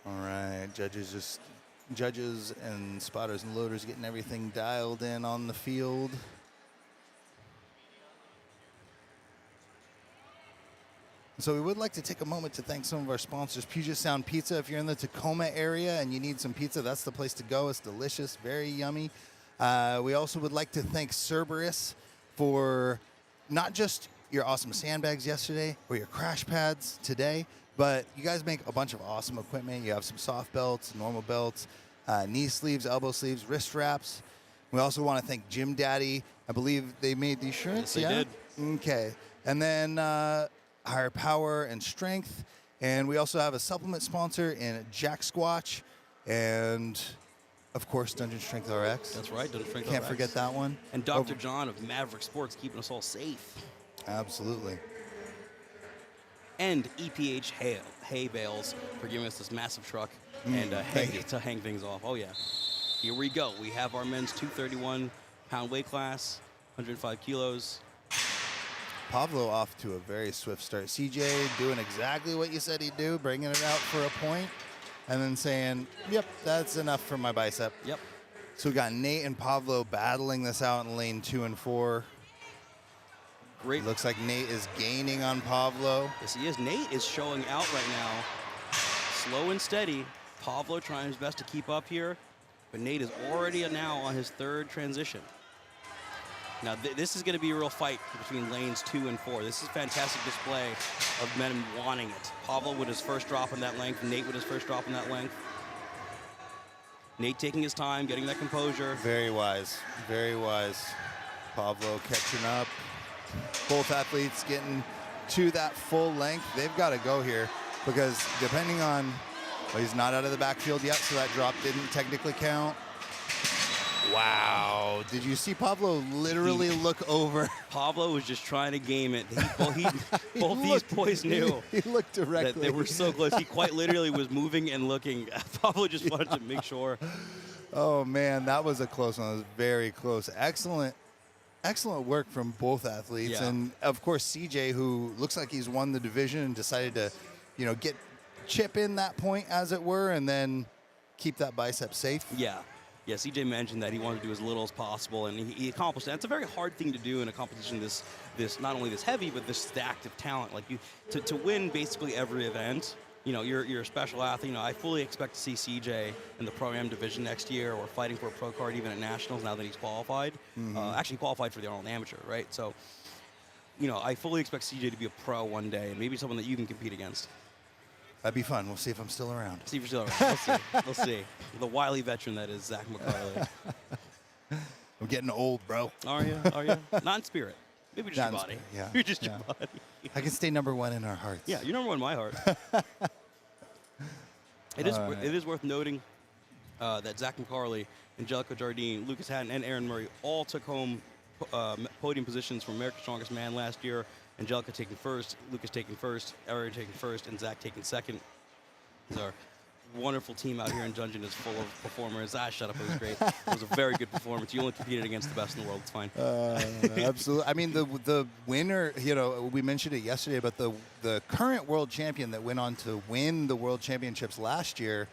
All right, judges and spotters and loaders getting everything dialed in on the field. So we would like to take a moment to thank some of our sponsors. Puget Sound Pizza. If you're in the Tacoma area and you need some pizza, that's the place to go. It's delicious, very yummy. We also would like to thank Cerberus for not just your awesome sandbags yesterday or your crash pads today, but you guys make a bunch of awesome equipment. You have some soft belts, normal belts, knee sleeves, elbow sleeves, wrist wraps. We also want to thank Gym Daddy. I believe they made these shirts. Yes, they did. Okay. And then Higher Power and Strength. And we also have a supplement sponsor in Jack Squatch. And, of course, Dungeon Strength RX. That's right, Dungeon Strength Can't RX. forget that one. And Dr. John of Maverick Sports keeping us all safe. Absolutely. And EPH hay bales for giving us this massive truck and hay to hang things off. Oh, yeah. Here we go. We have our men's 231-pound weight class, 105 kilos. Pablo off to a very swift start. CJ doing exactly what you said he'd do, bringing it out for a point, and then saying, yep, that's enough for my bicep. Yep. So we got Nate and Pablo battling this out in lane 2 and 4. Great. Looks like Nate is gaining on Pablo. Yes, he is. Nate is showing out right now. Slow and steady. Pablo trying his best to keep up here, but Nate is already now on his third transition. Now, this is going to be a real fight between lanes 2 and 4. This is a fantastic display of men wanting it. Pablo with his first drop in that length. Nate with his first drop in that length. Nate taking his time, getting that composure. Very wise. Very wise. Pablo catching up. Both athletes getting to that full length, they've got to go here because depending on, well, he's not out of the backfield yet, so that drop didn't technically count. Wow. Did you see Pablo literally look over? Pablo was just trying to game it. Both these boys knew he looked directly. that they were so close. He quite literally was moving and looking. Pablo just wanted to make sure. Oh, man, that was a close one. It was very close. Excellent work from both athletes. Yeah. And, of course, CJ, who looks like he's won the division and decided to, chip in that point, as it were, and then keep that bicep safe. Yeah. Yeah, CJ mentioned that he wanted to do as little as possible, and he accomplished that. It's a very hard thing to do in a competition this not only this heavy, but this stacked of talent. Like to win basically every event. You're a special athlete. I fully expect to see CJ in the Pro-Am division next year, or fighting for a pro card even at nationals now that he's qualified. Actually qualified for the Arnold Amateur, right? So, I fully expect CJ to be a pro one day, and maybe someone that you can compete against. That'd be fun. We'll see if I'm still around. See if you're still around. We'll see. The wily veteran that is Zach McCarley. I'm getting old, bro. Are you? Not in spirit. Maybe just your body. Yeah. You're just your body. I can stay number one in our hearts. Yeah, you're number one in my heart. It is worth noting that Zach McCarley, Angelica Jardine, Lucas Hatton, and Aaron Murray all took home podium positions from America's Strongest Man last year. Angelica taking first, Lucas taking first, Aaron taking first, and Zach taking second. These are wonderful team out here in Dungeon is full of performers. Shut up, it was great. It was a very good performance. You only competed against the best in the world. It's fine. Absolutely. I mean, the winner, we mentioned it yesterday, but the current world champion that went on to win the world championships last year,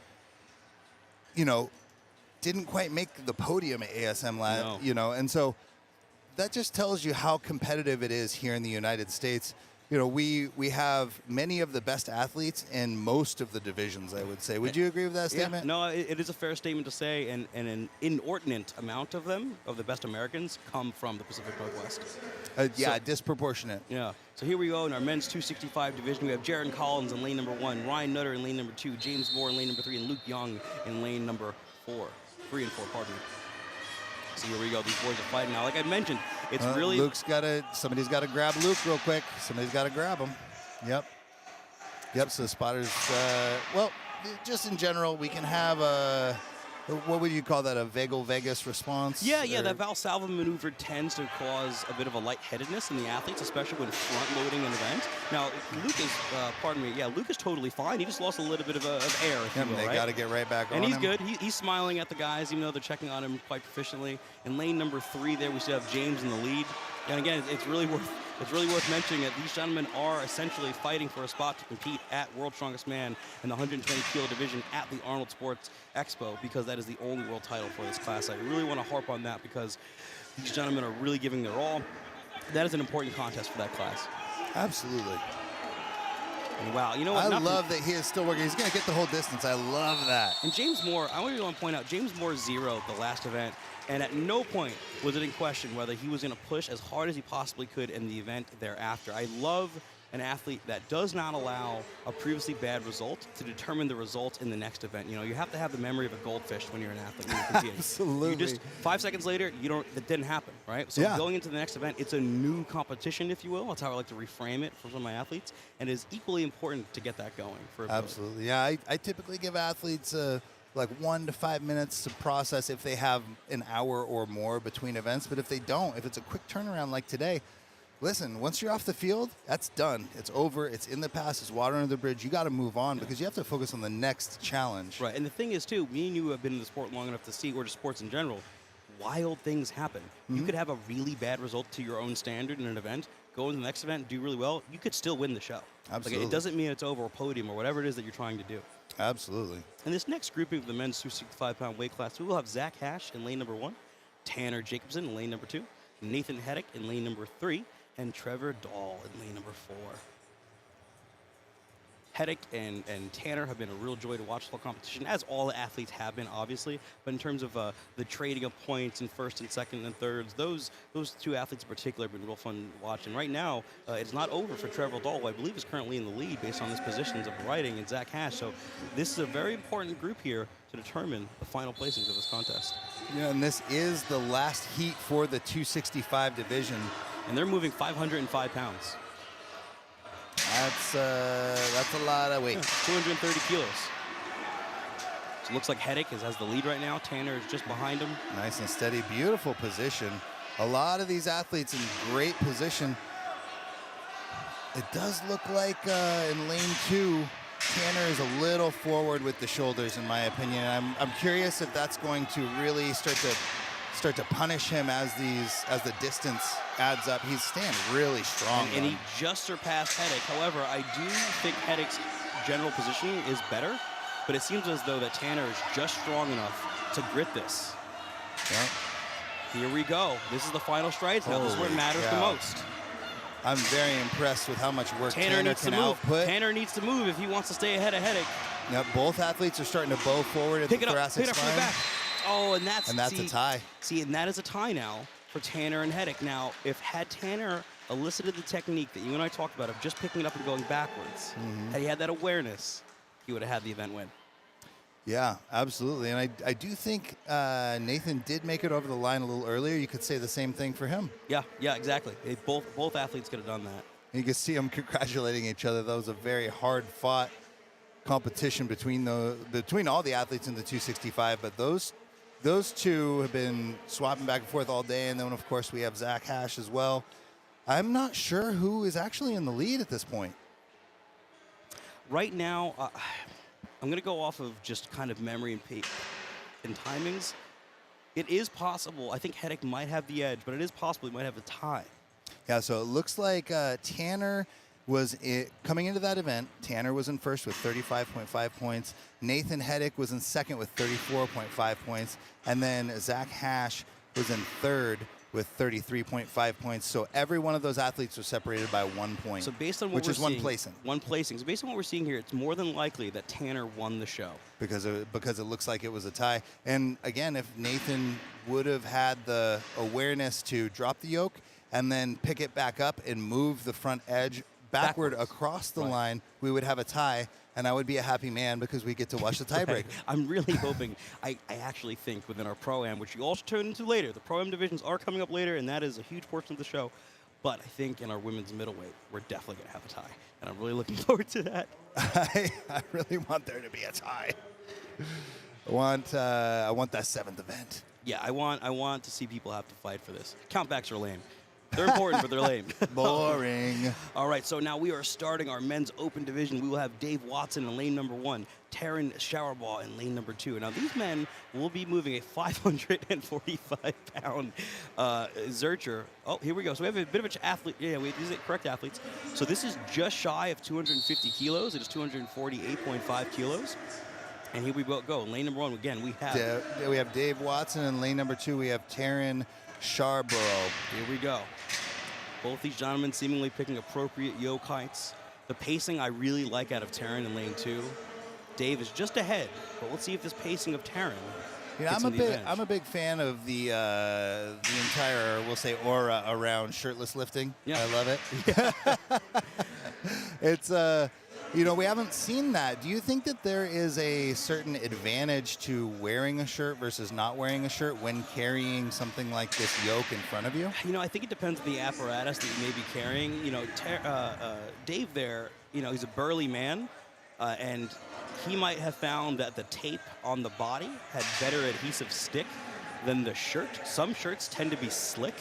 didn't quite make the podium at ASM last, and so that just tells you how competitive it is here in the United States. We have many of the best athletes in most of the divisions, I would say. Would you agree with that statement? Yeah, no, it is a fair statement to say, and an inordinate amount of them, of the best Americans, come from the Pacific Northwest. Disproportionate. Yeah. So here we go in our men's 265 division. We have Jaron Collins in lane number 1, Ryan Nutter in lane number 2, James Moore in lane number 3, and Luke Young in lane number 3 and 4, pardon me. So here we go. These boys are fighting now. Like I mentioned, it's really... Somebody's got to grab Luke real quick. Somebody's got to grab him. Yep. So the spotters, just in general, we can have what would you call that, a vagal vagus response? Yeah, that Valsalva maneuver tends to cause a bit of a lightheadedness in the athletes, especially when front-loading an event. Now, Luke is totally fine. He just lost a little bit of air, if you will, They got to get right back on him. And he's good. He's smiling at the guys, even though they're checking on him quite proficiently. In lane number 3 there, we still have James in the lead. And again, it's really worth mentioning that these gentlemen are essentially fighting for a spot to compete at World's Strongest Man in the 120 kilo division at the Arnold Sports Expo, because that is the only world title for this class. I really want to harp on that because these gentlemen are really giving their all. That is an important contest for that class. Absolutely. And wow, you know what? I love that he is still working. He's going to get the whole distance. I love that. And James Moore, I want to point out, James Moore zeroed the last event, and at no point was it in question whether he was going to push as hard as he possibly could in the event thereafter. I love an athlete that does not allow a previously bad result to determine the result in the next event. You have to have the memory of a goldfish when you're an athlete, when you're competing. Absolutely. You just 5 seconds later, it didn't happen, right? So going into the next event, it's a new competition, if you will. That's how I like to reframe it for some of my athletes, and it is equally important to get that going for everybody. Absolutely. Yeah, I typically give athletes like 1 to 5 minutes to process if they have an hour or more between events. But if they don't, if it's a quick turnaround like today, listen, once you're off the field, that's done. It's over. It's in the past. It's water under the bridge. You got to move on because you have to focus on the next challenge. Right. And the thing is, too, me and you have been in the sport long enough to see, or just sports in general, wild things happen. Mm-hmm. You could have a really bad result to your own standard in an event, go into the next event, do really well. You could still win the show. Absolutely. Like, it doesn't mean it's over, or podium, or whatever it is that you're trying to do. Absolutely. In this next grouping of the men's 265-pound weight class, we will have Zach Hash in lane number 1, Tanner Jacobson in lane number 2, Nathan Heddick in lane number 3, and Trevor Dahl in lane number 4. Heddick and Tanner have been a real joy to watch the whole competition, as all the athletes have been, obviously. But in terms of the trading of points in first and second and thirds, those two athletes in particular have been real fun to watch. And right now, it's not over for Trevor Dahl, who I believe is currently in the lead based on his positions of Writing and Zach Hash. So this is a very important group here to determine the final placings of this contest. Yeah, and this is the last heat for the 265 division. And they're moving 505 pounds. That's a lot of weight. Yeah, 230 kilos. So it looks like Hedrick has the lead right now. Tanner is just behind him. Nice and steady. Beautiful position. A lot of these athletes in great position. It does look like in lane 2, Tanner is a little forward with the shoulders, in my opinion. I'm curious if that's going to really start to punish him as the distance adds up. He's staying really strong. And he just surpassed Hedrick. However, I do think Hedrick's general positioning is better, but it seems as though that Tanner is just strong enough to grit this. Yeah. Here we go. This is the final strides now. This is where it matters the most. I'm very impressed with how much work Tanner needs can to move. output. Tanner needs to move if he wants to stay ahead of Hedrick. Yep, both athletes are starting to bow forward at the thoracic spine. Pick it up from the back. Oh, and that's a tie. See, and that is a tie now for Tanner and Hedrick. Now, had Tanner elicited the technique that you and I talked about of just picking it up and going backwards, had he had that awareness, he would have had the event win. Yeah, absolutely. And I do think Nathan did make it over the line a little earlier. You could say the same thing for him. Yeah, exactly. Both athletes could have done that. You can see them congratulating each other. That was a very hard-fought competition between all the athletes in the 265, but those two have been swapping back and forth all day. And then, of course, we have Zach Hash as well. I'm not sure who is actually in the lead at this point. Right now, I'm going to go off of just kind of memory and timings. It is possible. I think Hedrick might have the edge, but it is possible he might have a tie. Yeah, so it looks like Tanner was coming into that event. Tanner was in first with 35.5 points. Nathan Hedrick was in second with 34.5 points. And then Zach Hash was in third with 33.5 points. So every one of those athletes was separated by 1 point. So based on what which we're is seeing, one placing. One placing. So based on what we're seeing here, it's more than likely that Tanner won the show. Because it looks like it was a tie. And again, if Nathan would have had the awareness to drop the yoke and then pick it back up and move the front edge backward across the line, we would have a tie, and I would be a happy man because we get to watch the tiebreaker. I'm really hoping. I actually think within our Pro-Am, which you all should tune into later, the Pro-Am divisions are coming up later, and that is a huge portion of the show. But I think in our women's middleweight, we're definitely going to have a tie, and I'm really looking forward to that. I really want there to be a tie. I want that seventh event. Yeah, I want to see people have to fight for this. Countbacks are lame. They're important, but they're lame. Boring. All right, so now we are starting our men's open division. We will have Dave Watson in lane number 1, Taryn Showerbaugh in lane number 2. Now, these men will be moving a 545-pound Zercher. Oh, here we go. So we have a bit of an athlete. Yeah, these are correct athletes. So this is just shy of 250 kilos. It is 248.5 kilos. And here we go. In lane number 1, again, we have Dave Watson. In lane number 2, we have Taryn Showerbaugh. Here we go. Both these gentlemen seemingly picking appropriate yoke heights. The pacing I really like out of Taryn in lane 2. Dave is just ahead, but let's see if this pacing of Taryn. I'm a big fan of the entire, we'll say, aura around shirtless lifting. Yeah. I love it. It's we haven't seen that. Do you think that there is a certain advantage to wearing a shirt versus not wearing a shirt when carrying something like this yoke in front of you? I think it depends on the apparatus that you may be carrying. Dave there, he's a burly man, and he might have found that the tape on the body had better adhesive stick than the shirt. Some shirts tend to be slick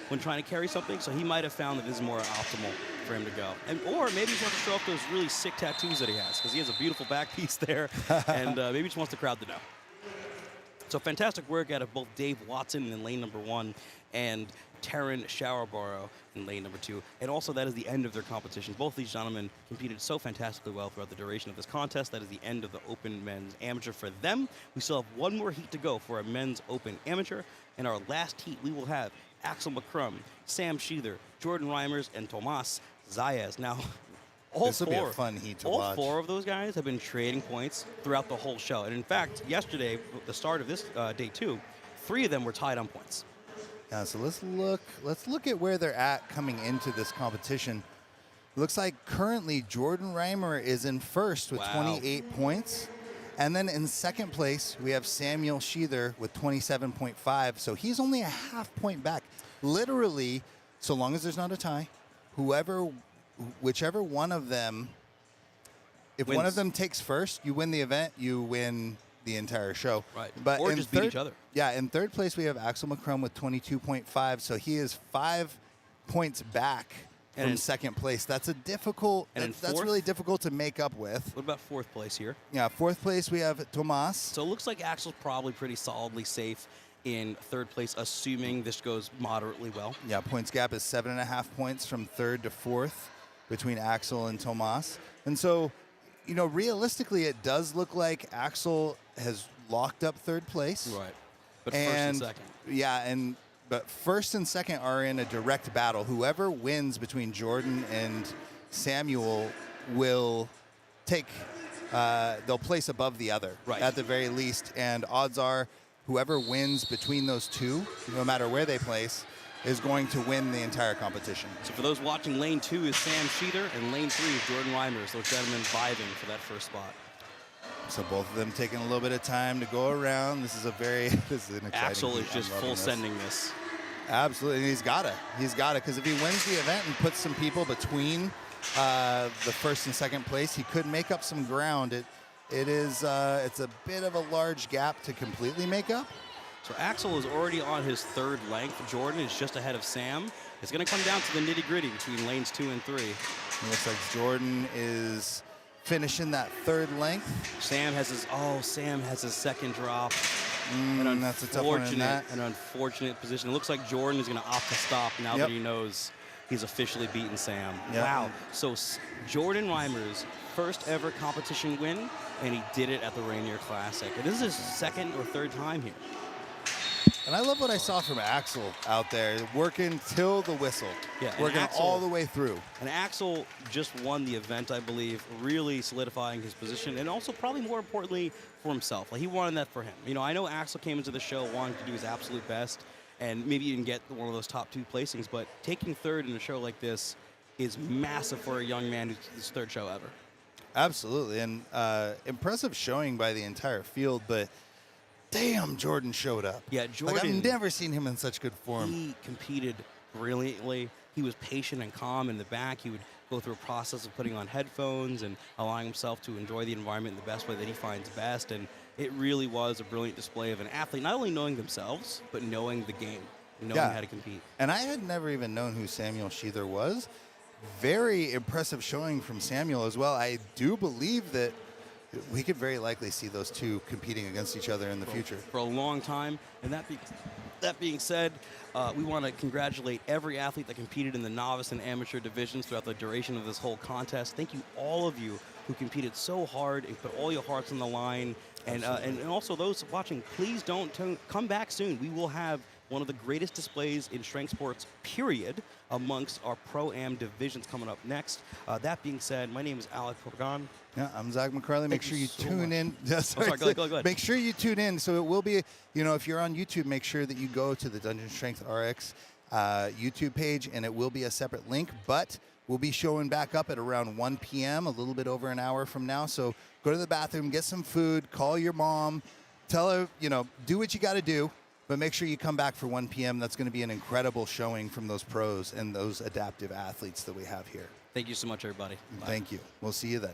when trying to carry something, so he might have found that this is more optimal for him to go. Or maybe he wants to show off those really sick tattoos that he has, because he has a beautiful back piece there, and maybe he just wants the crowd to know. So fantastic work out of both Dave Watson in lane number 1 and Taryn Showerbaugh in lane number 2. And also that is the end of their competition. Both these gentlemen competed so fantastically well throughout the duration of this contest. That is the end of the Open Men's Amateur for them. We still have one more heat to go for a Men's Open Amateur. In our last heat, we will have Axel McCrum, Sam Sheether, Jordan Reimers, and Tomas Zayas. Now, this will be a fun heat to watch. All 4 of those guys have been trading points throughout the whole show. And in fact, yesterday, the start of this day 2, 3 of them were tied on points. Yeah, so let's look at where they're at coming into this competition. Looks like currently Jordan Reimer is in first with 28 points. And then in second place, we have Samuel Sheether with 27.5. So he's only a half point back. Literally, so long as there's not a tie, whoever whichever one of them, if one of them takes first, you win the event, you win the entire show. Right. But Or in just beat each other. Yeah, in third place we have Axel McCrum with 22.5, so he is 5 points back from second place. That's a difficult. That's really difficult to make up with. What about fourth place here? Yeah, fourth place we have Tomas. So it looks like Axel's probably pretty solidly safe in third place, assuming this goes moderately well. Yeah, points gap is 7.5 points from third to fourth between Axel and Tomas. And so, realistically, it does look like Axel has locked up third place. Right. But first and second. Yeah, but first and second are in a direct battle. Whoever wins between Jordan and Samuel will take, they'll place above the other at the very least. And odds are whoever wins between those two, no matter where they place, is going to win the entire competition. So for those watching, lane 2 is Sam Sheether, and lane 3 is Jordan Reimers. Those gentlemen vibing for that first spot. So both of them taking a little bit of time to go around. This is an exciting Axel heat. is just full sending this. Absolutely, and he's got to, because if he wins the event and puts some people between the first and second place, he could make up some ground. It's a bit of a large gap to completely make up. So Axel is already on his third length. Jordan is just ahead of Sam. It's going to come down to the nitty-gritty between lanes 2 and 3. It looks like Jordan is finishing that third length. Sam has his second drop. And that's a tough one in that. An unfortunate position. It looks like Jordan is going to opt to stop now that he knows he's officially beaten Sam. Yep. Wow. So Jordan Reimers' first ever competition win, and he did it at the Rainier Classic. And this is his second or third time here. And I love what I saw from Axel out there, working till the whistle. Yeah, working all the way through. And Axel just won the event, I believe, really solidifying his position, and also probably more importantly for himself. Like, he wanted that for him. I know Axel came into the show wanting to do his absolute best, and maybe even get one of those top 2 placings, but taking third in a show like this is massive for a young man who's his third show ever. Absolutely, and impressive showing by the entire field, but damn, Jordan showed up. Yeah, Jordan. Like, I've never seen him in such good form. He competed brilliantly. He was patient and calm in the back. He would go through a process of putting on headphones and allowing himself to enjoy the environment in the best way that he finds best. And it really was a brilliant display of an athlete, not only knowing themselves, but knowing the game, knowing how to compete. And I had never even known who Samuel Sheether was. Very impressive showing from Samuel as well. I do believe that we could very likely see those two competing against each other in the future. For a long time. And that being said, we want to congratulate every athlete that competed in the novice and amateur divisions throughout the duration of this whole contest. Thank you, all of you who competed so hard and put all your hearts on the line. And also those watching, please don't come back soon. We will have one of the greatest displays in strength sports, period, amongst our Pro-Am divisions coming up next. That being said, my name is Alec Porgan. Yeah, I'm Zach McCarley. Make sure you tune in. Sorry, go ahead. Make sure you tune in. So it will be, if you're on YouTube, make sure that you go to the Dungeon Strength RX YouTube page, and it will be a separate link. But we'll be showing back up at around 1 p.m., a little bit over an hour from now. So go to the bathroom, get some food, call your mom, tell her, do what you got to do. But make sure you come back for 1 p.m. That's going to be an incredible showing from those pros and those adaptive athletes that we have here. Thank you so much, everybody. Bye. Thank you. We'll see you then.